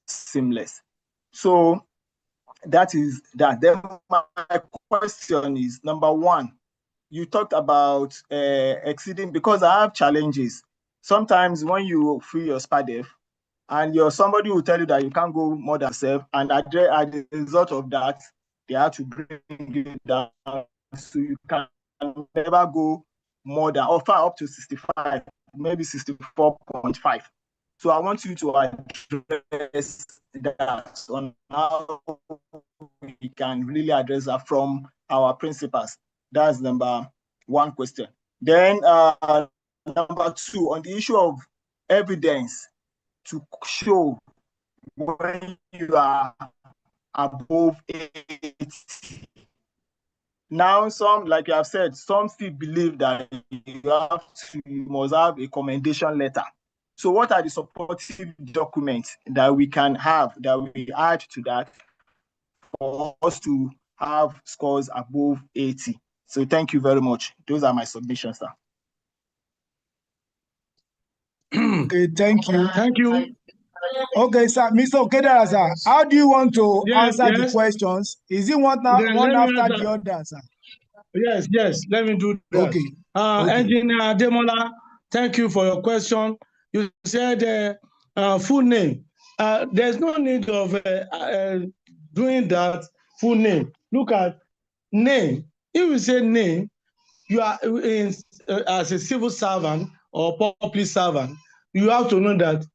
seamless. So that is that. Then my question is, number 1, you talked about exceeding, because I have challenges. Sometimes when you fill your SPADEV and somebody will tell you that you can't go more than 7, and at the result of that, they have to bring you down. So you can never go more than, or far up to 65, maybe 64.5. So I want you to address that on how we can really address that from our principals. That's number 1 question. Then number 2, on the issue of evidence to show when you are above 80. Now, some, like you have said, some still believe that you must have a commendation letter. So what are the supportive documents that we can have, that we add to that for us to have scores above 80? So thank you very much. Those are my submissions, sir. Okay, thank you. Thank you. Okay, sir. Mr. Okedara, sir, how do you want to answer the questions? Is it one after the other, sir? Yes, let me do that. Okay. Engineer Demola, thank you for your question. You said full name. There's no need of doing that full name. Look at name. If you say name, you are as a civil servant or public servant, you have to know that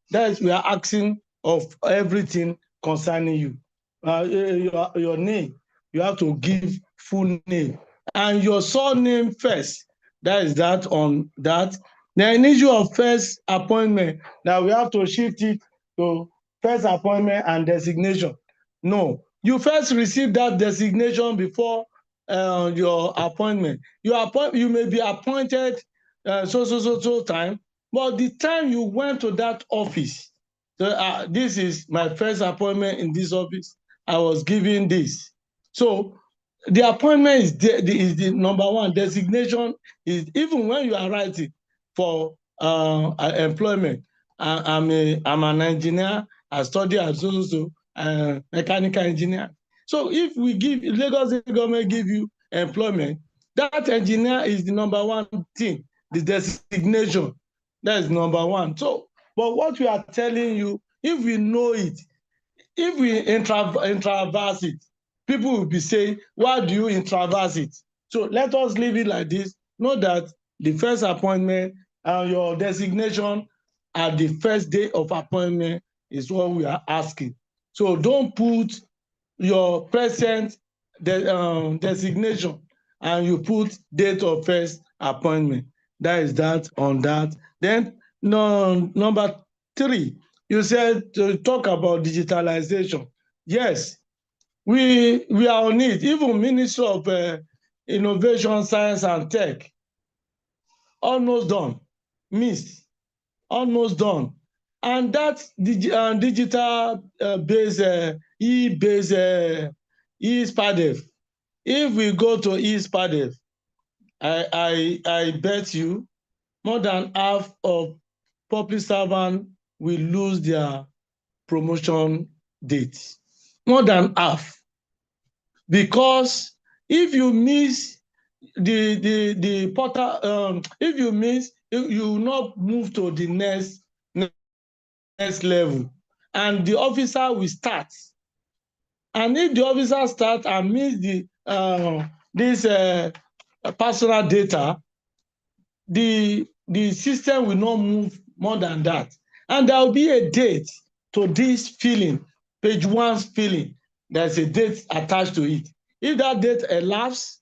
we are asking of everything concerning you. Your name, you have to give full name, and your surname first. That is that on that. The issue of first appointment, that we have to shift it to first appointment and designation. No, You first receive that designation before your appointment. You may be appointed so time, but the time you went to that office, so this is my first appointment in this office, I was given this. So the appointment is the number one. Designation is, even when you are writing for employment. I'm an engineer. I study as mechanical engineer. So if Lagos government give you employment, that engineer is the number one thing, the designation. That is number one. So, but what we are telling you, if we know it, if we intraverse it, people will be saying, why do you intraverse it? So let us leave it like this. Know that the first appointment and your designation at the first day of appointment is what we are asking. So don't put your present designation and you put date of first appointment. That is that on that. Then number 3, you said to talk about digitalization. Yes, we are on it. Even Ministry of Innovation, Science and Tech, almost done. Missed, almost done. And that digital based e-based SPADEV. If we go to SPADEV, I bet you more than half of public servants will lose their promotion dates. More than half. Because if you miss the portal, if you miss, you will not move to the next level, and the officer will start. And if the officer starts and miss this personal data, the system will not move more than that. And there will be a date to this filling, page 1's filling. There's a date attached to it. If that date elapses,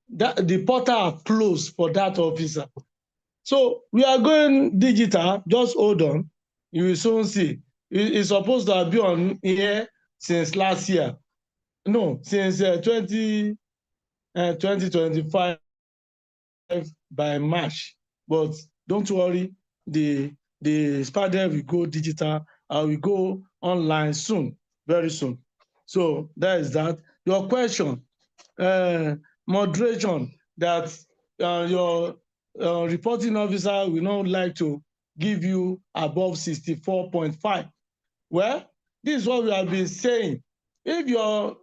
the portal are closed for that officer. So we are going digital. Just hold on. You will soon see. It's supposed to have been on here since last year. No, since 2025 by March. But don't worry, the SPADEV will go digital. I will go online soon, very soon. So that is that. Your question, moderation, that your reporting officer will not like to give you above 64.5. Well, this is what we have been saying. If your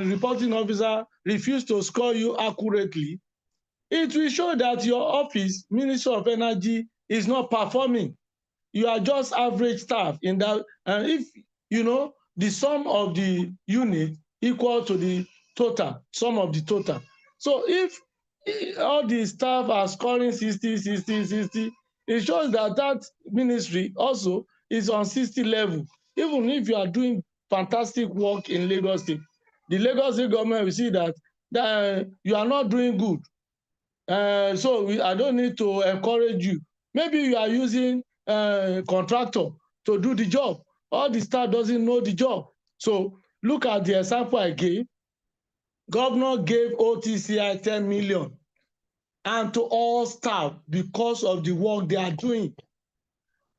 reporting officer refuses to score you accurately, it will show that your office, Ministry of Energy, is not performing. You are just average staff in that. And if you know the sum of the unit equal to the total, sum of the total. So if all the staff are scoring 60, 60, 60, it shows that that ministry also is on 60 level. Even if you are doing fantastic work in Lagos State, the Lagos State government will see that you are not doing good. So I don't need to encourage you. Maybe you are using contractor to do the job. All the staff doesn't know the job. So look at the example I gave. Governor gave OTCI 10 million and to all staff because of the work they are doing.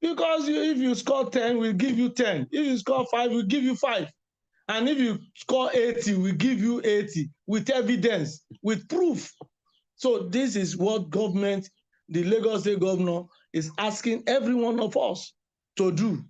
Because if you score 10, we'll give you 10. If you score 5, we'll give you 5. And if you score 80, we'll give you 80 with evidence, with proof. So this is what government, the Lagos State governor, is asking every one of us to do.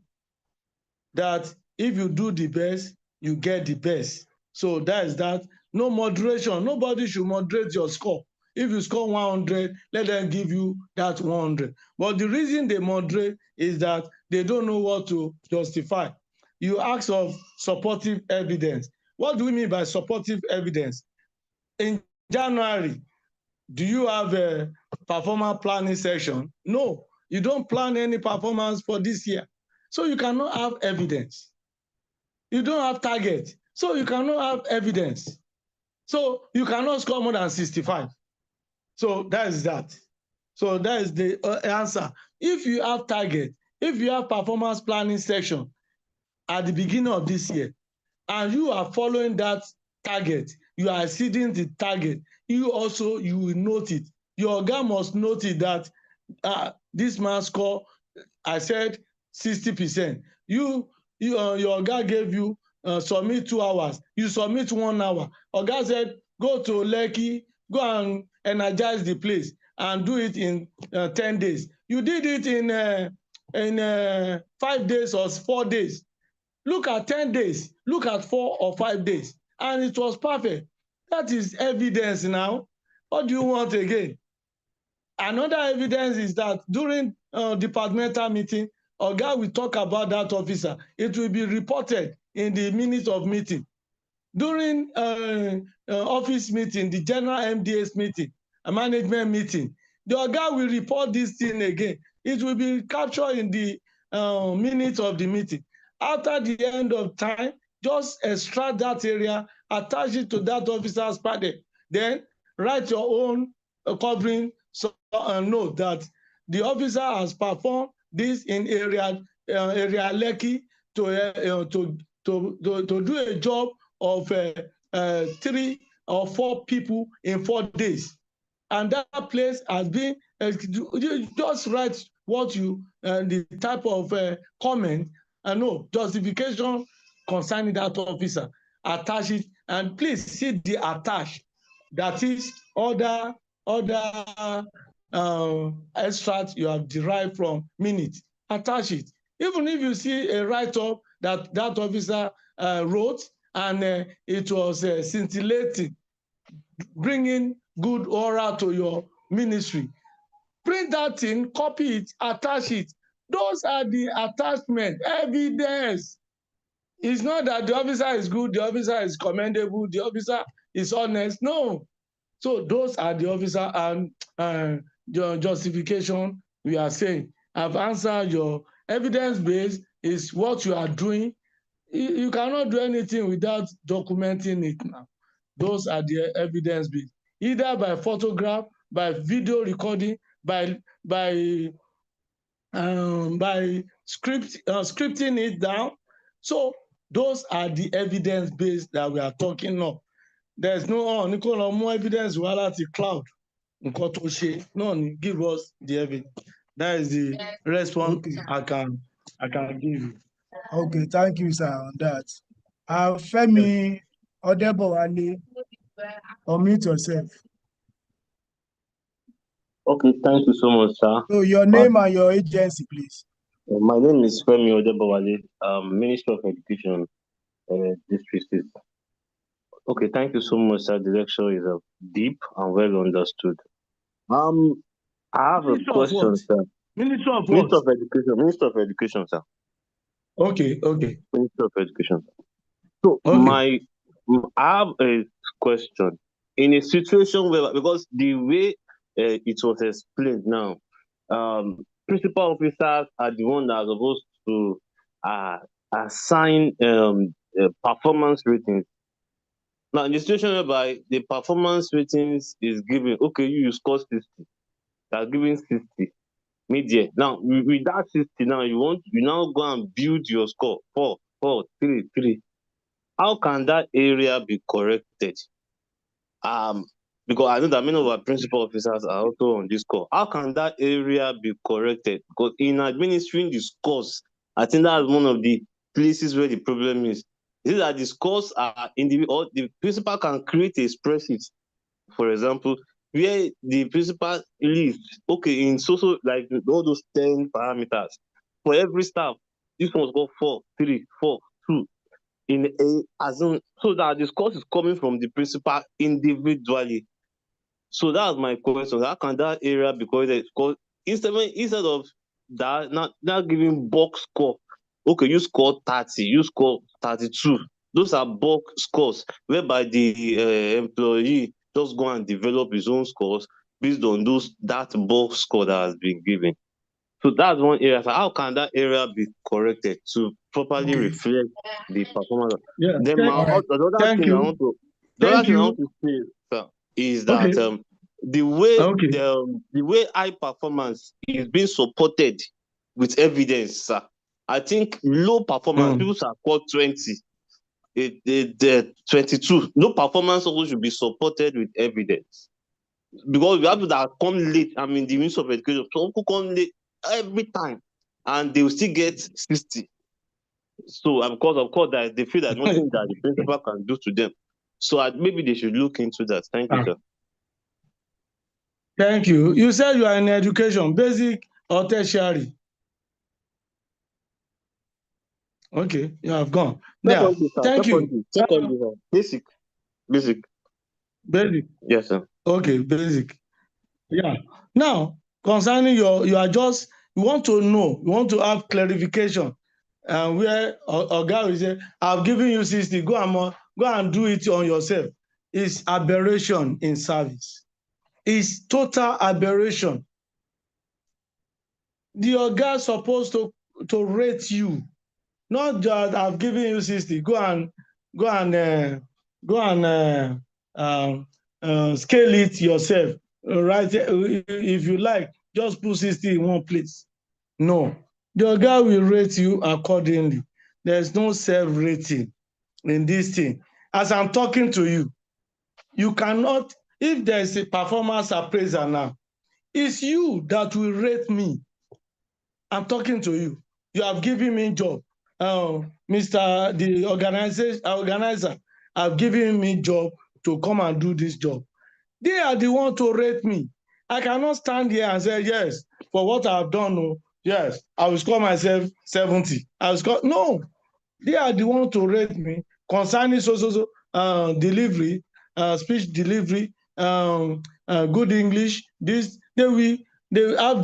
That if you do the best, you get the best. So that is that. No moderation. Nobody should moderate your score. If you score 100, let them give you that 100. But the reason they moderate is that they don't know what to justify. You ask of supportive evidence. What do we mean by supportive evidence? In January, do you have a performance planning session? No, you don't plan any performance for this year. So you cannot have evidence. You don't have target. So you cannot have evidence. So you cannot score more than 65. So that is that. So that is the answer. If you have target, if you have performance planning section at the beginning of this year, and you are following that target, you are exceeding the target, you will note it. Your oga must note it that this man score, I said 60%. Your oga gave you submit 2 hours, you submit 1 hour. Oga said go to Lekki, go and energize the place and do it in 10 days. You did it in 5 days or 4 days. Look at 10 days, look at 4 or 5 days, and it was perfect. That is evidence now. What do you want again? Another evidence is that during departmental meeting, Oga will talk about that officer. It will be reported in the minutes of meeting. During office meeting, the general MDS meeting, a management meeting, the Oga will report this thing again. It will be captured in the minutes of the meeting. After the end of time, just extract that area, attach it to that officer's SPADEV. Then write your own covering note that the officer has performed this in area Lekki to do a job of 3 or 4 people in 4 days. And that place has been, you just write what you, the type of comment, and no justification concerning that officer, attach it, and please see the attach, that is other extracts you have derived from minutes, attach it. Even if you see a write-up that officer wrote, and it was scintillating, bringing good aura to your ministry, print that thing, copy it, attach it. Those are the attachment evidence. It's not that the officer is good, the officer is commendable, the officer is honest. No. So those are the officer and your justification we are saying. I've answered your evidence base is what you are doing. You cannot do anything without documenting it now. Those are the evidence base, either by photograph, by video recording, by scripting it down. So those are the evidence base that we are talking of. There's no more evidence the cloud. No, give us the evidence. That is the response I can give you. Okay, thank you, sir, on that. Femi Odebowale, unmute yourself. Okay, thank you so much, sir. So your name and your agency, please. My name is Femi Odebowale, Minister of Education, District 6. Okay, thank you so much, sir. The lecture is deep and well understood. I have a question, sir. Minister of Minister of Education. Minister of Education, sir. Okay. Minister of Education. So okay. I have a question. In a situation where, because the way it was explained now, principal officers are the one that are supposed to assign performance ratings. Now, in the situation whereby the performance ratings is given, okay, you score 60, they are giving 60. Media. Now, with that 60, now you now go and build your score 4, 4, 3, 3. How can that area be corrected? Because I know that many of our principal officers are also on this call. How can that area be corrected? Because in administering the scores, I think that's one of the places where the problem is. Is that the scores are individual, the principal can create a spreadsheet, for example, where the principal lists, okay, in like all those 10 parameters, for every staff, this one's got 4, 3, 4, 2. So that the scores is coming from the principal individually. So that's my question. How can that area be corrected? Because instead of that, not giving bulk score. Okay, you score 30, you score 32. Those are bulk scores, whereby the employee just go and develop his own scores based on that bulk score that has been given. So that's one area. So how can that area be corrected to properly reflect the performance? Yeah. Then the other thing I want to say, sir, is that the way high performance is being supported with evidence, sir. I think low performance, people are called 20. the 22, no performance also should be supported with evidence. Because we have people that come late, I mean, the Ministry of Education, some people come late every time, and they will still get 60. So, because of course, that they feel that nothing that the principal can do to them. So, maybe they should look into that. Thank you, sir. Thank you. You said you are in education, basic or tertiary? Okay, you have gone. Yeah, thank you. Secondary, sir. Basic. Basic. Yes, sir. Okay, basic. Yeah. Now, concerning you are just, you want to know, you want to have clarification. Where a guy will say, I've given you 60, go and do it on yourself. It's aberration in service. It's total aberration. The guy is supposed to rate you, not just I've given you 60. Go and scale it yourself. Right? If you like, just put 60 in one place. No, the guy will rate you accordingly. There's no self-rating in this thing. As I'm talking to you, you cannot, if there's a performance appraiser now, it's you that will rate me. I'm talking to you. You have given me job. Mr. The organizer have given me job to come and do this job. They are the one to rate me. I cannot stand here and say, yes, for what I've done, no, yes, I will score myself 70. I will score. No, they are the one to rate me concerning delivery, speech delivery, good English. This they will have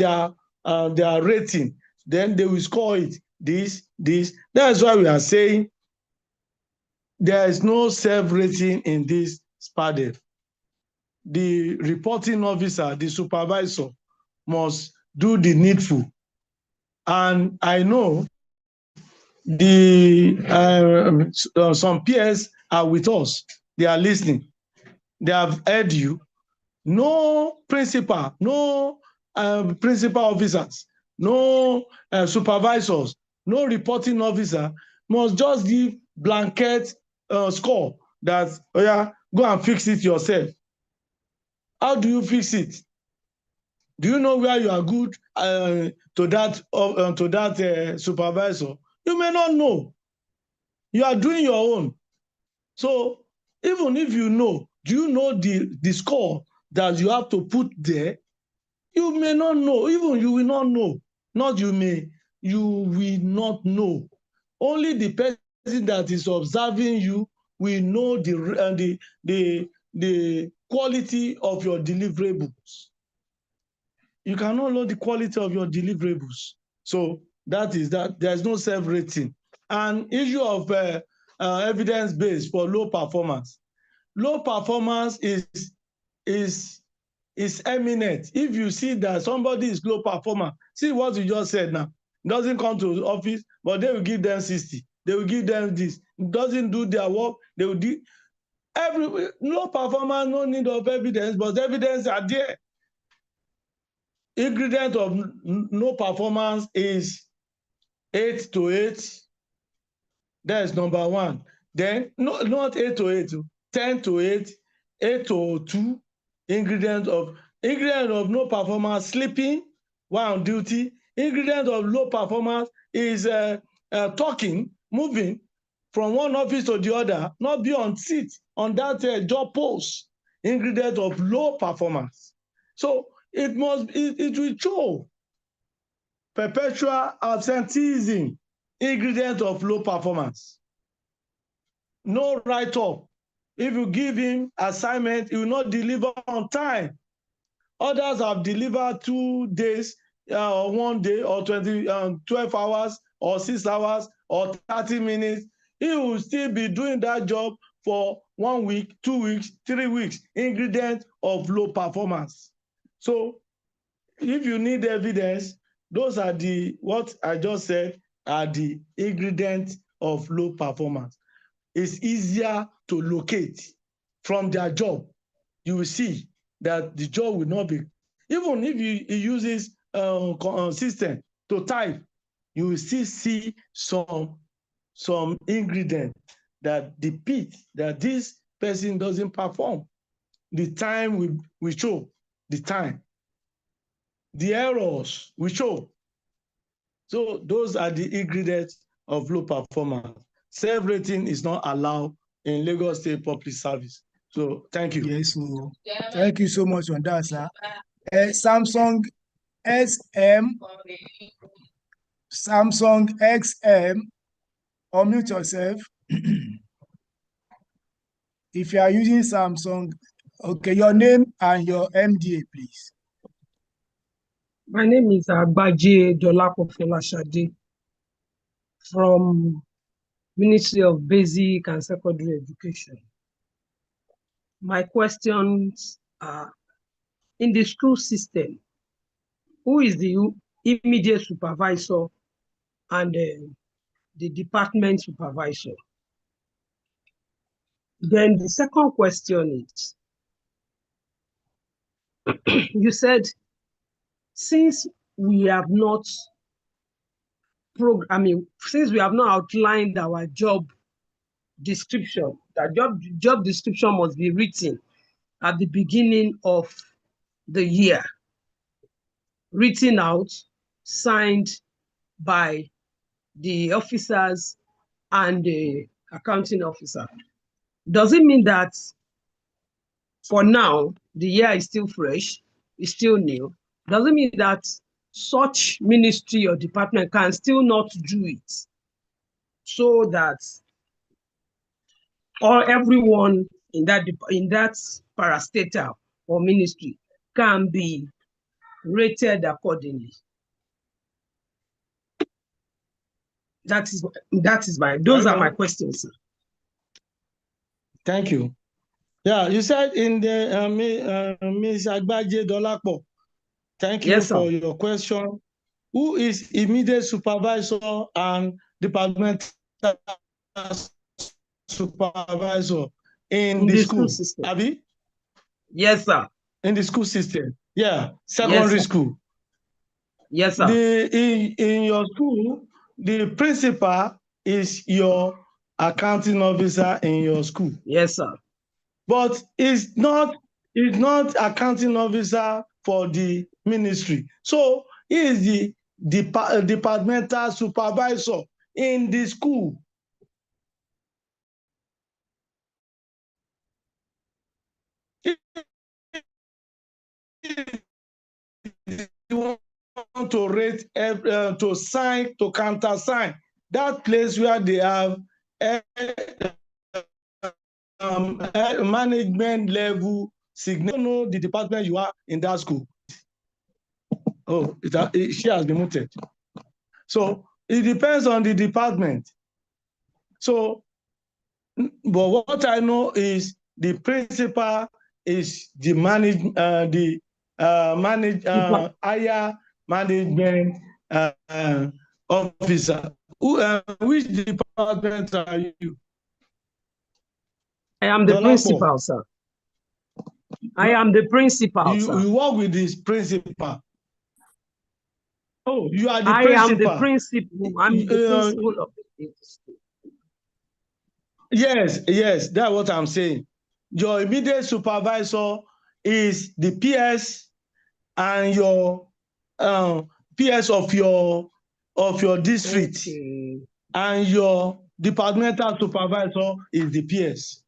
their rating. Then they will score it. This. That's why we are saying there is no self-rating in this SPADEV. The reporting officer, the supervisor, must do the needful. And I know some peers are with us. They are listening. They have heard you. No principal, no principal officers, no supervisors, no reporting officer must just give blanket score that, oh yeah, go and fix it yourself. How do you fix it? Do you know where you are good to that supervisor? You may not know. You are doing your own. So even if you know, do you know the score that you have to put there? You may not know. Even you will not know. Not you may. You will not know. Only the person that is observing you will know the quality of your deliverables. You cannot know the quality of your deliverables. So that is that. There's no self-rating. And issue of evidence-based for low performance. Low performance is eminent. If you see that somebody is low performer, see what you just said now. Doesn't come to the office, but they will give them 60. They will give them this. Doesn't do their work, they will do low performance, no need of evidence, but evidence are there. Ingredient of no performance is 8 to 8. That is number one. Then not 8 to 8, 10 to 8, 8 to 2. Ingredient of no performance, sleeping while on duty. Ingredient of low performance is talking, moving from one office to the other, not be on seat on that job post. Ingredient of low performance. So it will show perpetual absenteeism. Ingredient of low performance. No write-up. If you give him assignment, he will not deliver on time. Others have delivered 2 days, or 1 day, or 12 hours, or 6 hours, or 30 minutes. He will still be doing that job for 1 week, 2 weeks, 3 weeks. Ingredient of low performance. So if you need evidence, those are what I just said are the ingredients of low performance. It's easier to locate from their job. You will see that the job will not be, even if he uses system to type, you will still see some ingredient that the pit that this person doesn't perform. The time we show, the time. The errors we show. So those are the ingredients of low performance. Self-rating is not allowed in Lagos State Public Service. So thank you. Yes, so thank you so much on that, sir. Samsung XM, unmute yourself. If you are using Samsung, okay, your name and your MDA, please. My name is Agbaje Dolapo Folashade from Ministry of Basic and Secondary Education. My questions are, in the school system, who is the immediate supervisor and the department supervisor? Then the second question is, you said, since we have not since we have not outlined our job description, that job description must be written at the beginning of the year, written out, signed by the officers and the accounting officer. Does it mean that for now, the year is still fresh, is still new? Does it mean that such ministry or department can still not do it, so that everyone in that parastatal or ministry can be rated accordingly? Those are my questions, sir. Thank you. Yeah, you said in the Ms. Agbaje Dolapo. Thank you for your question. Who is immediate supervisor and departmental supervisor in the school system? Abi? Yes, sir. In the school system. Yeah, secondary school. Yes, sir. In your school, the principal is your accounting officer in your school. Yes, sir. But it's not accounting officer for the ministry. So he is the departmental supervisor in the school. You want to rate, to sign, to countersign that place where they have management level signature. Know the department you are in that school. Oh, she has been muted. So it depends on the department. So, but what I know is the principal is the higher management officer. Which department are you? I am the principal, sir. I am the principal, sir. You work with this principal. Oh, you are the principal. I am the principal. I'm the principal of the school. Yes, that's what I'm saying. Your immediate supervisor is the PS and your PS of your district, okay. And your departmental supervisor is the PS.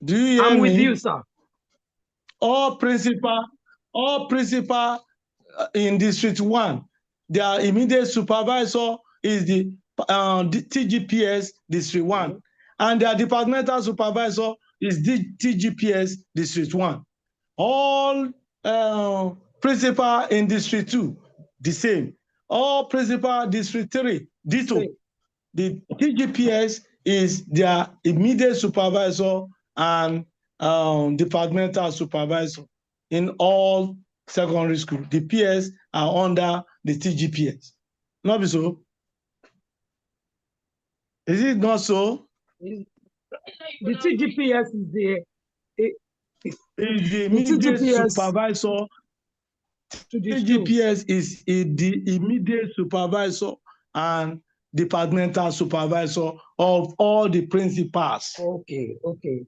Do you hear me? I'm with you, sir. All principal in District 1, their immediate supervisor is the TGPS District 1, mm-hmm. And their departmental supervisor is the TGPS District 1. All principal in District 2, the same. All principal District 3, ditto. The TGPS is their immediate supervisor and departmental supervisor in all secondary school. The PS are under the TGPS. Not be so? Is it not so? The TGPS is the immediate supervisor. TGPS is the immediate supervisor and departmental supervisor of all the principals. Okay, okay.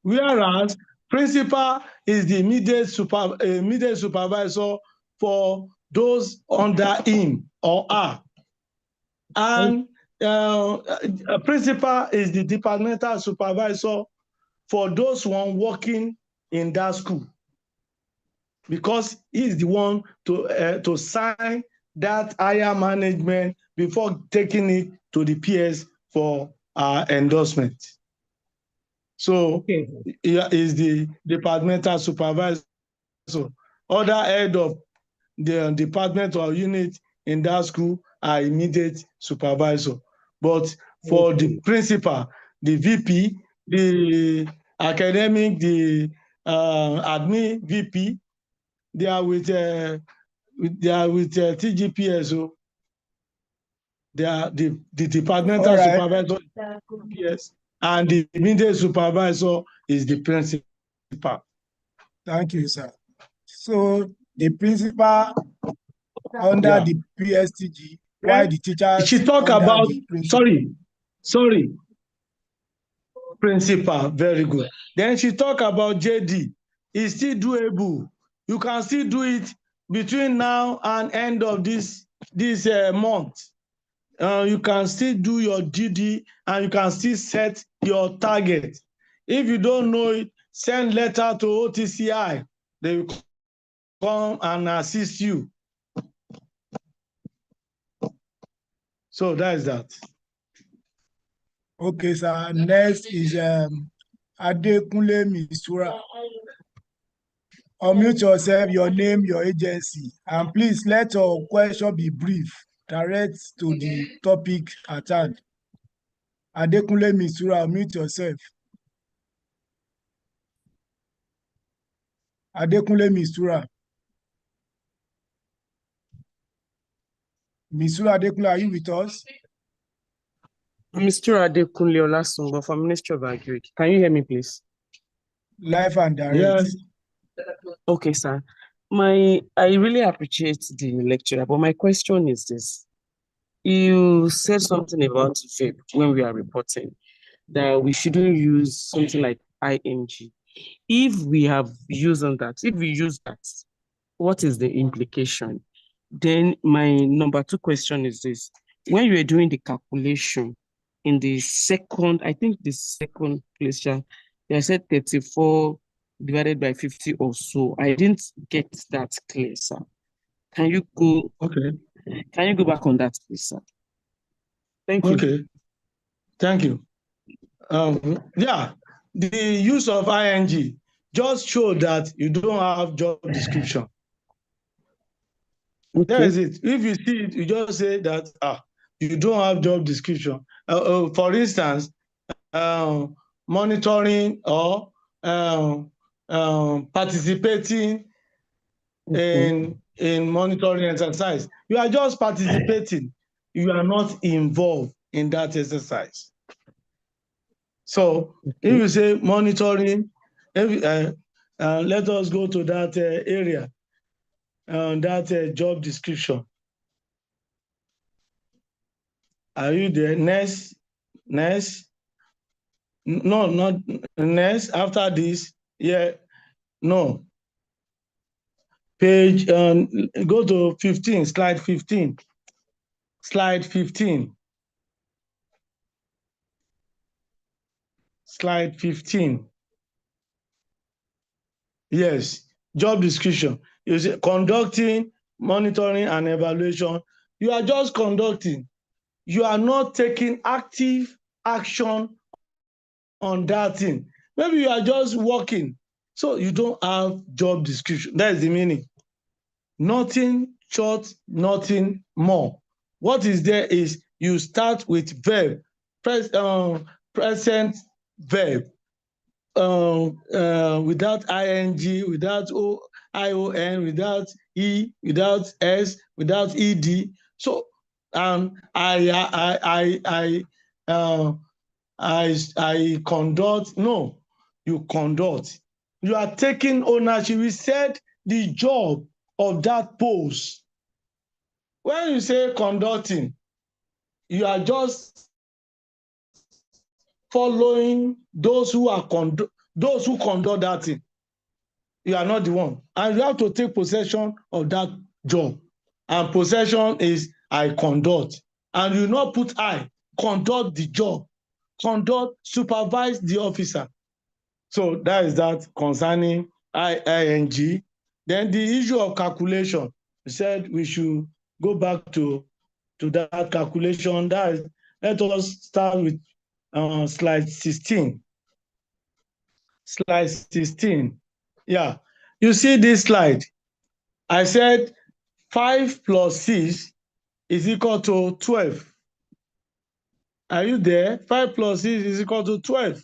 Whereas principal is the immediate supervisor for those under him or her. And a principal is the departmental supervisor for those one working in that school, because he's the one to sign that higher management before taking it to the PS for endorsement. So Okay. he is the departmental supervisor. Other head of the department or unit in that school are immediate supervisor. But for the principal, the VP, the academic, the admin VP, they are with TGPS. They are the departmental supervisor is TGPS, and the immediate supervisor is the principal. Thank you, sir. So the principal under the PSTG, while the teachers She talk under about, the principal. sorry, principal, very good. Then she talk about JD. It's still doable. You can still do it between now and end of this month. You can still do your DD and you can still set your target. If you don't know it, send letter to OTCI. They will come and assist you. So that is that. Okay, sir. Next is Adekunle Mistura. Unmute yourself, your name, your agency, and please let your question be brief, direct to the topic at hand. Adekunle Mistura, unmute yourself. Adekunle Mistura. Mistura Adekunle, are you with us? Mr. Adekunle Olasunbo from Ministry of Agric. Can you hear me, please? Live and direct. Yes. Okay, sir. I really appreciate the lecture, but my question is this. You said something about vape when we are reporting, that we shouldn't use something like ing. If we have used on that, if we use that, what is the implication? Then my number 2 question is this. When you are doing the calculation in the second, I think the second place, I said 34 divided by 50 or so. I didn't get that clear, sir. Can you go? Okay. Can you go back on that, please, sir? Thank you. Okay. Thank you. Yeah, the use of ing just show that you don't have job description. Okay. That is it. If you see it, you just say that you don't have job description. For instance, monitoring or participating in monitoring exercise. You are just participating. You are not involved in that exercise. So if you say monitoring, let us go to that area, that job description. Are you there? Next. No, not next. After this, yeah, no. Page, go to 15, slide 15. Slide 15. Slide 15. Yes, job description. You say conducting, monitoring, and evaluation. You are just conducting. You are not taking active action on that thing. Maybe you are just working. So you don't have job description. That is the meaning. Nothing short, nothing more. What is there is you start with verb, present verb, without ing, without ion, without e, without s, without ed. So I conduct. No, you conduct. You are taking ownership. We said the job of that post. When you say conducting, you are just following those who conduct that thing. You are not the one. And you have to take possession of that job. And possession is I conduct. And you not put I, conduct the job. Conduct, supervise the officer. So that is that concerning ING. Then the issue of calculation. We said we should go back to that calculation. That is, let us start with slide 16. Slide 16. Yeah. You see this slide. I said 5 plus 6 is equal to 12. Are you there? 5 plus 6 is equal to 12.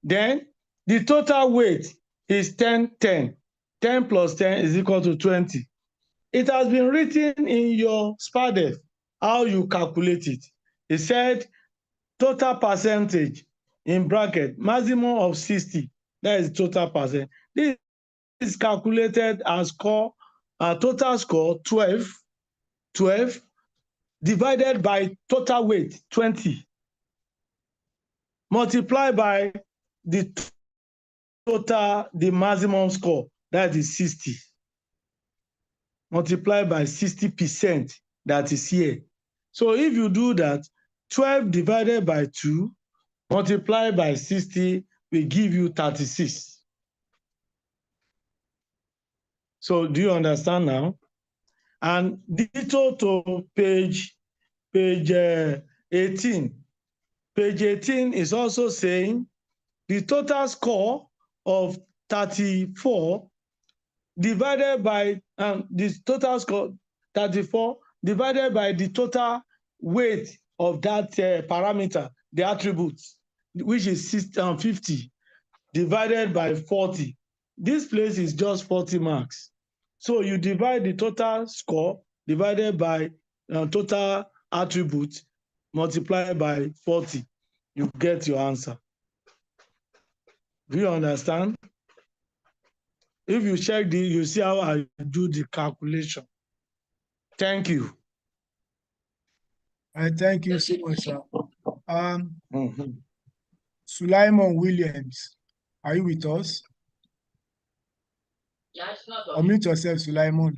Then the total weight is 10, 10. 10 plus 10 is equal to 20. It has been written in your SPADEV how you calculate it. It said total percentage in bracket, maximum of 60. That is total percent. This is calculated as total score 12 divided by total weight 20 multiplied by the maximum score, that is 60, multiplied by 60%, that is here. So if you do that, 12 divided by 2 multiplied by 60 will give you 36. So do you understand now? And dito to page 18. Page 18 is also saying the total score of 34 divided by the total score 34 divided by the total weight of that parameter, the attributes, which is 50 divided by 40. This place is just 40 marks. So you divide the total score divided by total attributes multiplied by 40. You get your answer. Do you understand? If you check you see how I do the calculation. Thank you. Thank you so much, sir. Sulaiman Williams, are you with us? Unmute yourself, Sulaiman.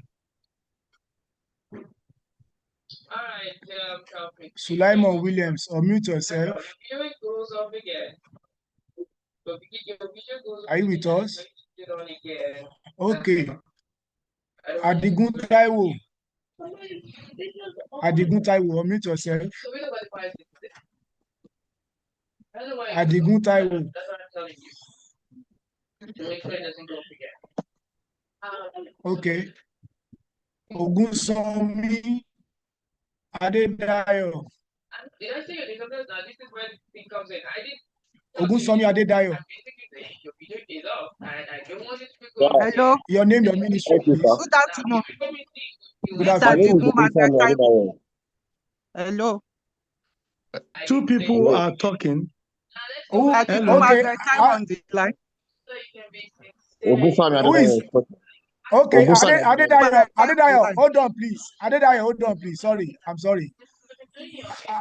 All right. Sulaiman Williams, unmute yourself. Are you with us? Okay. Adigun Taiwo. Adigun Taiwo, unmute yourself. Adigun Taiwo. That's what I'm telling you. To make sure it doesn't go again. Okay. Ogunsanmi Adedayo. Did I say your name? This is where the thing comes in. I did. Ogunsanmi Adedayo. Basically, your video is off, and I don't want it to go. Hello. Your name, your ministry, Thank you, please. sir. Good afternoon. Good Mr. My name is afternoon. Adigun Ogunsanmi Adebayo. Hello. Two people are talking. Oh, Adigun okay. on the line. Ogunsanmi Who is? Adebayo. Okay, Ogunsanmi Adedayo, hold on, please. Adedayo, hold on, please. Sorry, I'm sorry.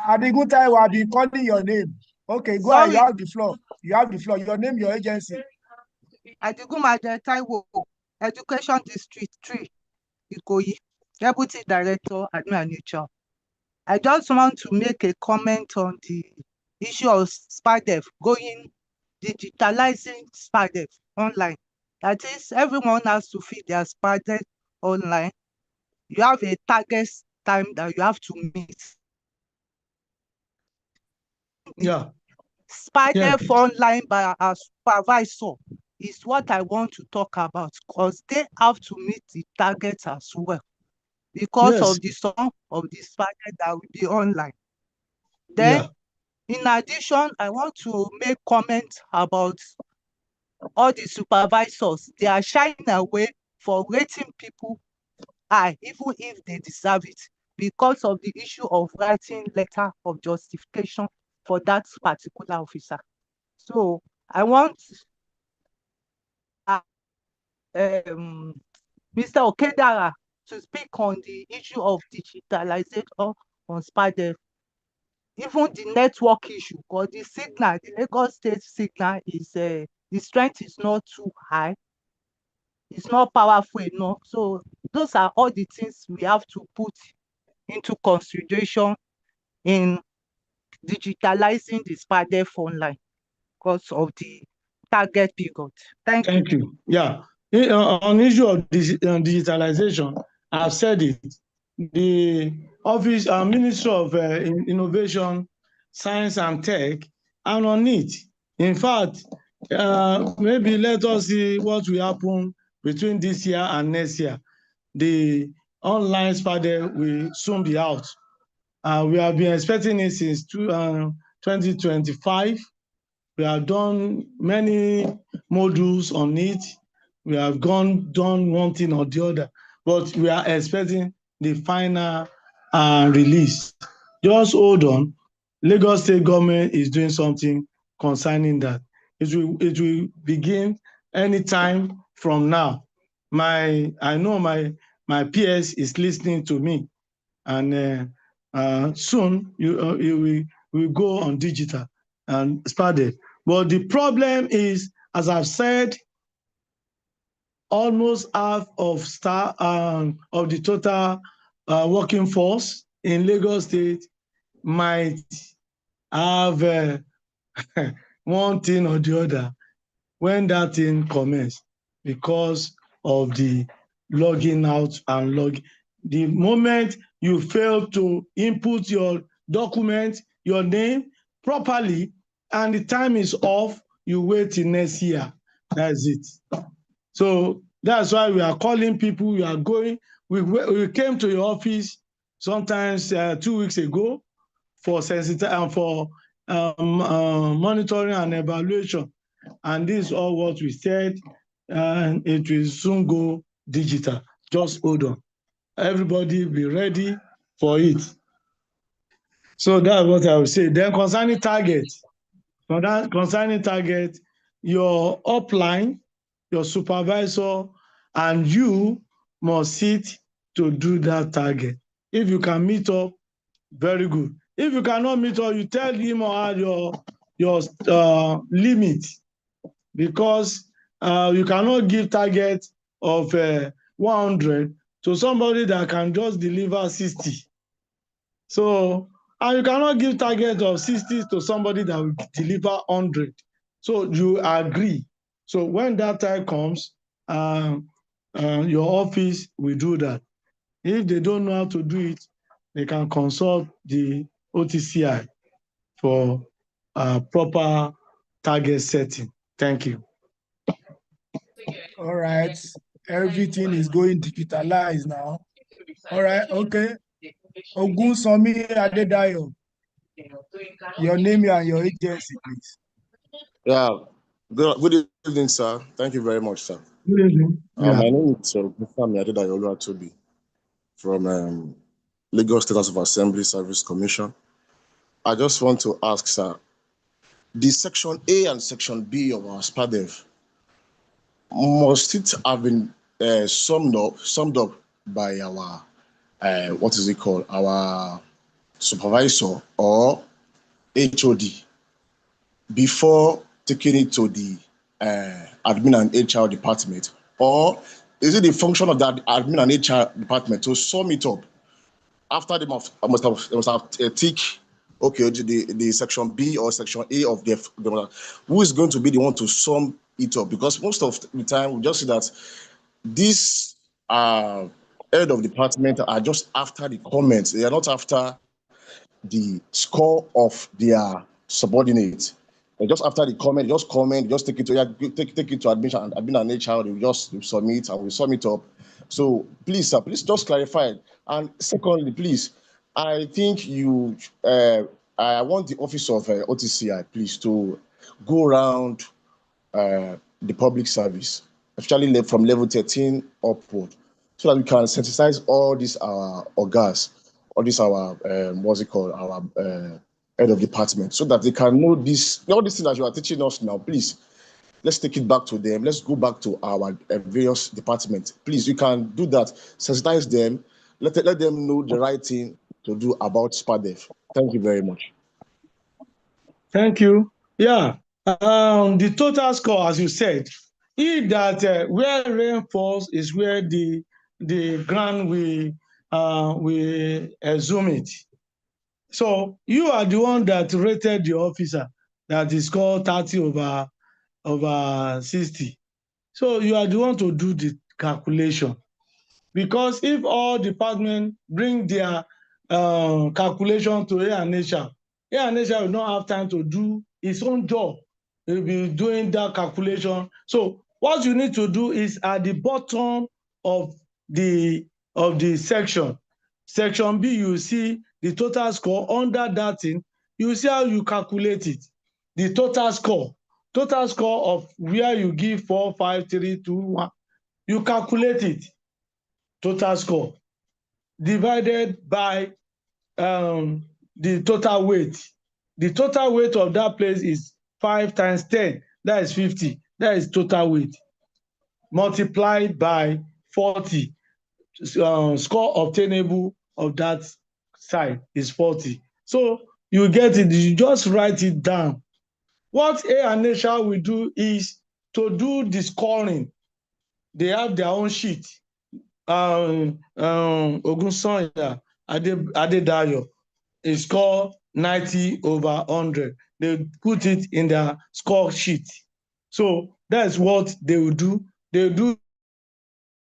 Adigun Taiwo, I've been calling your name. Okay, go ahead. You have the floor. You have the floor. Your name, your agency. Adigun Taiwo, Education District 3, Ikoyi, Deputy Director, Admin and HR. I just want to make a comment on the issue of SPADEV, digitalizing SPADEV online. That is, everyone has to feed their SPADEV online. You have a target time that you have to meet. Yeah. SPADEV online by our supervisor is what I want to talk about, because they have to meet the targets as well, because of the sum of the SPADEV that will be online. Then, in addition, I want to make comments about all the supervisors. They are shying away for rating people high, even if they deserve it, because of the issue of writing letter of justification for that particular officer. So I want Mr. Okedara to speak on the issue of digitalization on SPADEV. even the network issue, because the signal, the Lagos State signal is the strength is not too high, it's not powerful enough. So those are all the things we have to put into consideration in digitalizing the SPADEV online because of the target period. Thank you. Thank you. Yeah. On issue of digitalization, I've said it. The office, Ministry of Innovation, Science and Tech are on it. In fact, maybe let us see what will happen between this year and next year. The online SPADEV will soon be out. We have been expecting it since 2025. We have done many modules on it. We have done one thing or the other, but we are expecting the final release. Just hold on. Lagos State government is doing something concerning that. It will begin anytime from now. I know my PS is listening to me, and soon you will go on digital and SPADEV. But the problem is, as I've said, almost half of the total working force in Lagos State might have one thing or the other when that thing commences because of the logging out and log. The moment you fail to input your document, your name properly, and the time is off, you wait till next year. That's it. So that's why we are calling people. We are going. We came to your office sometimes 2 weeks ago for monitoring and evaluation. And this is all what we said, and it will soon go digital. Just hold on. Everybody be ready for it. So that's what I would say. Then concerning target, your upline, your supervisor, and you must sit to do that target. If you can meet up, very good. If you cannot meet up, you tell him or her your limit, because you cannot give target of 100 to somebody that can just deliver 60. So, and you cannot give target of 60 to somebody that will deliver 100. So you agree. So when that time comes, your office will do that. If they don't know how to do it, they can consult the OTCI for proper target setting. Thank you. All right. Everything is going digitalized now. All right. Okay. Ogunsanmi Adedayo. Your name and your agency, please. Yeah. Good evening, sir. Thank you very much, sir. Good evening. My name is Ogunsanmi Adedayo Oluwatobi from Lagos State House of Assembly Service Commission. I just want to ask, sir, the Section A and Section B of our SPADEV, must it have been summed up by our, what is it called, our supervisor or HOD before taking it to the admin and HR department? Or is it the function of that admin and HR department to sum it up after they must have tick, okay, the Section B or Section A of the who is going to be the one to sum it up? Because most of the time we just see that this head of department are just after the comments. They are not after the score of their subordinates. And just after the comment, just take it to take it to admission and HR. They just submit and we sum it up. So please, sir, please just clarify. And secondly, please, I think I want the office of OTCI, please, to go around the public service, especially from level 13 upward, so that we can sensitize all these orgas, all these what's it called, our head of department, so that they can know this, all these things that you are teaching us now. Please, let's take it back to them. Let's go back to our various departments. Please, you can do that. Sensitize them. Let them know the right thing to do about SPADEV. Thank you very much. Thank you. Yeah. The total score, as you said, is that where rain falls is where the ground will assume it. So you are the one that rated the officer that is called 30 over 60. So you are the one to do the calculation. Because if all departments bring their calculation to A&HR will not have time to do its own job. It will be doing that calculation. So what you need to do is at the bottom of the section B, you see the total score. Under that thing, you see how you calculate it. The total score of where you give 4, 5, 3, 2, 1. You calculate it. Total score divided by the total weight. The total weight of that place is 5 times 10. That is 50. That is total weight. Multiplied by 40. Score obtainable of that side is 40. So you get it. You just write it down. What A&HR will do is to do the scoring. They have their own sheet. Ogunsanya Adedayo is scored 90 over 100. They put it in their score sheet. So that's what they will do. They do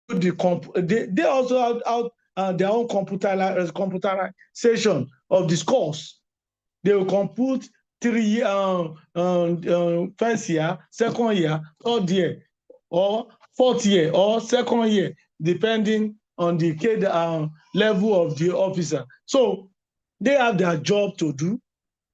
they also have their own computerization of the scores. They will compute 3 first year, second year, third year, or fourth year, or second year, depending on the level of the officer. So they have their job to do.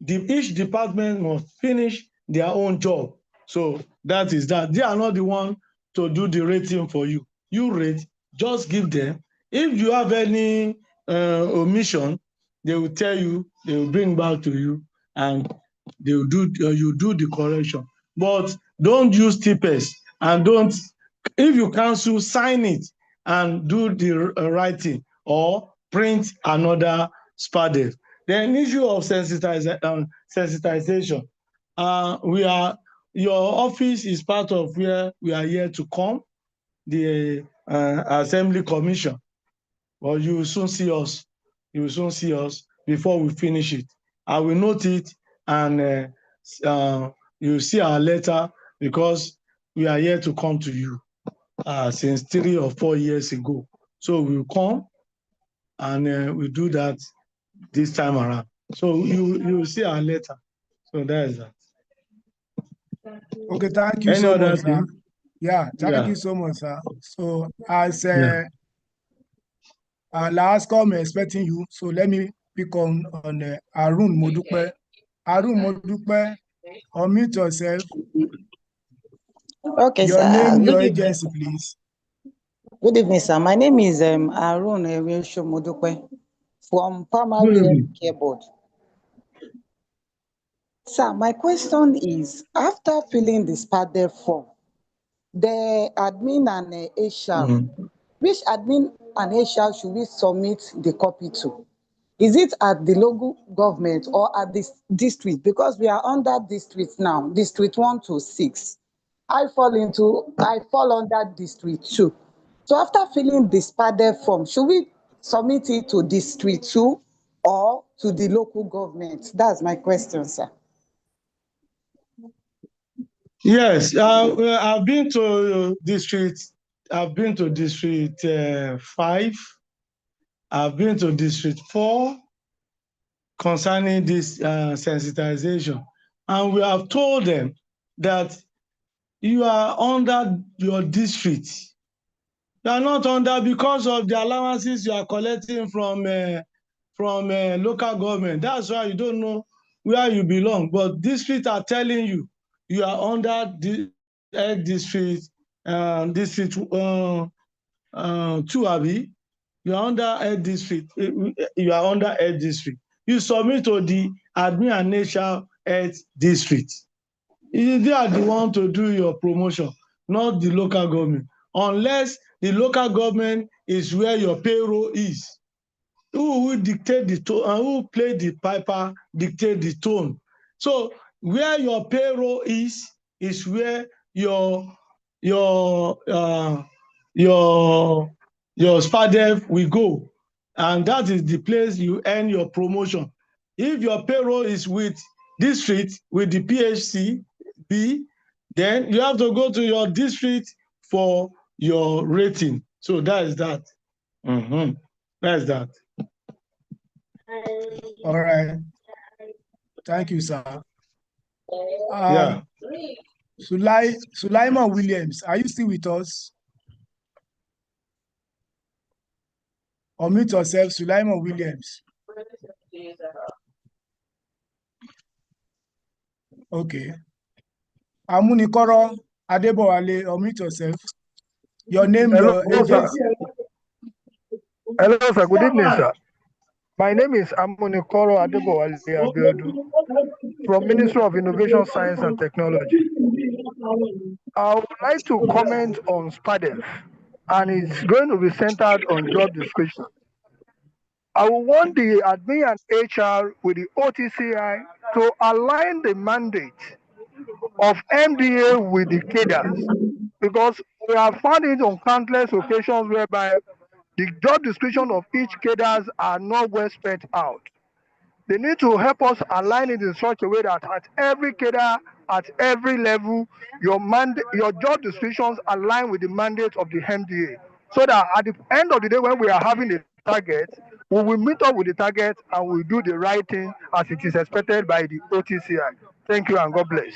Each department must finish their own job. So that is that. They are not the one to do the rating for you. You rate, just give them. If you have any omission, they will tell you, they will bring back to you, and they will do you do the correction. But don't use tippers, and don't, if you cancel, sign it and do the writing, or print another SPADEV. Then issue of sensitization. Your office is part of where we are here to come, the Assembly Commission. Well, you will soon see us. You will soon see us before we finish it. I will note it, and you will see our letter, because we are here to come to you since 3 or 4 years ago. So we will come, and we do that this time around. So you will see our letter. So that is that. Okay, thank you Any so other much, sir. thing? Yeah, thank Yeah. you so much, sir. So as Yeah. last call, I'm expecting you. So let me pick on Arun Modupe. Arun Modupe, unmute yourself. Okay, Your sir. name, your Good evening. agency, please. Good evening, sir. My name is Arun Modupe from Primary Good Health evening. Care Board. Sir, my question is, after filling the SPADEV form, the admin and HR, which admin and HR should we submit the copy to? Is it at the local government or at the district? Because we are under district now, district 1 to 6. I fall under district 2. So after filling the SPADEV form, should we submit it to district 2 or to the local government? That's my question, sir. Yes, I've been to district. I've been to district 5. I've been to district 4 concerning this sensitization, and we have told them that you are under your district. You are not under, because of the allowances you are collecting from local government. That's why you don't know where you belong. But district are telling you you are under the district 2, Abi. You are under head district. You are under head district. You submit to the admin and nature head district. They are the one to do your promotion, not the local government. Unless the local government is where your payroll is. Who will dictate the tone, and who play the piper dictate the tone. So Where your payroll is where your SPADEV will go. And that is the place you earn your promotion. If your payroll is with district, with the PHCB, then you have to go to your district for your rating. So that is that. That's that. All right. Thank you, sir. Yeah. Sulaiman Williams, are you still with us? Unmute yourself, Sulaiman Williams. Okay. Amunikoro Adebowale, unmute yourself. Your name, Hello, your agency. Hello, sir. Good evening, sir. My name is Amunikoro Adebowale Abiodun from Ministry of Innovation, Science and Technology. I would like to comment on SPADEV, and it's going to be centered on job description. I will want the admin and HR with the OTCI to align the mandate of MDA with the cadres, because we have found it on countless occasions whereby the job description of each cadres are not well spelled out. They need to help us align it in such a way that at every cadre, at every level, your job descriptions align with the mandate of the MDA. So that at the end of the day, when we are having a target, we will meet up with the target and we do the right thing as it is expected by the OTCI. Thank you and God bless.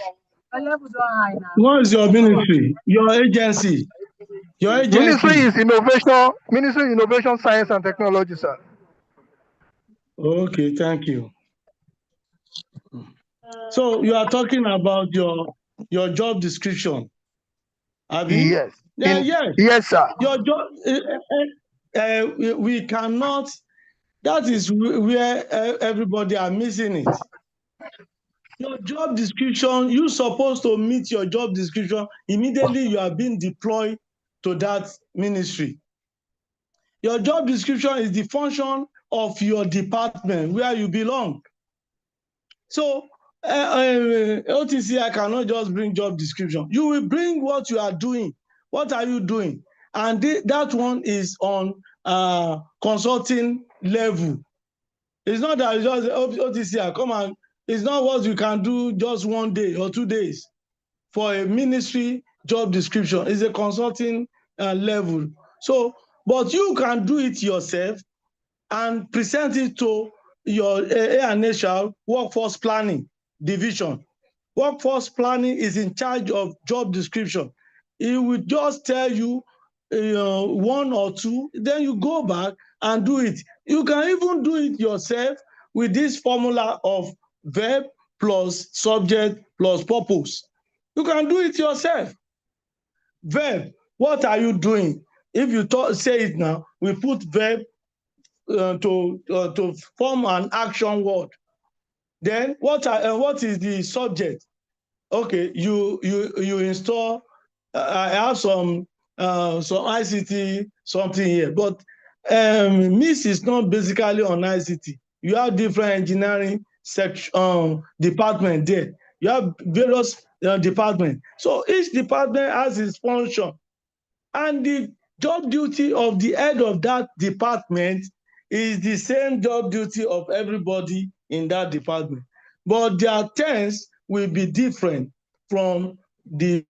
What is your ministry? Your agency? Your agency? Ministry Innovation, Science and Technology, sir. Okay, thank you. So you are talking about your job description, Abi? Yes. Yes. Yes, sir. Your job. We cannot. That is where everybody are missing it. Your job description, you're supposed to meet your job description immediately you are being deployed to that ministry. Your job description is the function of your department where you belong. So OTCI cannot just bring job description. You will bring what you are doing. What are you doing? And that one is on consulting level. It's not that it's just OTCI, come on. It's not what you can do just 1 day or 2 days for a ministry job description. It's a consulting level. So, but you can do it yourself and present it to your A&HR workforce planning division. Workforce planning is in charge of job description. It will just tell you, 1 or 2, then you go back and do it. You can even do it yourself with this formula of verb plus subject plus purpose. You can do it yourself. Verb, what are you doing? If you say it now, we put verb to form an action word. Then what is the subject? Okay, you install. I have some ICT something here, but MIS is not basically on ICT. You have different engineering section department there. You have various departments. So each department has its function, and the job duty of the head of that department is the same job duty of everybody in that department. But their terms will be different from the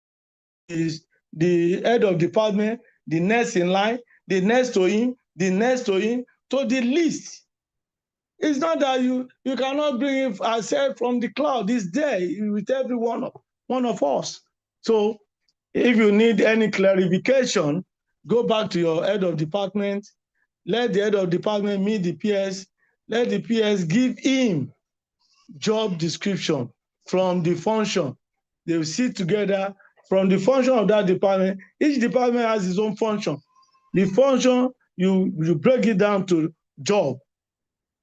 head of department, the next in line, the next to him, the next to him, to the least. It's not that you cannot bring it ourselves from the cloud. It's there with every one of us. So if you need any clarification, go back to your head of department. Let the head of department meet the PS. Let the PS give him job description from the function. They will sit together from the function of that department. Each department has its own function. The function, you break it down to job.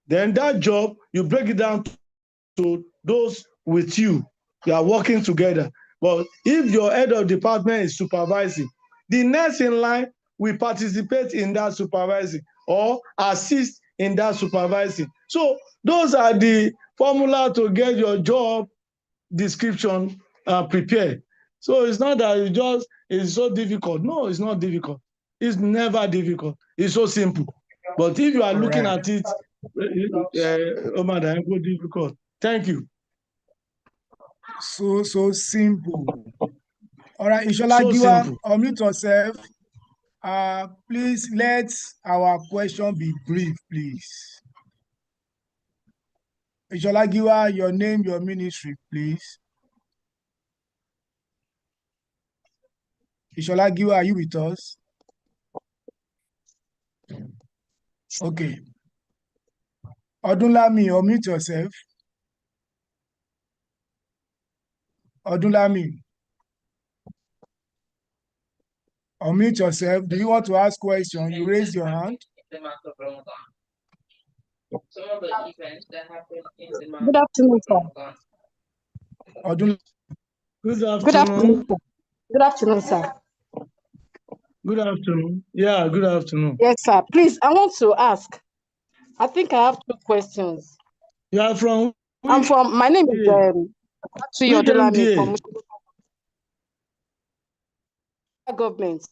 Then that job, you break it down to those with you. You are working together. But if your head of department is supervising, the next in line will participate in that supervising or assist in that supervising. So those are the formula to get your job description prepared. So it's not that it's so difficult. No, it's not difficult. It's never difficult. It's so simple. But if you are looking at it, difficult. Thank you. So simple. All right, Ishola Giwa, unmute yourself. Please let our question be brief, please. Ishola Giwa, your name, your ministry, please. Ishola Giwa, are you with us? Okay. Odunlami, unmute yourself. Odunlami, unmute yourself. Do you want to ask question? You raise your hand. Some of the events that happen in the month. Good afternoon, sir. Good afternoon. Good afternoon, sir. Good afternoon, sir. Good afternoon. Yeah, good afternoon. Yes, sir. Please, I want to ask. I think I have 2 questions. You are from? I'm from, my name is Odunlami from government.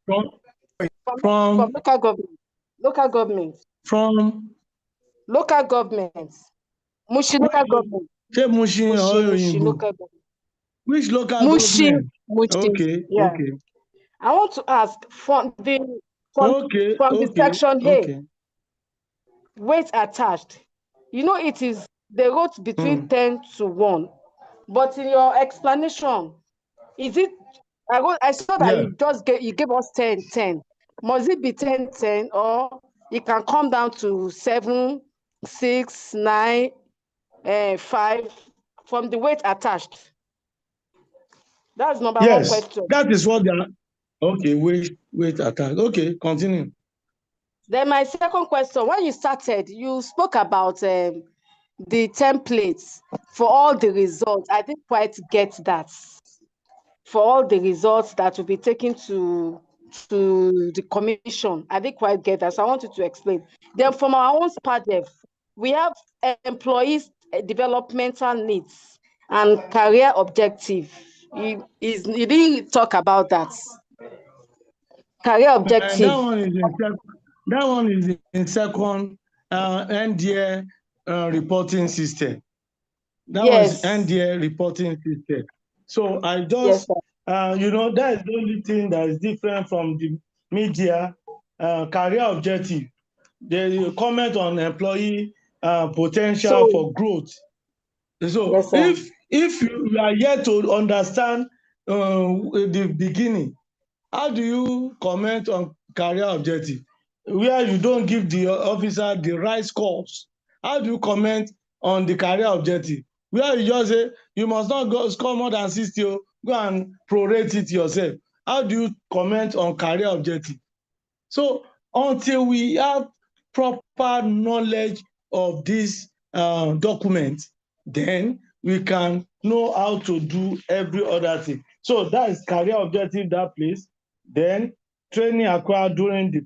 From local government. Local government. From local government. Mushi local government. Mushi local government. Which local Mushi, government? Mushi. Okay, Yeah. okay. I want to ask from the section A, weight attached. You know, it is they wrote between 10 to 1, but in your explanation, is it? I saw that you gave us 10. Must it be 10, or it can come down to 7, 6, 9, 5 from the weight attached? That's number 1 question. That is what they are. Okay, weight attached. Okay, continue. Then my second question, when you started, you spoke about the templates for all the results. I didn't quite get that. For all the results that will be taken to the commission, I didn't quite get that. So I wanted to explain. Then from our own SPADEV, we have employees' developmental needs and career objective. You didn't talk about that. Career objective. That one is in second NDA reporting system. That was NDA reporting system. So I just, that is the only thing that is different from the media career objective. They comment on employee potential for growth. So if you are yet to understand the beginning, how do you comment on career objective where you don't give the officer the right scores? How do you comment on the career objective where you just say you must not score more than 60, go and prorate it yourself? How do you comment on career objective? So until we have proper knowledge of this document, then we can know how to do every other thing. So that is career objective, that place. Then training acquired during the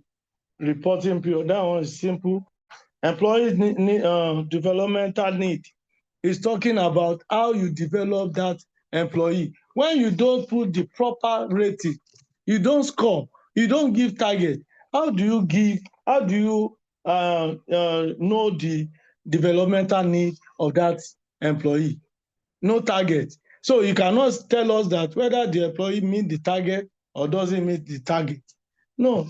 reporting period. That one is simple. Employees developmental need is talking about how you develop that employee. When you don't put the proper rating, you don't score, you don't give target. How do you know the developmental need of that employee? No target. So you cannot tell us that whether the employee meet the target or doesn't meet the target. No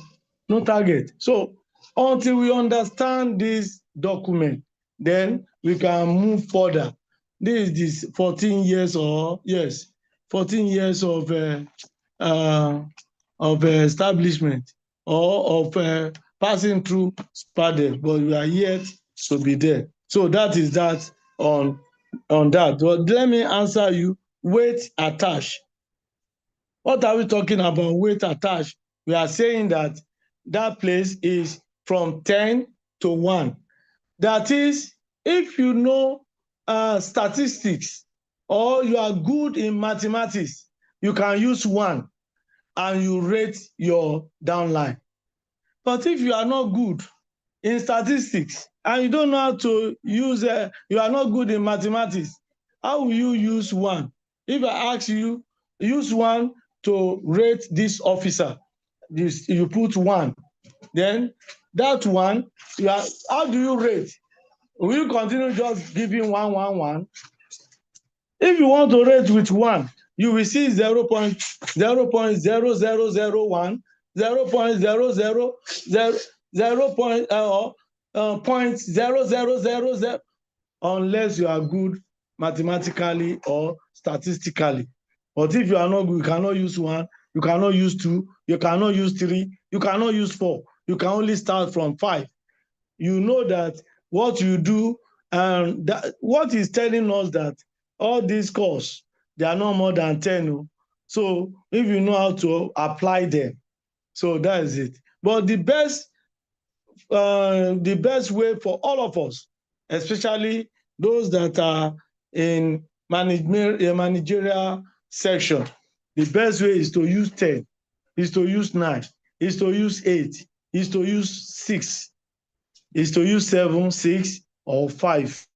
target. So until we understand this document, then we can move further. This is 14 years of establishment or of passing through SPADEV, but we are yet to be there. So that is that on that. But let me answer you. Weight attached. What are we talking about? Weight attached. We are saying that place is from 10 to 1. That is, if you know statistics or you are good in mathematics, you can use 1 and you rate your downline. But if you are not good in statistics and you don't know how to use, you are not good in mathematics, how will you use 1? If I ask you, use 1 to rate this officer, you put 1. Then that 1, how do you rate? Will you continue just giving 1, 1, 1? If you want to rate with 1, you will see 0.0001, 0.0000, unless you are good mathematically or statistically. But if you are not good, you cannot use 1, you cannot use 2, you cannot use 3, you cannot use 4. You can only start from 5. You know that what you do, and what is telling us that all these courses, they are not more than 10. So if you know how to apply them, so that is it. But the best way for all of us, especially those that are in managerial section, the best way is to use 10, is to use 9, is to use 8, is to use 6, is to use 7, 6, or 5.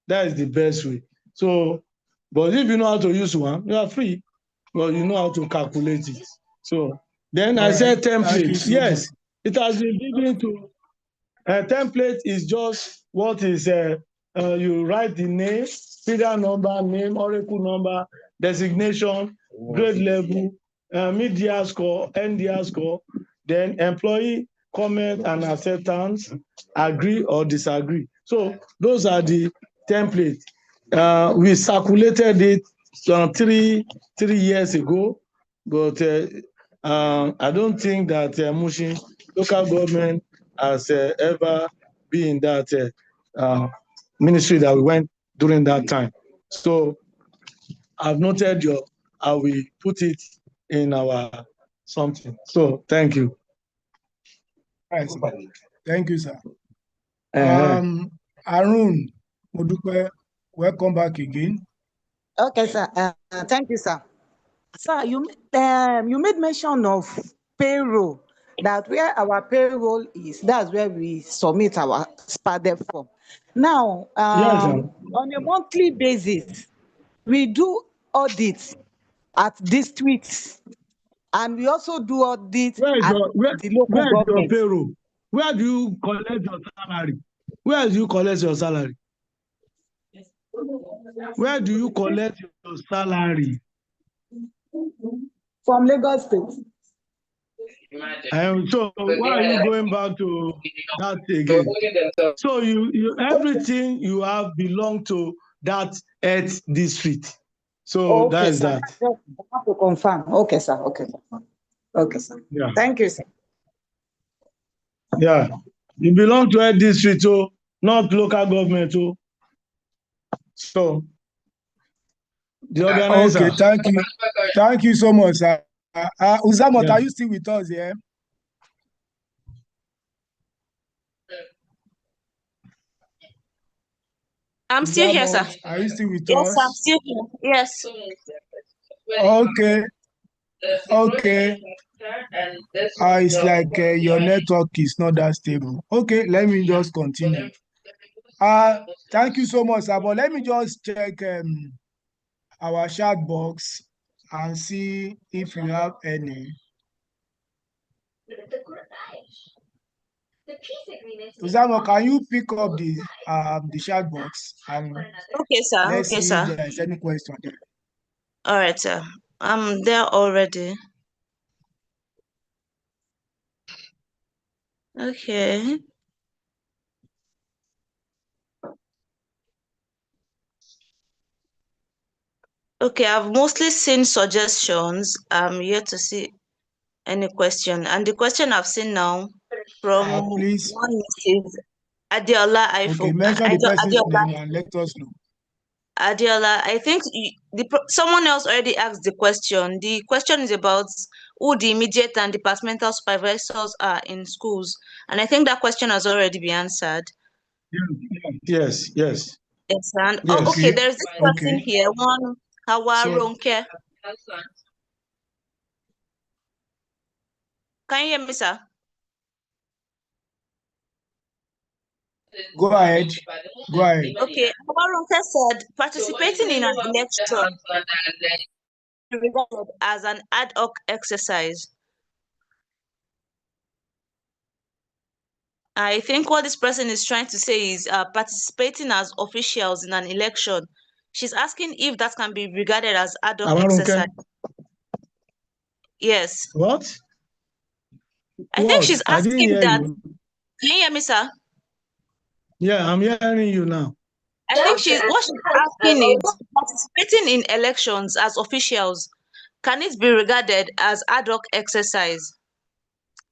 That is the best way. So, but if you know how to use 1, you are free, but you know how to calculate it. So then I said template. Yes, it has been given to template is just what is you write the name, serial number, name, oracle number, designation, grade level, mid-year score, end-year score, then employee comment and acceptance, agree or disagree. So those are the templates. We circulated it 3 years ago, but I don't think that Mushin local government has ever been in that ministry that we went during that time. So I've noted I will put it in our something. So thank you. Right, sir. Thank you, sir. Uh-huh. Arun Modupe, welcome back again. Okay, sir. Thank you, sir. Sir, you made mention of payroll, that where our payroll is, that's where we submit our SPADEV form. Now, on a monthly basis, we do audits at districts, and we also do audits at the local government. Your payroll? Where do you collect your salary? Where do you collect your salary? Where do you collect your salary? From Lagos State. So why are you going back to that again? So you everything you have belong to that 8th district. So Okay, that is sir. that. I have to confirm. Okay, sir. Okay, sir. Okay, sir. Yeah. Thank you, sir. Yeah. You belong to 8th district, so not local government. So the organizer. Okay, thank you. Thank you so much, sir. Uzamot, are you still with us here? I'm still here, sir. Are you still with yes, us? I'm still here. Yes. Okay. Okay. It's like your network is not that stable. Okay, let me just continue. Thank you so much, sir. But let me just check our chat box and see if you have any. Uzamo, can you pick up the chat box and Okay, sir. let's Okay, see sir. if there is any question there. All right, sir. I'm there already. Okay. Okay, I've mostly seen suggestions. I'm yet to see any question. And the question I've seen now from please. one is Adiola. Okay, mention the person's name and let us know. Adiola, I think someone else already asked the question. The question is about who the immediate and departmental supervisors are in schools. And I think that question has already been answered. Yes. Yes, and yes. Okay, there's this person here, one Hawa Ronke. Can you hear me, sir? Go ahead. Go ahead. Okay, Abaronke said participating in an election is regarded as an ad hoc exercise. I think what this person is trying to say is participating as officials in an election. She's asking if that can be regarded as ad hoc exercise. Yes. What? I think she's I didn't asking hear that. you. Can you hear me, sir? Yeah, I'm hearing you now. I think she's asking is participating in elections as officials, can it be regarded as ad hoc exercise?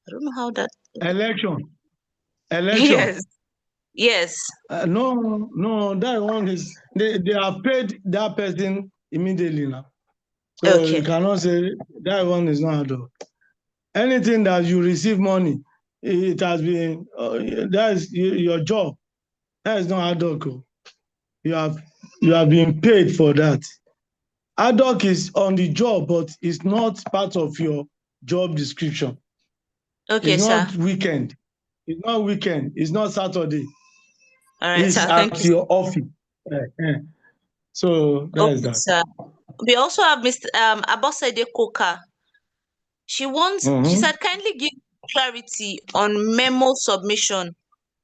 I don't know how that. Election. Yes. Yes. No, that one is they have paid that person immediately now. So Okay. you cannot say that one is not ad hoc. Anything that you receive money, it has been that is your job. That is not ad hoc. You have been paid for that. Ad hoc is on the job, but it's not part of your job description. Okay, it's sir. not weekend. It's not weekend. It's not Saturday. All right, It's sir. Thank at you. your office. So that is Okay, that. sir. We also have Mr. Abosede Koka. She said, kindly give clarity on memo submission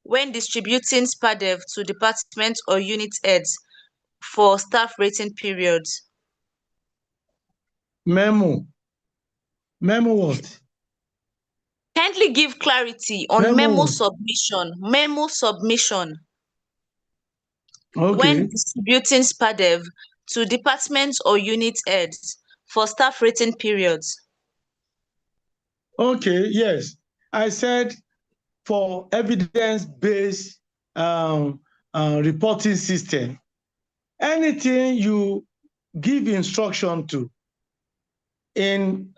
when distributing SPADEV to department or unit heads for staff rating periods. Memo what? Kindly give clarity on memo submission. Memo submission. Okay. When distributing SPADEV to departments or unit heads for staff rating periods. Okay, yes. I said for evidence-based reporting system, anything you give instruction to in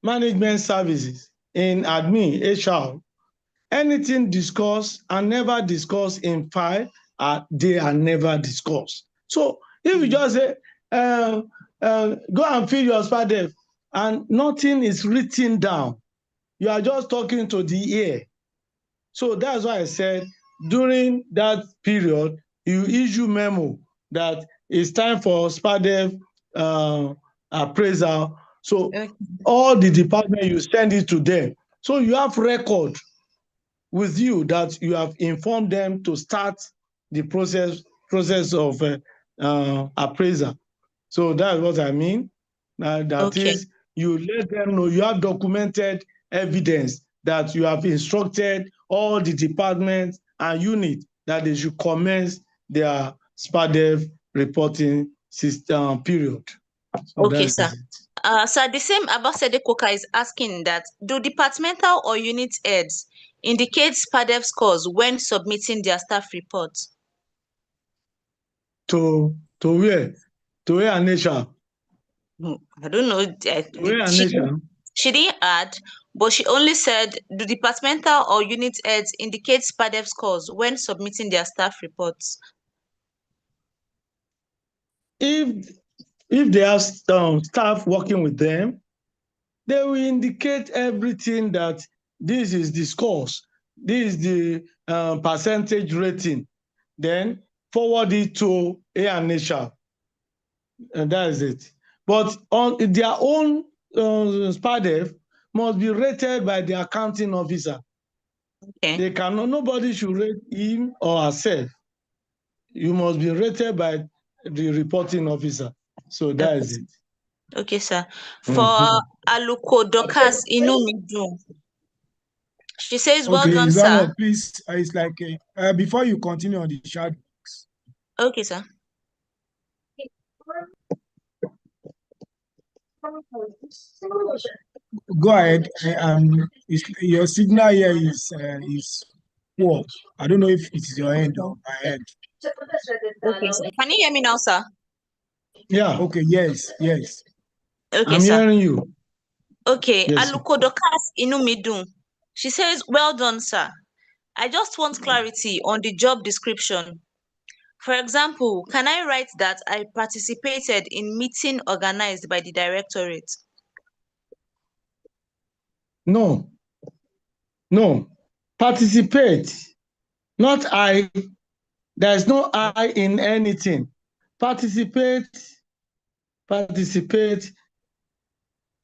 management services, in admin, HR, anything discussed and never discussed in file, they are never discussed. So if you just say, go and fill your SPADEV, and nothing is written down, you are just talking to the ear. So that's why I said during that period, you issue memo that it's time for SPADEV appraisal. So all the department, you send it to them. So you have record with you that you have informed them to start the process of appraisal. So that's what I mean. That is, you let them know you have documented evidence that you have instructed all the departments and units that they should commence their SPADEV reporting system period. So Okay, sir. Sir, the same Abosede Koka is asking that, do departmental or unit heads indicate SPADEV scores when submitting their staff reports? To where? To where and nature? I don't know. She didn't add, but she only said, do departmental or unit heads indicate SPADEV scores when submitting their staff reports? If they have staff working with them, they will indicate everything that this is the scores, this is the percentage rating, then forward it to A&HR, and that is it. But on their own SPADEV must be rated by the accounting officer. Okay. They cannot, nobody should rate him or herself. You must be rated by the reporting officer. So that is it. Okay, sir. For Aluko Dokas Inumidun, she says, well done, sir. Please, it's like before you continue on the chat box. Okay, sir. Go ahead. Your signal here is poor. I don't know if it is your end or my end. Okay, sir. Can you hear me now, sir? Yeah. Okay. Yes. Okay, I'm hearing you. Okay. Yes. Aluko Dokas Inumidun. She says, well done, sir. I just want clarity on the job description. For example, can I write that I participated in meeting organized by the directorate? No. Participate Not I. There's no I in anything. Participate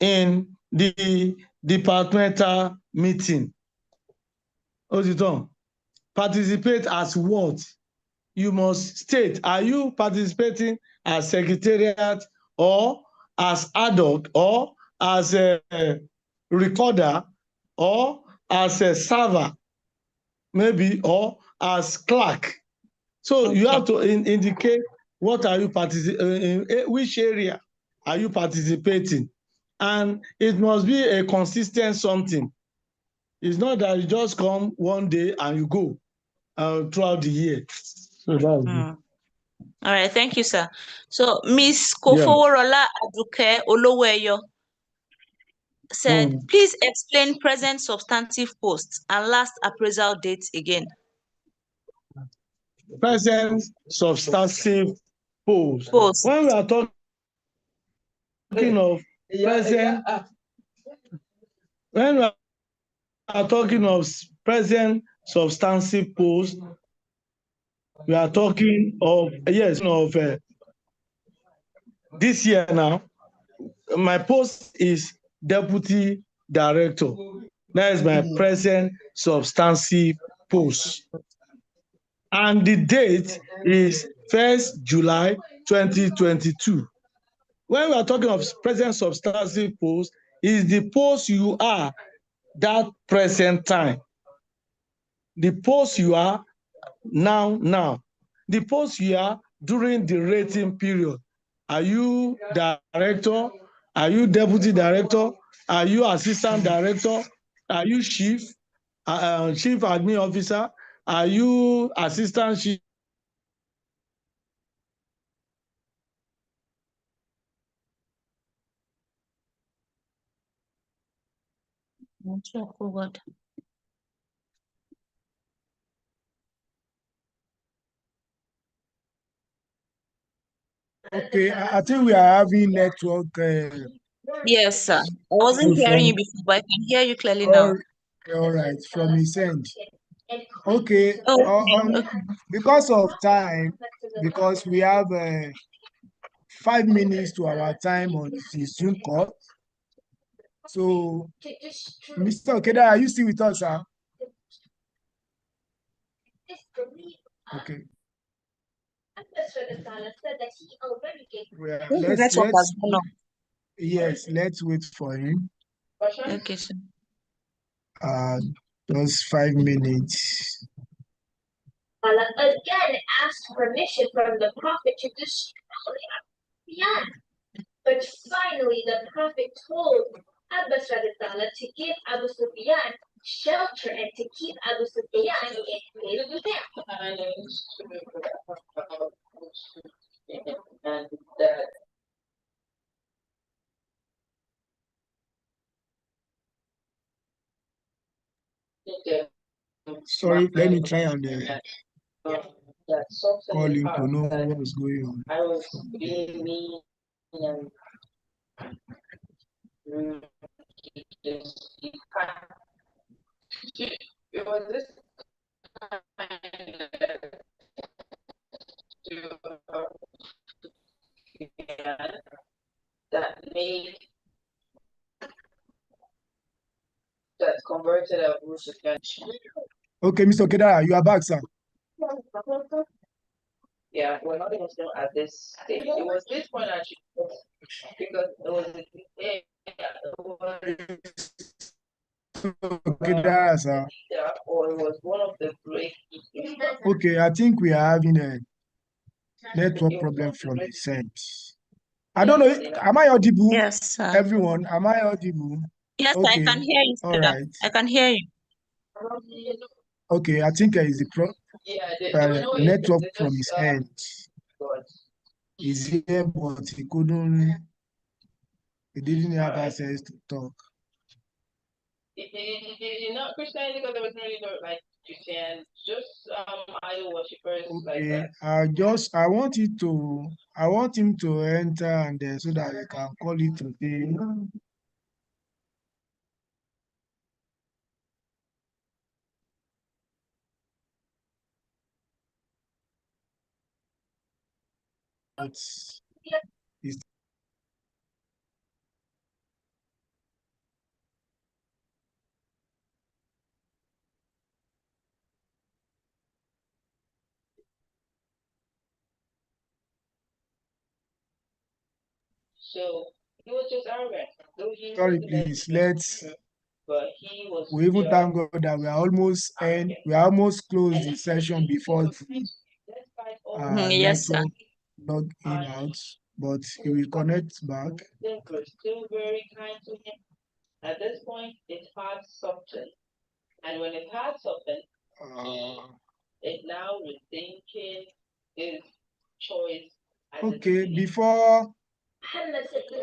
in the departmental meeting. Ositon, participate as what? You must state, are you participating as secretariat or as adult or as a recorder or as a server, maybe, or as clerk? So you have to indicate what are you participating in, which area are you participating, and it must be a consistent something. It's not that you just come one day and you go throughout the year. So that's it. All right, thank you, sir. So Miss Kofoworola Aduke Oloweyo said, please explain present substantive posts and last appraisal dates again. Present substantive post. When we are talking of present, when we are talking of present substantive post, we are talking of, yes, of this year now. My post is deputy director. That is my present substantive post. And the date is 1st July 2022. When we are talking of present substantive post, is the post you are that present time. The post you are now. The post you are during the rating period. Are you director? Are you deputy director? Are you assistant director? Are you chief admin officer? Are you assistant chief? Forward. Okay, I think we are having network. Yes, sir. I wasn't hearing you before, but I can hear you clearly now. All right, from his end. Okay, Okay. because of time, because we have 5 minutes to our time on the Zoom call. So, Mr. Okeda, are you still with us, sir? Okay. Yes, let's wait for him. Okay, sir. Just 5 minutes. Allah again asked permission from the Prophet to destroy Sufyan. But finally the Prophet told Abbas to give Abu Sufyan shelter and to keep Abu Sufyan in his Sorry, let me try and call him to know what's going on. I was being mean and it was this that made that converted Abu Sufyan. Okay, Mr. Okeda, you are back, sir. Yeah, we're not even still at this stage. It was this point actually because it was Okeda, sir. or it was one of the great. Okay, I think we are having a network problem from the side. I don't know. Am I audible? Yes, sir. Everyone, am I audible? Yes, okay. I can hear you, sir. All right. I can hear you. Okay, I think is the network from his end. He's here, but he didn't have access to talk. It's not Christianity because there was really no like Christian, just idol worshippers. Okay, like that. I want him to enter and so that I can call it today. it's So he was just arrogant. sorry, please. But he was. We even thank God that we are almost closed the session before the Yes, sir. network log in out, but he will connect back. They were still very kind to him. At this point, it had softened, and when it had softened, it now rethinking his choice. Okay, before,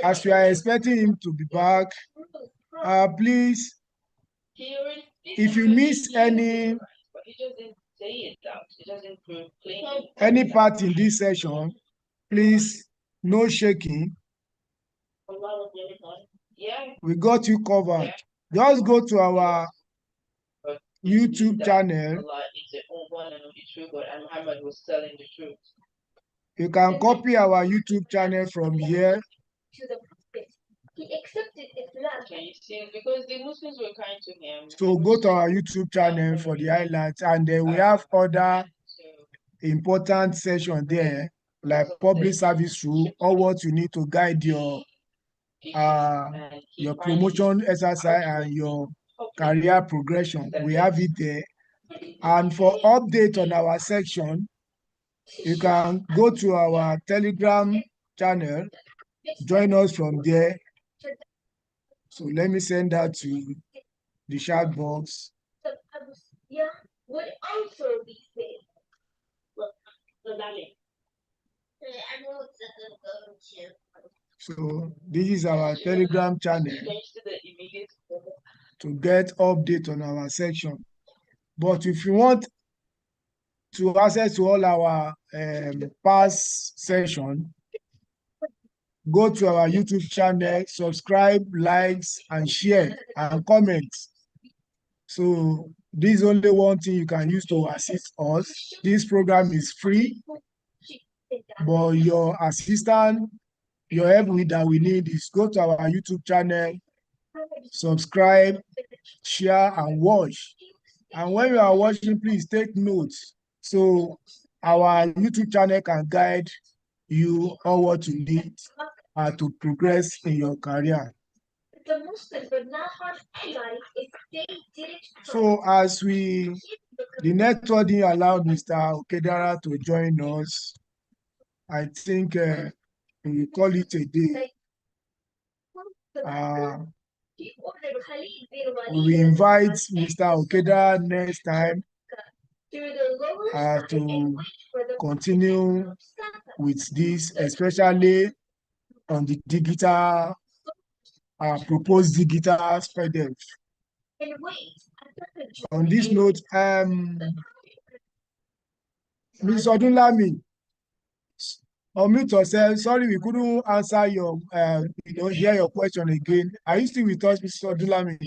as we are expecting him to be back, please, if you miss any part in this session, please, no shaking. We got you covered. Just go to our YouTube channel. You can copy our YouTube channel from here. Can you see? Because the Muslims were kind to him. So go to our YouTube channel for the highlights, and then we have other important sessions there, like public service rule, or what you need to guide your promotion exercise and your career progression. We have it there. And for update on our section, you can go to our Telegram channel, join us from there. So let me send that to the chat box. Yeah, would also be safe. So this is our Telegram channel to get update on our section. But if you want to access to all our past session, go to our YouTube channel, subscribe, likes, and share, and comment. So this is only one thing you can use to assist us. This program is free, but your assistant, your help that we need is go to our YouTube channel, subscribe, share, and watch. And when you are watching, please take notes so our YouTube channel can guide you on what you need to progress in your career. So as the network didn't allow Mr. Okedara to join us, I think we will call it a day. We will invite Mr. Okedara next time to continue with this, especially on the digital, proposed digital SPADEV. On this note, Ms. Odunlami, unmute yourself. Sorry, we couldn't answer your, hear your question again. Are you still with us, Ms. Odunlami?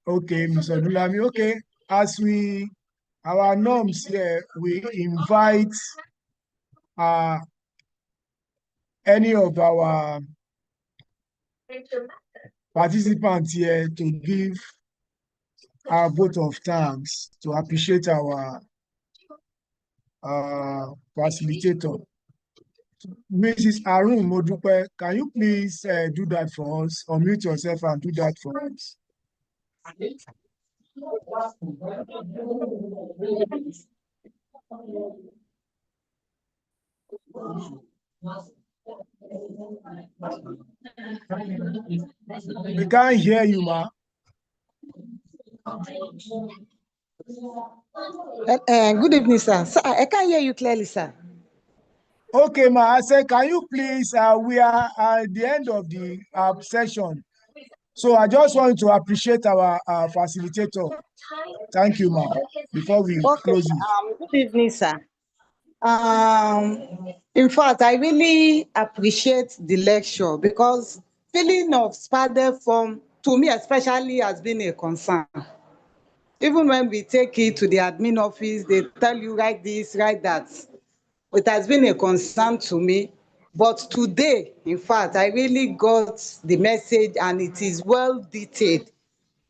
Okay, Ms. Odunlami. Okay, as our norms here, we invite any of our participants here to give our vote of thanks to appreciate our facilitator. Mrs. Arun Modupe, can you please do that for us? Unmute yourself and do that for us. We can't hear you, ma. Good evening, sir. Sir, I can't hear you clearly, sir. Okay, ma. I said, can you please? We are at the end of the session, so I just want to appreciate our facilitator. Thank you, ma. Before we close it. Good evening, sir. In fact, I really appreciate the lecture because filling of SPADEV form, to me especially, has been a concern. Even when we take it to the admin office, they tell you write this, write that. It has been a concern to me. But today, in fact, I really got the message, and it is well detailed.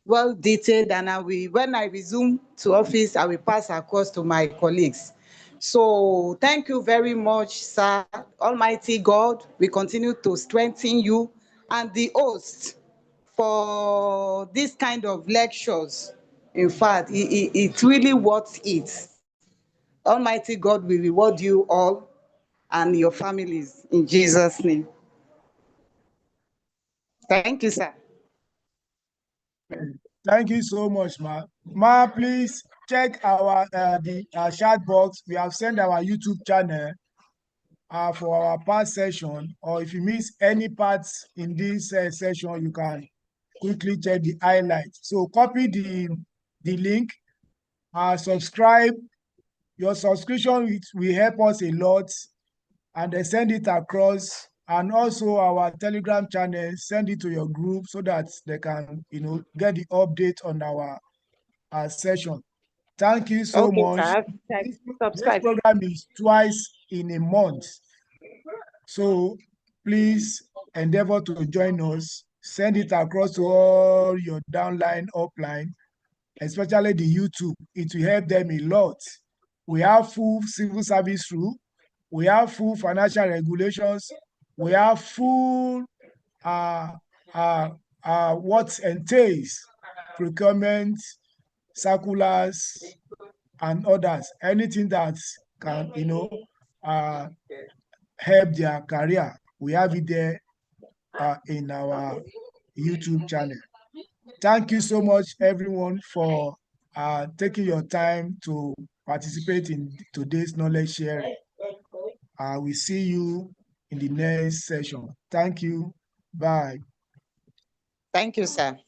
Well detailed, and when I resume to office, I will pass across to my colleagues. So thank you very much, sir. Almighty God, we continue to strengthen you and the host for this kind of lectures. In fact, it's really worth it. Almighty God will reward you all and your families in Jesus' name. Thank you, sir. Thank you so much, Ma. Ma, please check our chat box. We have sent our YouTube channel for our past session, or if you miss any parts in this session, you can quickly check the highlights. So copy the link, subscribe. Your subscription will help us a lot, and then send it across. And also our Telegram channel, send it to your group so that they can, get the update on our session. Thank you so much. This program is twice in a month. So please endeavor to join us. Send it across to all your downline, upline, especially the YouTube. It will help them a lot. We have full civil service rule. We have full financial regulations. We have full what entails procurement, circulars, and others. Anything that can, help their career, we have it there in our YouTube channel. Thank you so much, everyone, for taking your time to participate in today's knowledge sharing. We see you in the next session. Thank you. Bye. Thank you, sir.